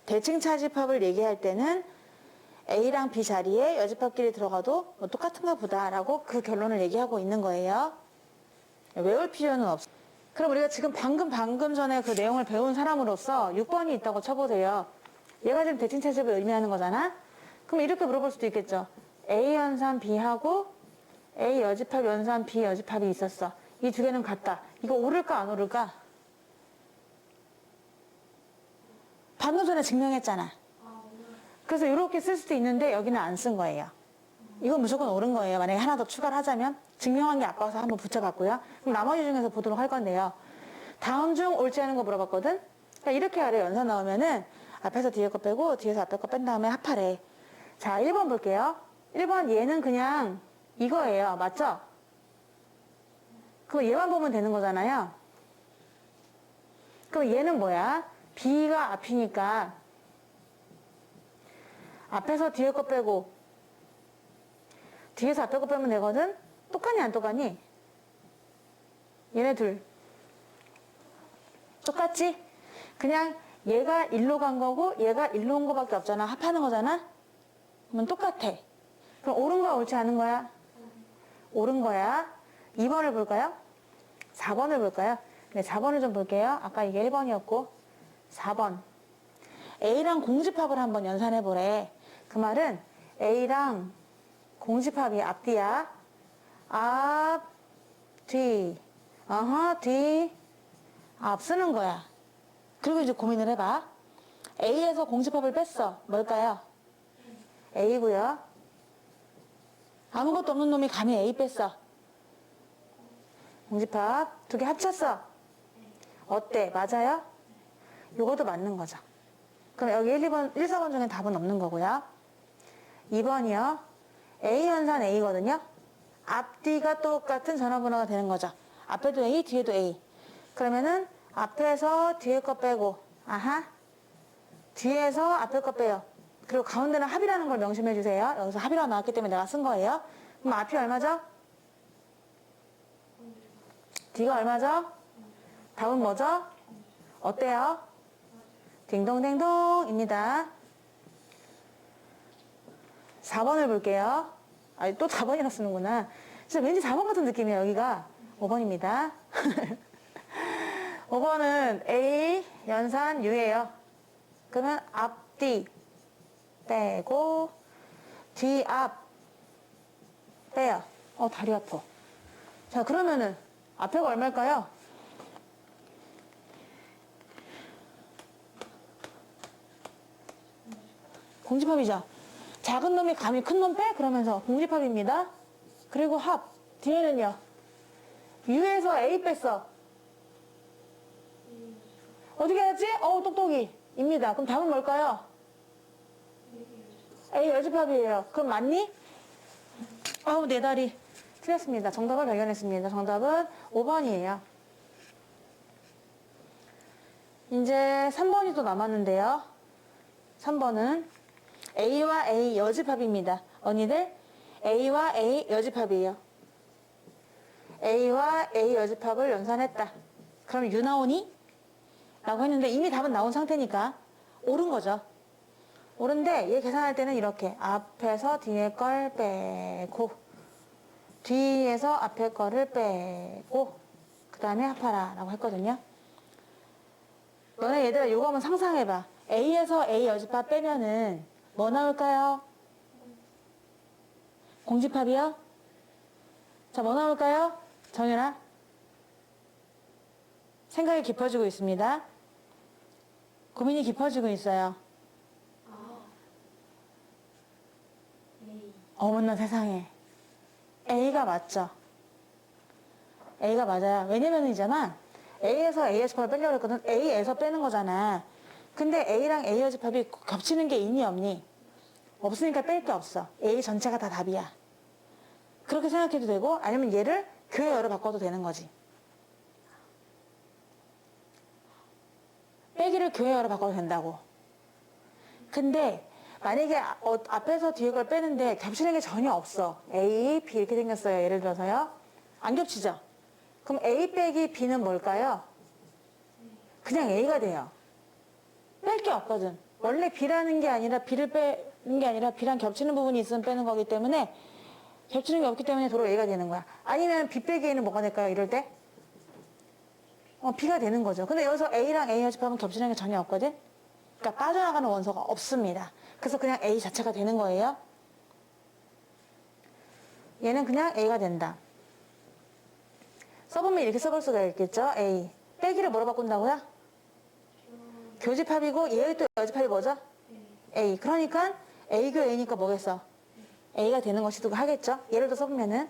대칭차집합을 얘기할 때는 A랑 B 자리에 여집합끼리 들어가도 뭐 똑같은가 보다라고 그 결론을 얘기하고 있는 거예요. 외울 필요는 없어요. 그럼 우리가 지금 방금 전에 그 내용을 배운 사람으로서 6번이 있다고 쳐보세요. 얘가 지금 대칭차집을 의미하는 거잖아. 그럼 이렇게 물어볼 수도 있겠죠. A 연산 B하고 A 여집합 연산 B 여집합이 있었어. 이 두 개는 같다. 이거 오를까 안 오를까? 방금 전에 증명했잖아. 그래서 이렇게 쓸 수도 있는데 여기는 안 쓴 거예요. 이건 무조건 옳은 거예요. 만약에 하나 더 추가를 하자면 증명한 게 아까워서 한번 붙여봤고요. 그럼 나머지 중에서 보도록 할 건데요. 다음 중 옳지 않은 거 물어봤거든. 그러니까 이렇게 하래. 연산 나오면은 앞에서 뒤에 거 빼고 뒤에서 앞에 거 뺀 다음에 합하래. 자, 1번 볼게요. 1번 얘는 그냥 이거예요. 맞죠? 그럼 얘만 보면 되는 거잖아요. 그럼 얘는 뭐야? B가 앞이니까 앞에서 뒤에 거 빼고 뒤에서 앞에 거 빼면 되거든? 똑같니 안 똑같니? 얘네 둘 똑같지? 그냥 얘가 일로 간 거고 얘가 일로 온 거밖에 없잖아. 합하는 거잖아? 그러면 똑같아. 그럼 옳은 거야 옳지 않은 거야? 옳은 거야. 2번을 볼까요? 4번을 볼까요? 네, 4번을 좀 볼게요. 아까 이게 1번이었고 4번 A랑 공집합을 한번 연산해 보래. 그 말은 A랑 공집합이 앞뒤야. 앞, 뒤. 뒤, 앞 쓰는 거야. 그리고 이제 고민을 해봐. A에서 공집합을 뺐어. 뭘까요? A고요. 아무것도 없는 놈이 감히 A 뺐어. 공집합 두 개 합쳤어. 어때? 맞아요? 요것도 맞는 거죠. 그럼 여기 1, 2번, 1, 4번 중에 답은 없는 거고요. 2번이요. A 연산 A거든요. 앞뒤가 똑같은 전화번호가 되는 거죠. 앞에도 A, 뒤에도 A. 그러면은 앞에서 뒤에 거 빼고, 뒤에서 앞에 거 빼요. 그리고 가운데는 합이라는 걸 명심해 주세요. 여기서 합이라고 나왔기 때문에 내가 쓴 거예요. 그럼 앞이 얼마죠? 뒤가 얼마죠? 답은 뭐죠? 어때요? 딩동댕동입니다. 4번을 볼게요. 또 4번이나 쓰는구나. 진짜 왠지 4번 같은 느낌이에요, 여기가. 5번입니다. 5번은 A 연산 U예요. 그러면 앞뒤 빼고 뒤앞 빼요. 다리 아파. 자, 그러면은 앞에가 얼마일까요? 공집합이죠. 작은 놈이 감히 큰 놈 빼? 그러면서 공집합입니다. 그리고 합. 뒤에는요. U에서 A 뺐어. 어떻게 했지? 똑똑이. 입니다. 그럼 답은 뭘까요? A 열집합이에요. 그럼 맞니? 내 다리. 틀렸습니다. 정답을 발견했습니다. 정답은 5번이에요. 이제 3번이 또 남았는데요. 3번은 A와 A 여집합입니다. 언니들, A와 A 여집합이에요. A와 A 여집합을 연산했다. 그럼 U 나오니? 라고 했는데 이미 답은 나온 상태니까 옳은 거죠. 옳은데 얘 계산할 때는 이렇게 앞에서 뒤에 걸 빼고 뒤에서 앞에 거를 빼고 그 다음에 합하라 라고 했거든요. 너네 얘들아 이거 한번 상상해봐. A에서 A 여집합 빼면은 뭐 나올까요? 공집합이요? 자, 뭐 나올까요? 정윤아? 생각이 깊어지고 있습니다. 고민이 깊어지고 있어요. 어머나 세상에. A가 맞죠? A가 맞아요. 왜냐면 이잖아. A에서 A 여집합을 빼려고 했거든. A에서 빼는 거잖아. 근데 A랑 A 여집합이 겹치는 게 있니 없니? 없으니까 뺄 게 없어. A 전체가 다 답이야. 그렇게 생각해도 되고 아니면 얘를 교회열로 바꿔도 되는 거지. 빼기를 교회열로 바꿔도 된다고. 근데 만약에 앞에서 뒤에 걸 빼는데 겹치는 게 전혀 없어. A, B 이렇게 생겼어요. 예를 들어서요. 안 겹치죠? 그럼 A 빼기 B는 뭘까요? 그냥 A가 돼요. 뺄 게 없거든. 원래 B라는 게 아니라 B를 빼는 게 아니라 B랑 겹치는 부분이 있으면 빼는 거기 때문에 겹치는 게 없기 때문에 도로 A가 되는 거야. 아니면 B 빼기 A는 뭐가 될까요? 이럴 때? B가 되는 거죠. 근데 여기서 A랑 A 여집합은 겹치는 게 전혀 없거든? 그러니까 빠져나가는 원소가 없습니다. 그래서 그냥 A 자체가 되는 거예요. 얘는 그냥 A가 된다. 써보면 이렇게 써볼 수가 있겠죠? A. 빼기를 뭐로 바꾼다고요? 교집합이고 얘의 또 여집합이 뭐죠? A. 그러니까 A교 A니까 뭐겠어? A가 되는 것이 하겠죠? 예를 들어 써보면은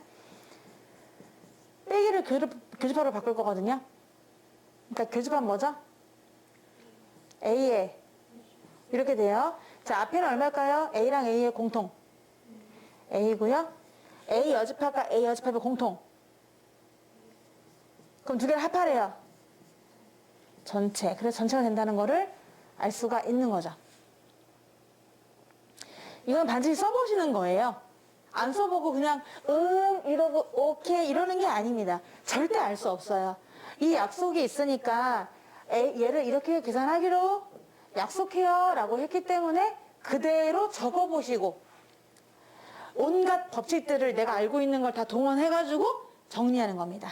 빼기를 교집합으로 바꿀 거거든요. 그러니까 교집합 뭐죠? A에 이렇게 돼요. 자, 앞에는 얼마일까요? A랑 A의 공통. A고요. A 여집합과 A 여집합의 공통. 그럼 두 개를 합하래요. 전체. 그래서 전체가 된다는 거를 알 수가 있는 거죠. 이건 반드시 써보시는 거예요. 안 써보고 그냥 이러고 오케이 이러는 게 아닙니다. 절대 알 수 없어요. 이 약속이 있으니까 얘를 이렇게 계산하기로 약속해요 라고 했기 때문에 그대로 적어보시고 온갖 법칙들을 내가 알고 있는 걸 다 동원해가지고 정리하는 겁니다.